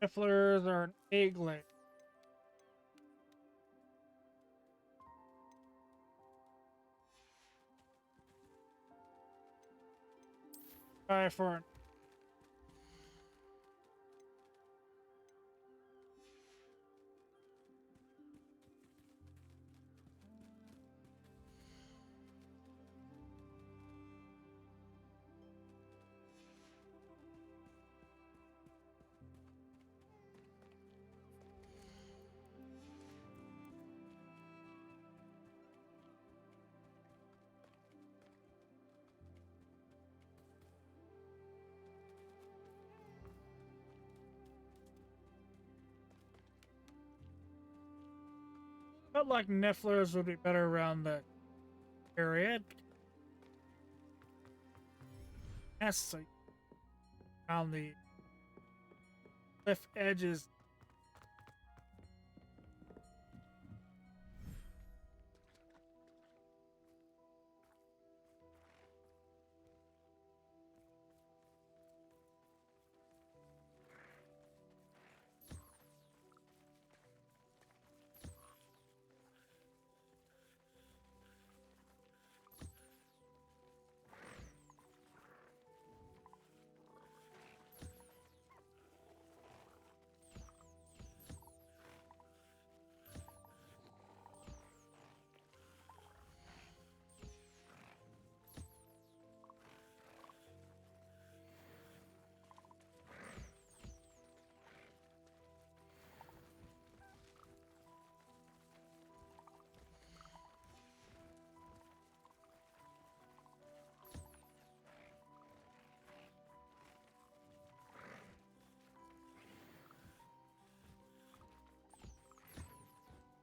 Nifflers are an egg-laying. Try for an felt like Nifflers would be better around the area. Nests around the cliff edges.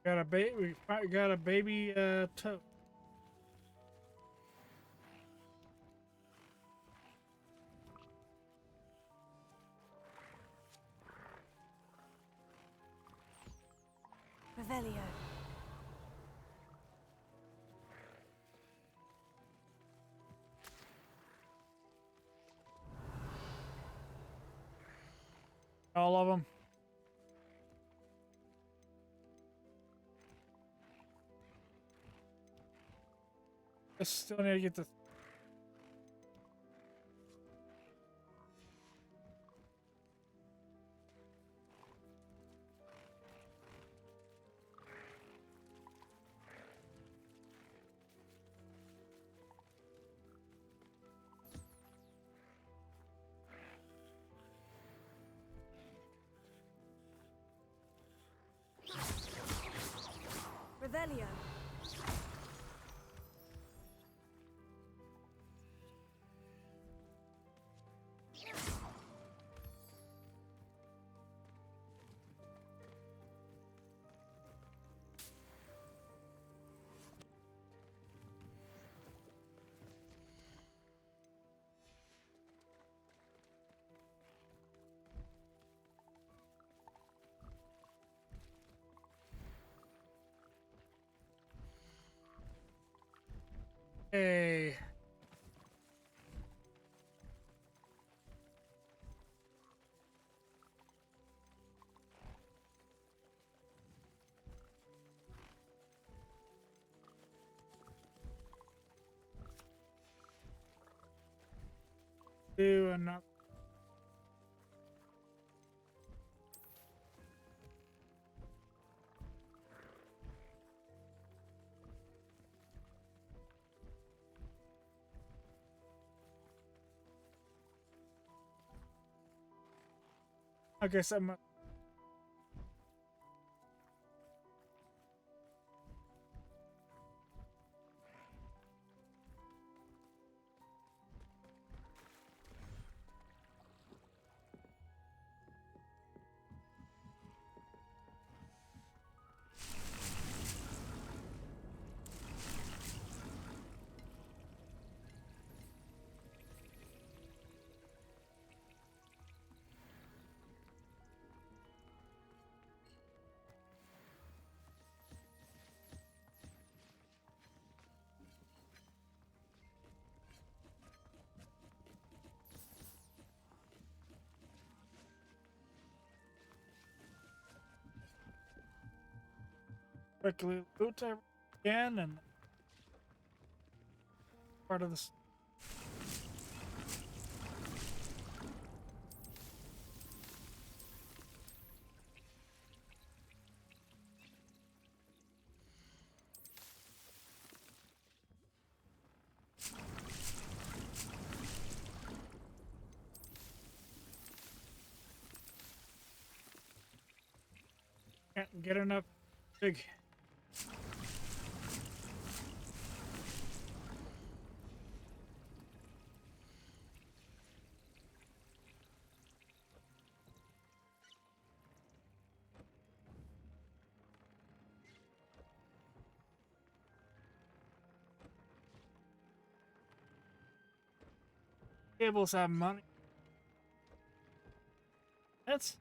Got a baby. We got a baby toad. Revelio. All of them. I still need to get the. Revelio. Hey. do and not. I guess I'm. Quickly loot again and part of this. Can't get enough big. Tables have money. That's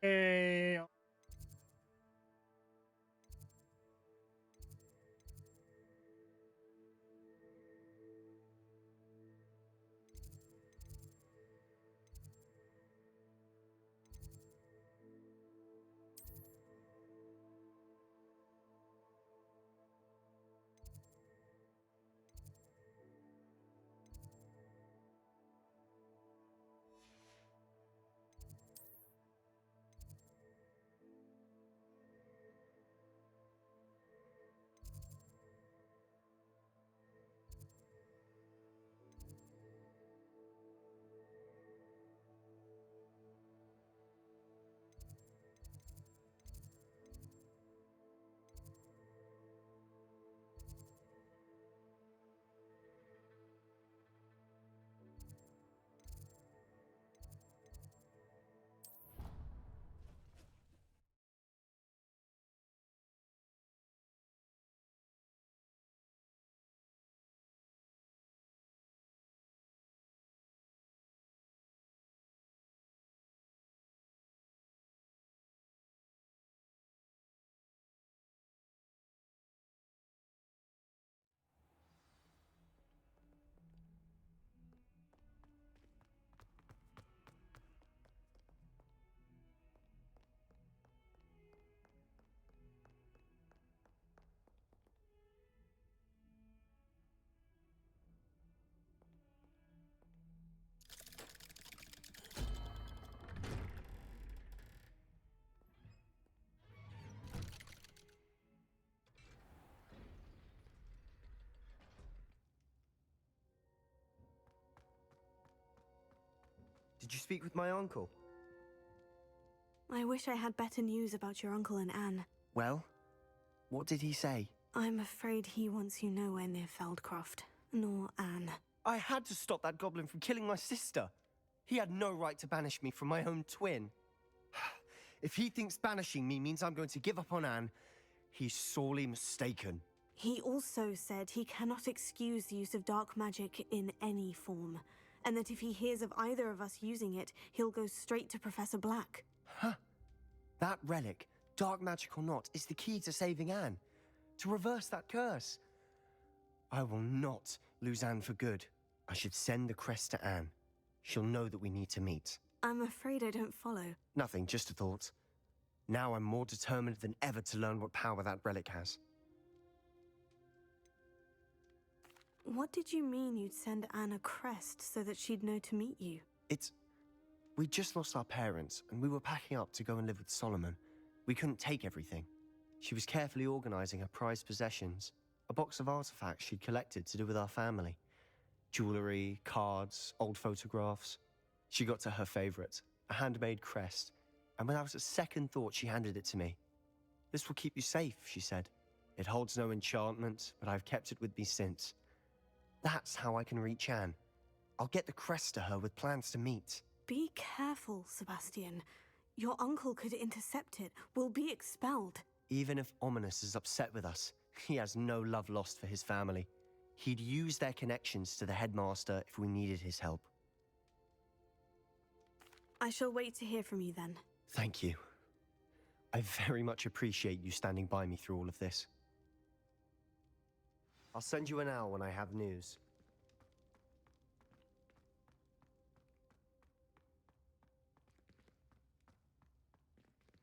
a Did you speak with my uncle? I wish I had better news about your uncle and Anne. Well, what did he say? I'm afraid he wants you nowhere near Feldcroft, nor Anne. I had to stop that goblin from killing my sister. He had no right to banish me from my own twin. If he thinks banishing me means I'm going to give up on Anne, he's sorely mistaken. He also said he cannot excuse the use of dark magic in any form, and that if he hears of either of us using it, he'll go straight to Professor Black. Huh? That relic, dark magic or not, is the key to saving Anne. To reverse that curse. I will not lose Anne for good. I should send the crest to Anne. She'll know that we need to meet. I'm afraid I don't follow. Nothing, just a thought. Now I'm more determined than ever to learn what power that relic has. What did you mean you'd send Anne a crest so that she'd know to meet you? We just lost our parents, and we were packing up to go and live with Solomon. We couldn't take everything. She was carefully organizing her prized possessions, a box of artifacts she'd collected to do with our family. Jewelry, cards, old photographs. She got to her favorite, a handmade crest, and when I was at second thought, she handed it to me. This will keep you safe, she said. It holds no enchantment, but I've kept it with me since. That's how I can reach Anne. I'll get the crest to her with plans to meet. Be careful, Sebastian. Your uncle could intercept it. We'll be expelled. Even if Ominous is upset with us, he has no love lost for his family. He'd use their connections to the headmaster if we needed his help. I shall wait to hear from you then. Thank you. I very much appreciate you standing by me through all of this. I'll send you an owl when I have news.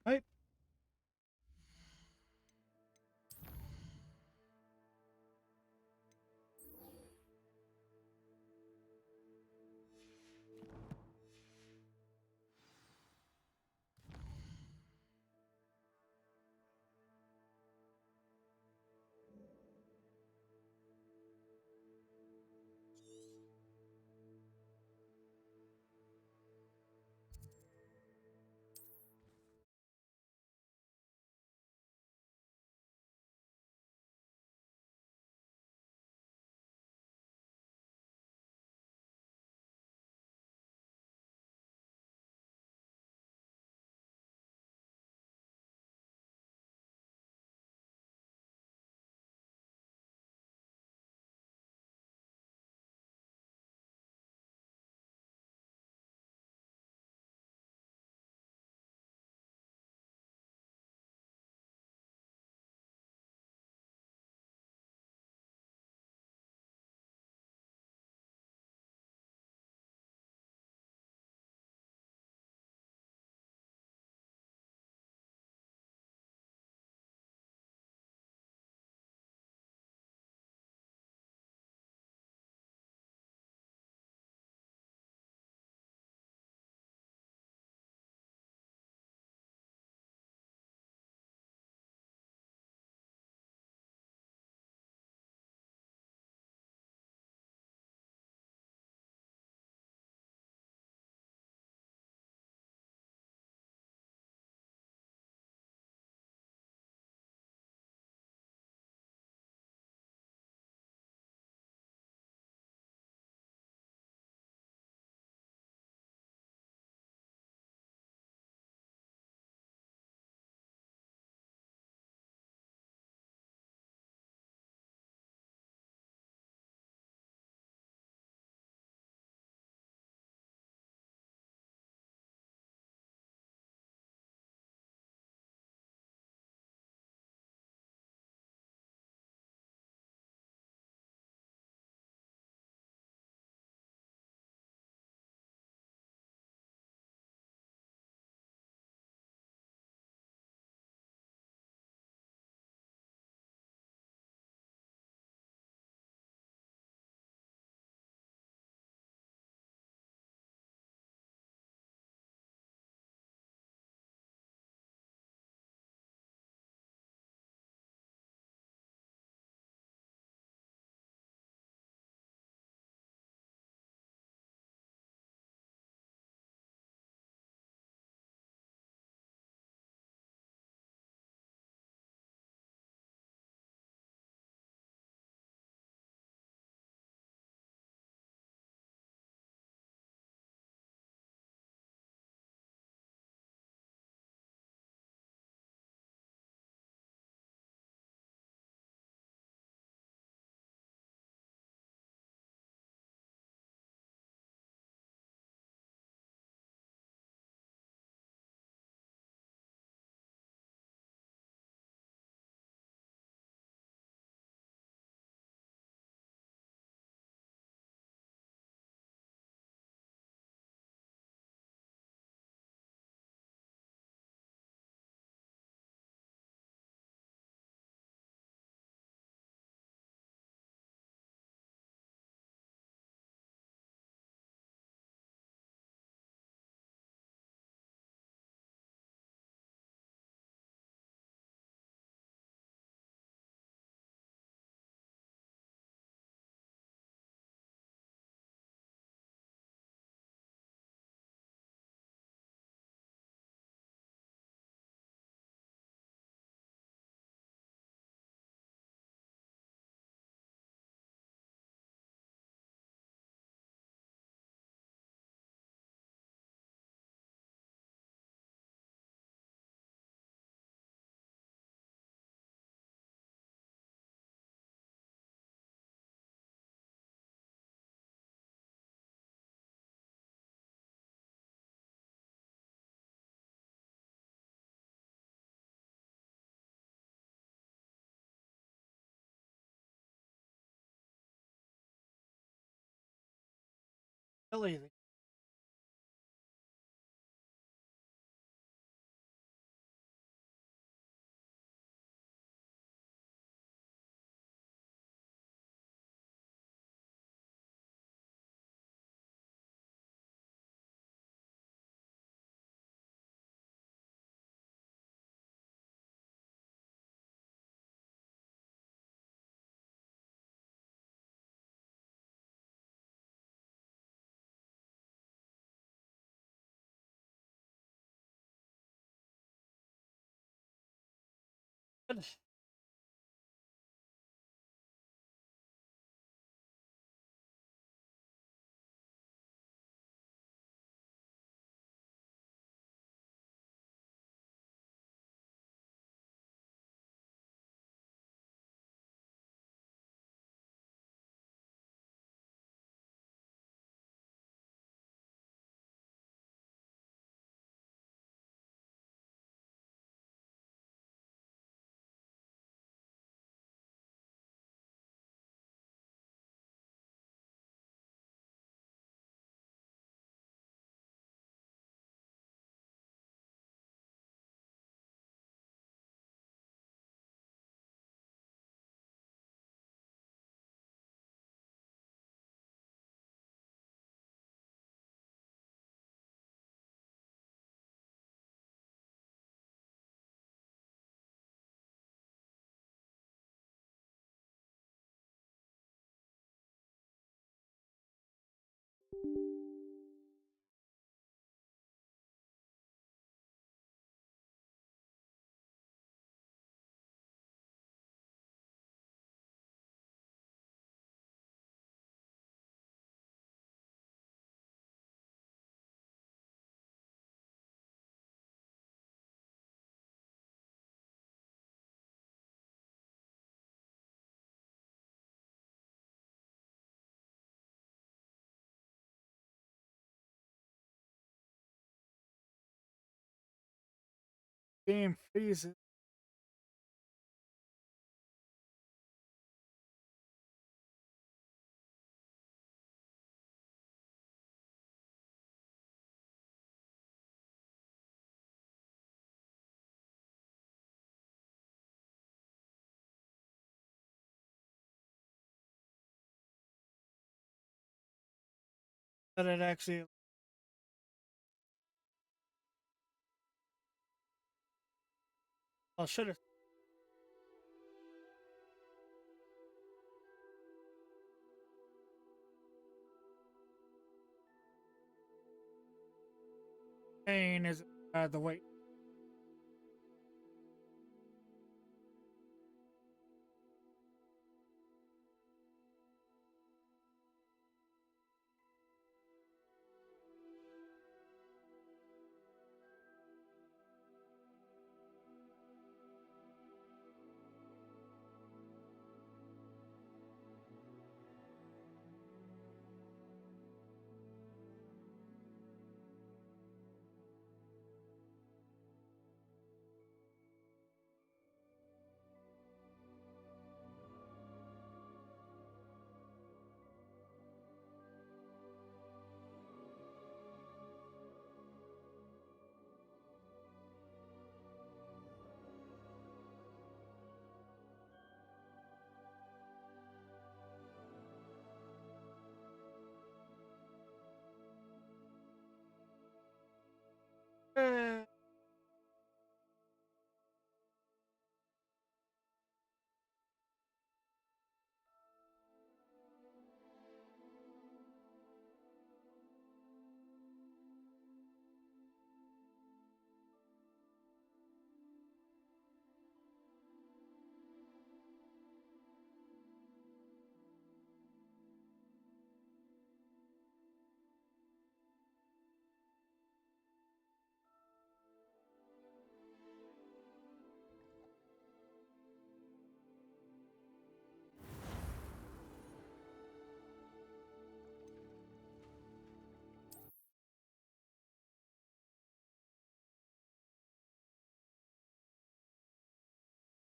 Right. Ellie, good. Game freezes. But it actually. Well, should have. Pain is the weight.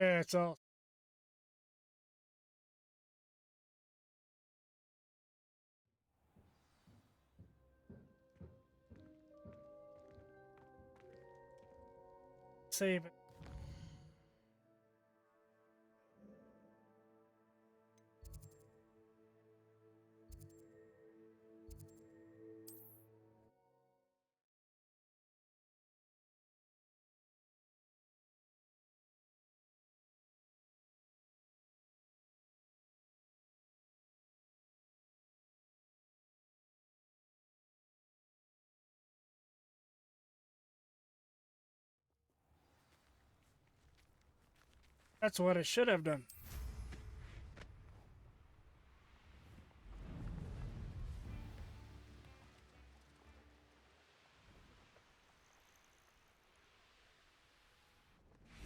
Yeah, it's all. save it. That's what it should have done.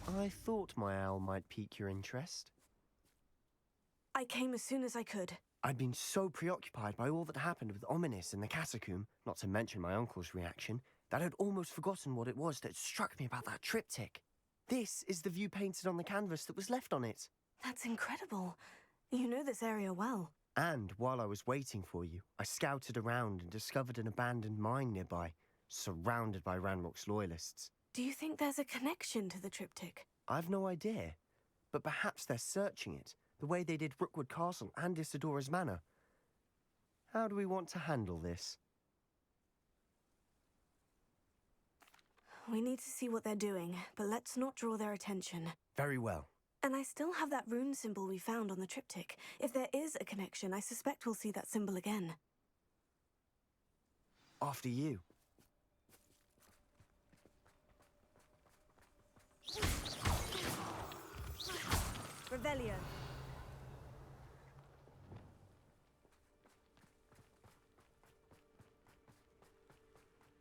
I thought my owl might pique your interest. I came as soon as I could. I'd been so preoccupied by all that happened with Ominis in the catacomb, not to mention my uncle's reaction, that I'd almost forgotten what it was that struck me about that triptych. This is the view painted on the canvas that was left on it. That's incredible. You know this area well. And while I was waiting for you, I scouted around and discovered an abandoned mine nearby, surrounded by Ranrock's loyalists. Do you think there's a connection to the triptych? I've no idea, but perhaps they're searching it, the way they did Rookwood Castle and Isidora's Manor. How do we want to handle this? We need to see what they're doing, but let's not draw their attention. Very well. And I still have that rune symbol we found on the triptych. If there is a connection, I suspect we'll see that symbol again. After you. Revelio.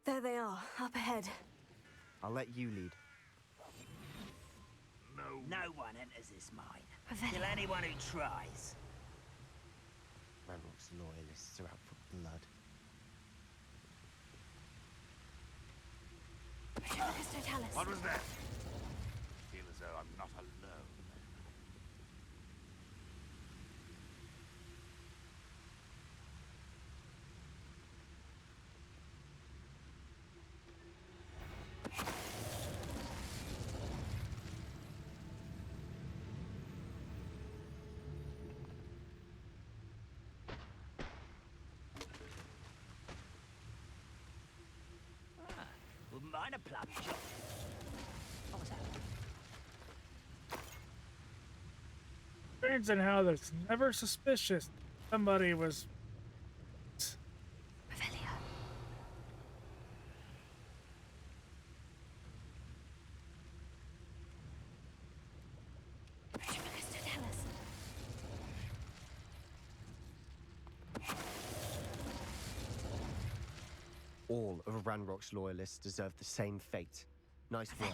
There they are, up ahead. I'll let you lead. No one enters this mine. Revelio. Kill anyone who tries. Ranrock's loyalists are out for blood. Totalis. What was that? Feel as though I'm not alone. Wouldn't mind a plum chop. What was that? Strange and how that's never suspicious. Somebody was. Revelio. Totalis. All of Ranrock's loyalists deserve the same fate. Nice work.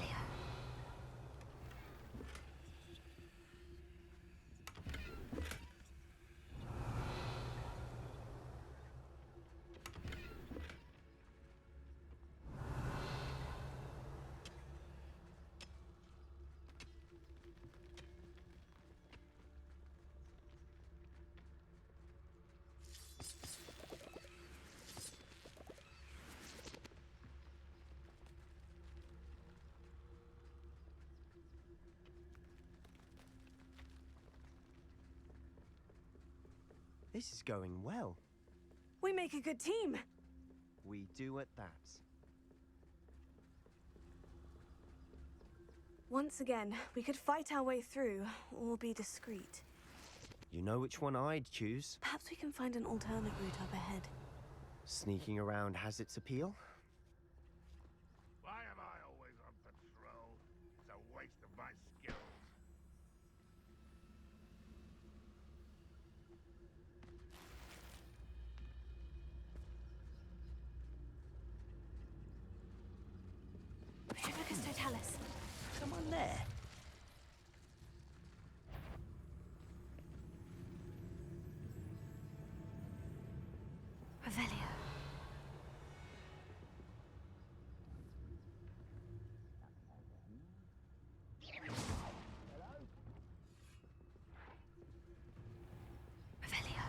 This is going well. We make a good team. We do at that. Once again, we could fight our way through, or be discreet. You know which one I'd choose. Perhaps we can find an alternate route up ahead. Sneaking around has its appeal. Why am I always on patrol? It's a waste of my skills. Totalis. Someone there? Revelio. Revelio.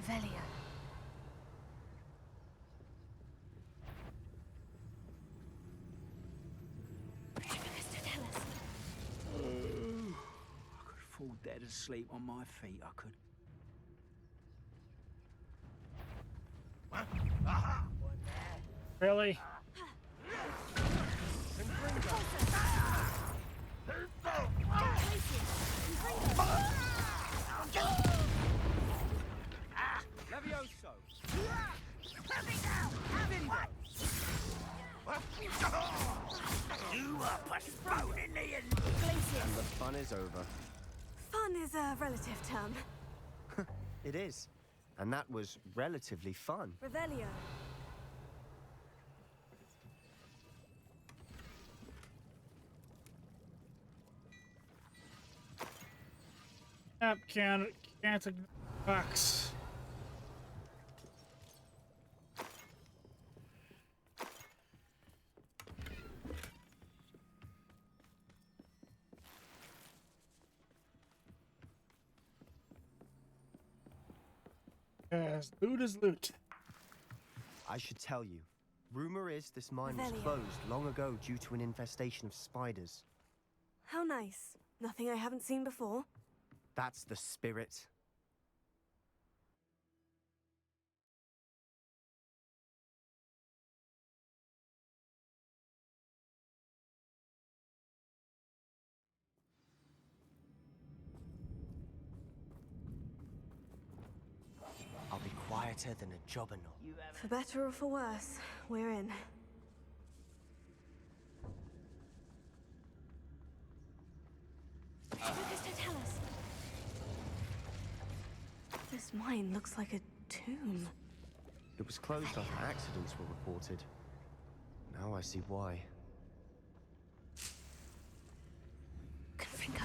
Revelio. Mr. Tellus. I could fall dead asleep on my feet, I could. Really? Levioso! You are postponing the And the fun is over. Fun is a relative term. It is. And that was relatively fun. Revelio. Yep, can't ignore box. Yes, loot is loot. I should tell you. Rumor is this mine was Revelio. closed long ago due to an infestation of spiders. How nice. Nothing I haven't seen before. That's the spirit. I'll be quieter than a jobberknoll. For better or for worse, we're in. Mr. Tellus. This mine looks like a tomb. It was closed after accidents were reported. Now I see why. Confringo.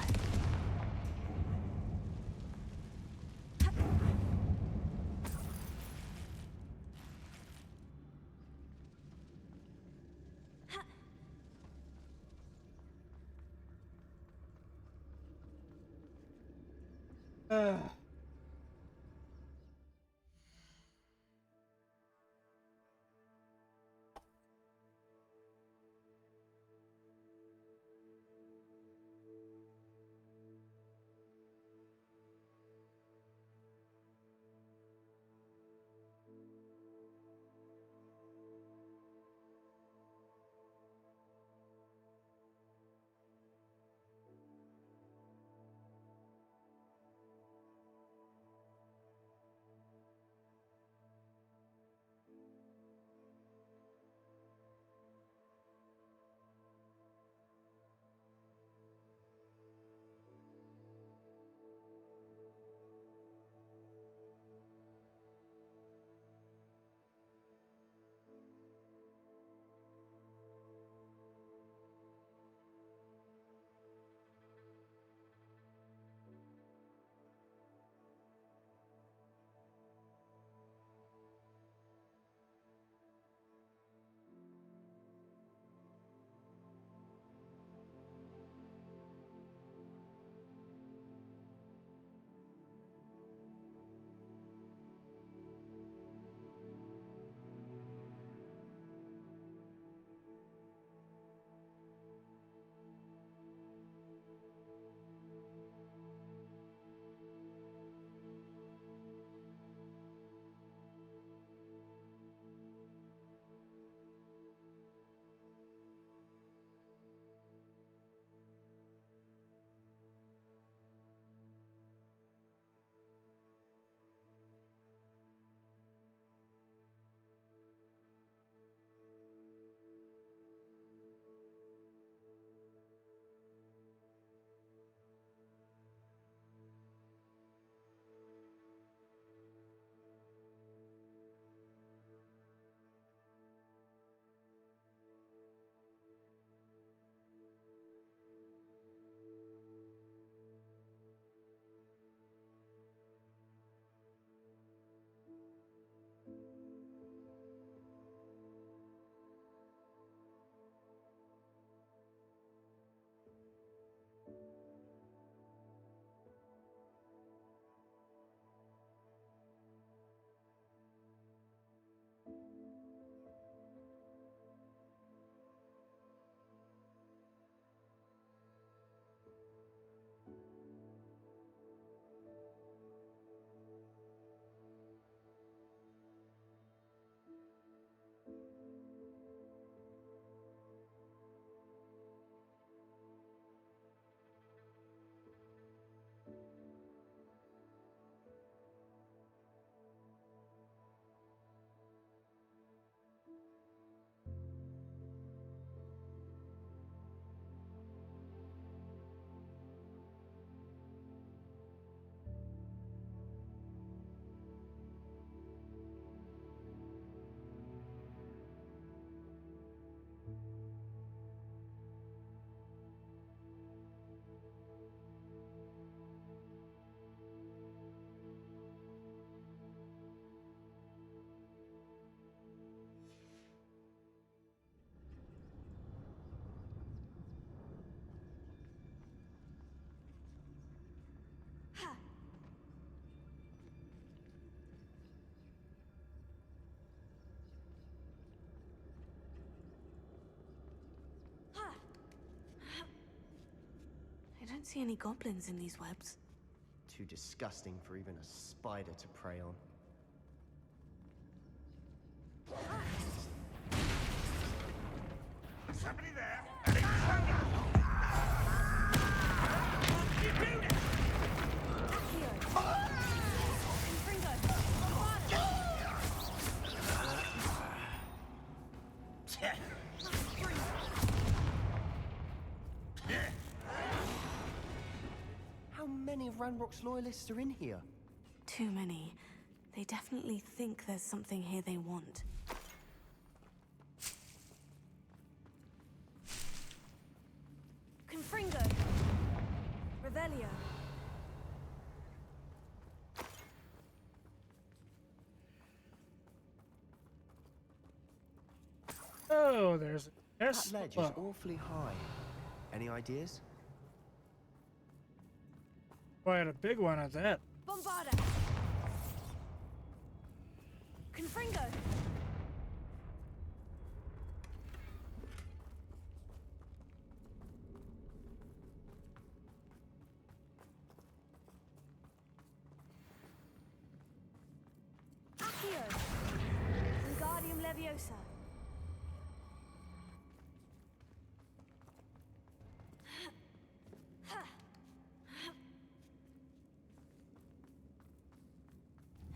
don't see any goblins in these webs. Too disgusting for even a spider to prey on. Somebody there? An intruder! What you do that? How many of Ranrock's loyalists are in here? Too many. They definitely think there's something here they want. Confringo! Revelio! Oh, there's a That S. ledge is awfully high. Any ideas? Quite a big one at that. Bombarda! Confringo! Accio! Wingardium Leviosa!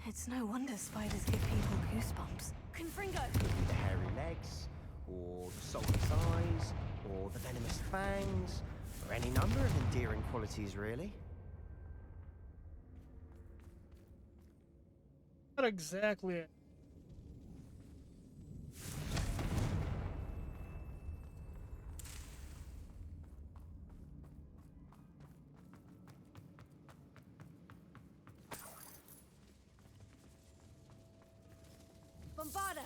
It's no wonder spiders give people goosebumps. Confringo! Could be the hairy legs, or the soulless eyes, or the venomous fangs, or any number of endearing qualities, really. Not exactly. Bombarda!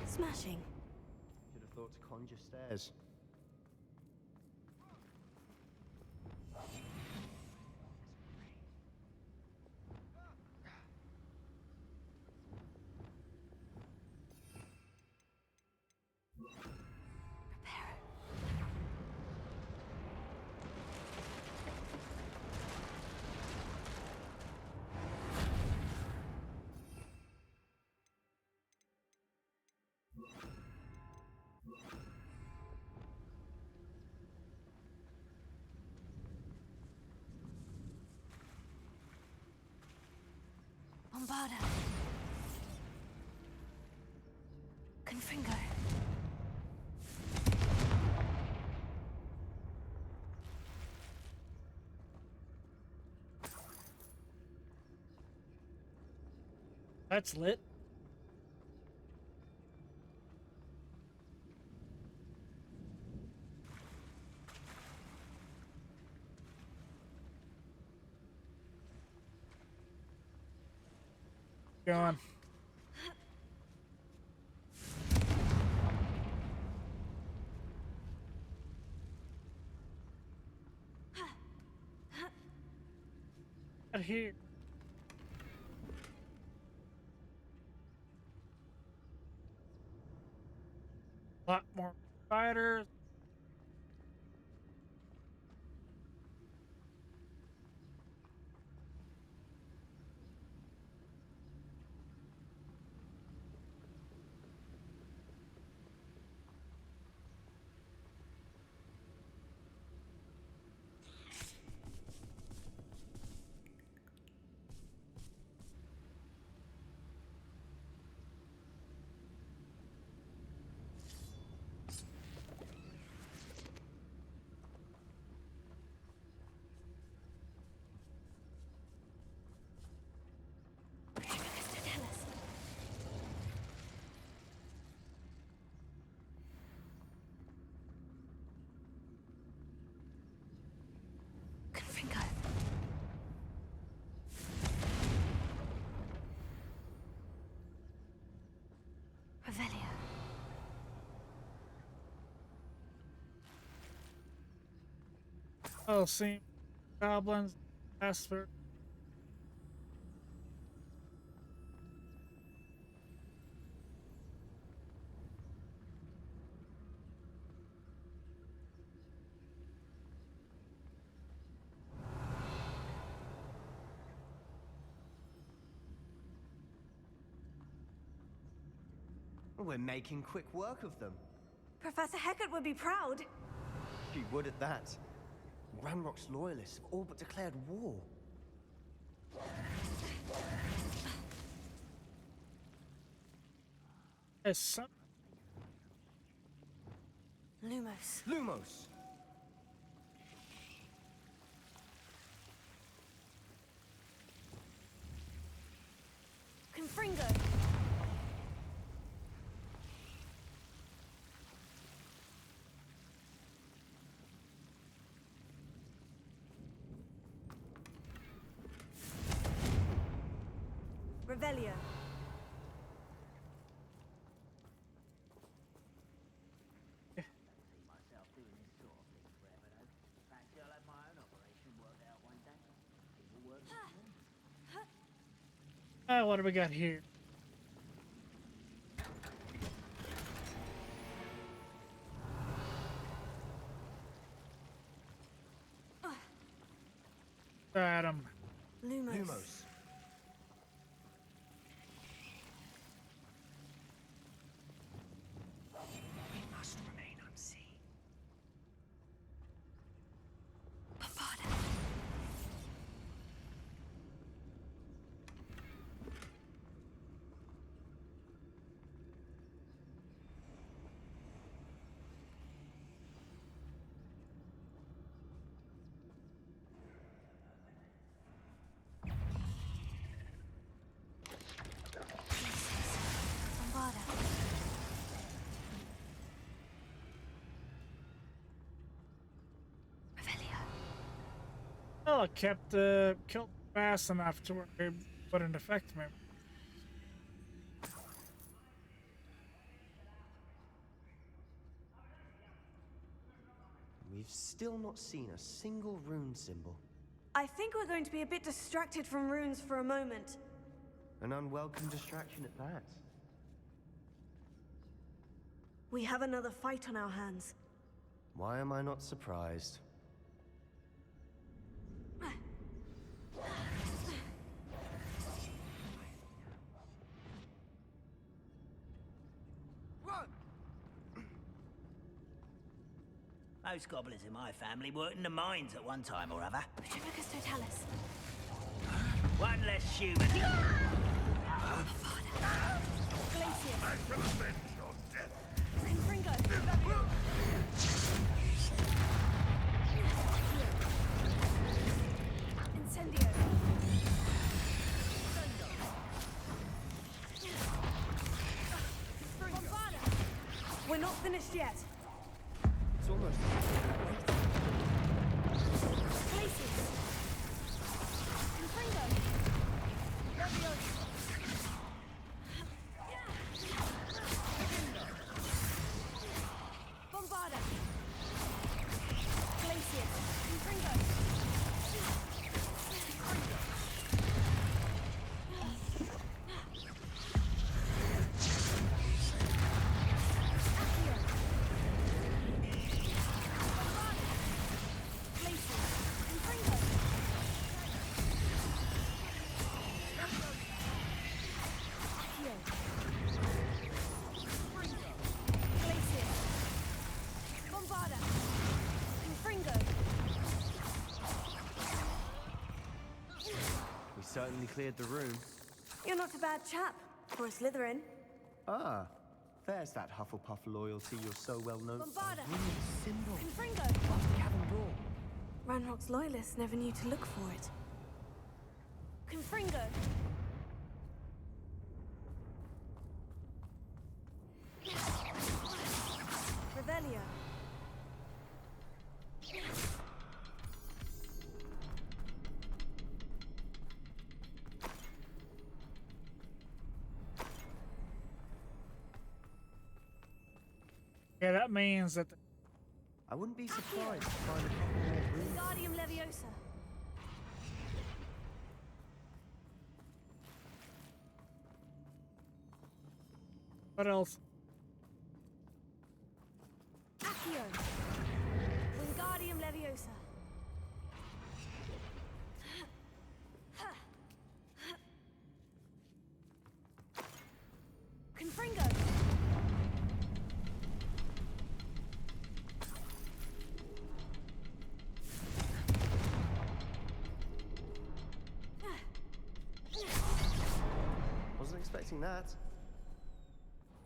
Smashing. Should have thought to conjure stairs. Bombarda. Confringo. That's lit. Going. Out here. A lot more spiders. Well, see, goblins, Asper. We're making quick work of them. Professor Hecat would be proud. He would at that. Ranrock's loyalists have all but declared war. There's some. Lumos. Lumos! Confringo. Revelio. What do we got here? Adam. Lumos. Lumos. We must remain unseen. Bavada. Bombada. Revelio. Well, it kept killed fast enough to where it wouldn't affect me. We've still not seen a single rune symbol. I think we're going to be a bit distracted from runes for a moment. An unwelcome distraction at that. We have another fight on our hands. Why am I not surprised? Most goblins in my family worked in the mines at one time or other. Petrifacus totalis. One less human. Glacier. I shall avenge your death. Confringo. Incendio. Bombada. We're not finished yet. It's almost... Glacier. Confringo. Leviosa. Bombada. Glacier. Confringo. We certainly cleared the room. You're not a bad chap for a Slytherin. Ah, there's that Hufflepuff loyalty you're so well known for. Bombada. Symbol. Confringo. Above the cabin door. Ranrock's loyalists never knew to look for it. Confringo. Revelio. Yeah, that means that. I wouldn't be surprised to find a couple more rooms. Wingardium Leviosa. What else? Accio. Wingardium Leviosa. Confringo. Wasn't expecting that.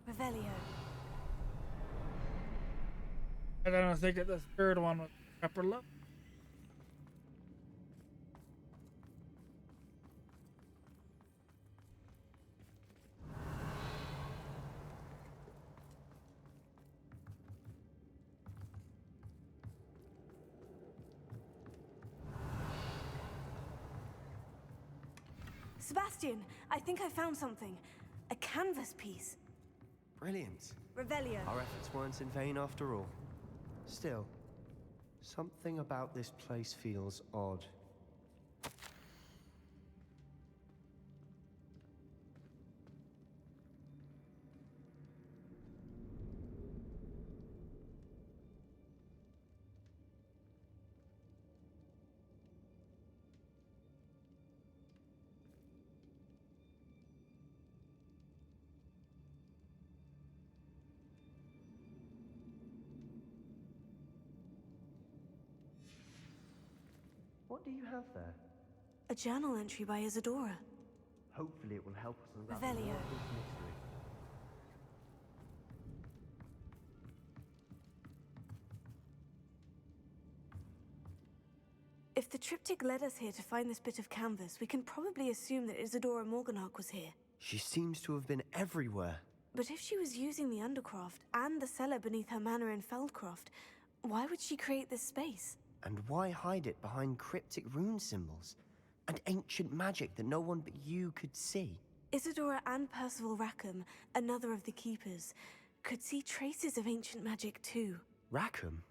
Revelio. I don't think that the third one was upper level. Sebastian, I think I found something. A canvas piece. Brilliant. Revelio. Our efforts weren't in vain after all. Still, something about this place feels odd. What do you have there? A journal entry by Isadora. Hopefully it will help us unravel Revelio. more of this mystery. If the triptych led us here to find this bit of canvas, we can probably assume that Isadora Morganach was here. She seems to have been everywhere. But if she was using the Undercroft and the cellar beneath her manor in Feldcroft, why would she create this space? And why hide it behind cryptic rune symbols? And ancient magic that no one but you could see? Isadora and Percival Rackham, another of the Keepers, could see traces of ancient magic too. Rackham?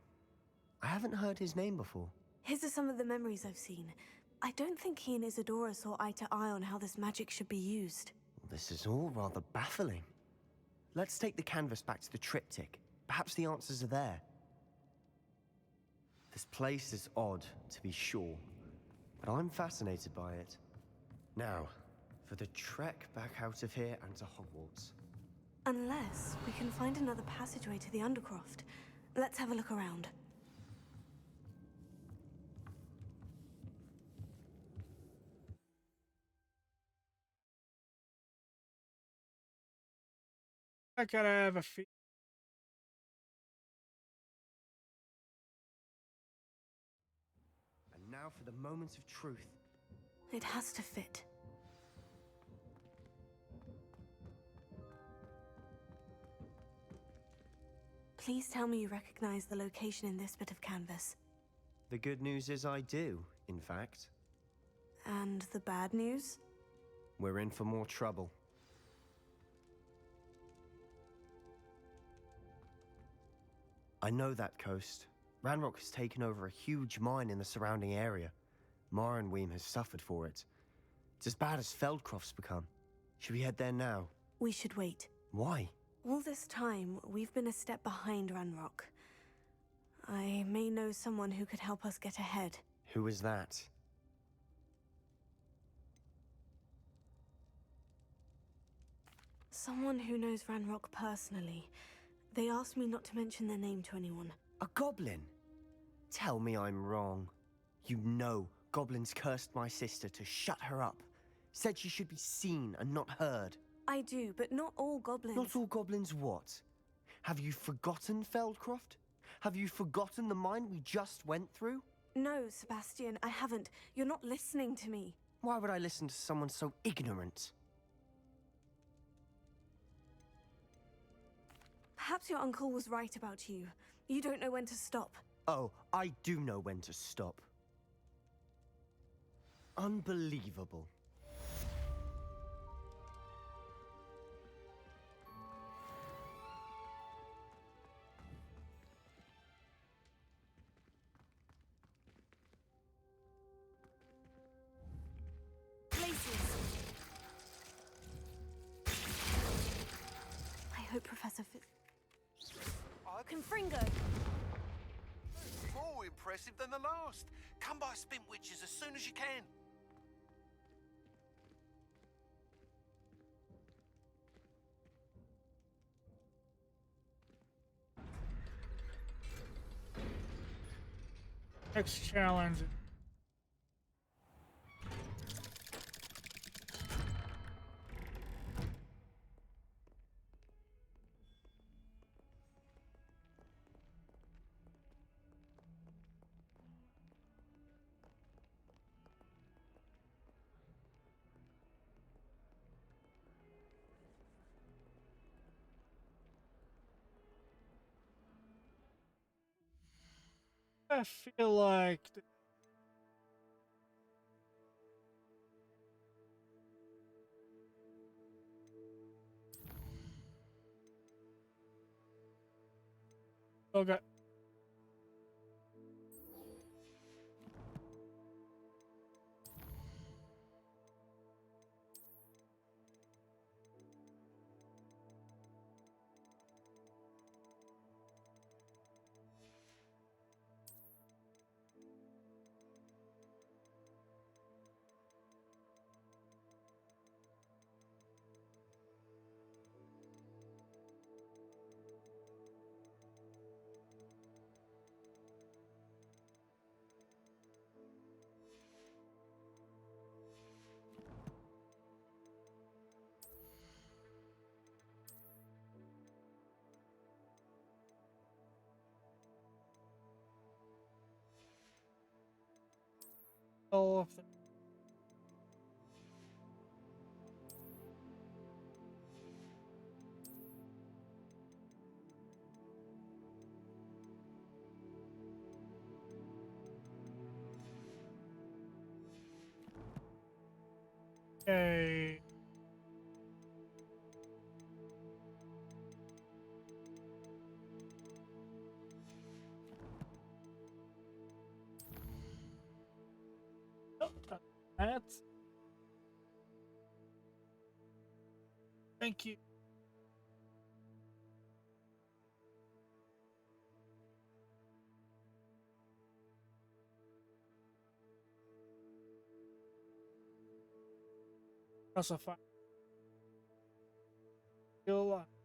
I haven't heard his name before. His are some of the memories I've seen. I don't think he and Isadora saw eye to eye on how this magic should be used. This is all rather baffling. Let's take the canvas back to the triptych. Perhaps the answers are there. This place is odd, to be sure, but I'm fascinated by it. Now, for the trek back out of here and to Hogwarts. Unless we can find another passageway to the Undercroft. Let's have a look around. I gotta have a fee. And now for the moment of truth. It has to fit. Please tell me you recognize the location in this bit of canvas. The good news is I do, in fact. And the bad news? We're in for more trouble. I know that coast. Ranrock has taken over a huge mine in the surrounding area. Mornweem has suffered for it. It's as bad as Feldcroft's become. Should we head there now? We should wait. Why? All this time, we've been a step behind Ranrock. I may know someone who could help us get ahead. Who is that? Someone who knows Ranrock personally. They asked me not to mention their name to anyone. A goblin? Tell me I'm wrong. You know goblins cursed my sister to shut her up. Said she should be seen and not heard. I do, but not all goblins. Not all goblins what? Have you forgotten Feldcroft? Have you forgotten the mine we just went through? No, Sebastian, I haven't. You're not listening to me. Why would I listen to someone so ignorant? Perhaps your uncle was right about you. You don't know when to stop. Oh, I do know when to stop. Unbelievable. Confringo! More impressive than the last. Come by Spintwitches as soon as you can. Next challenge. I feel like okay. All of them. Okay. Oh, that's. Thank you. Also fine. Still alive.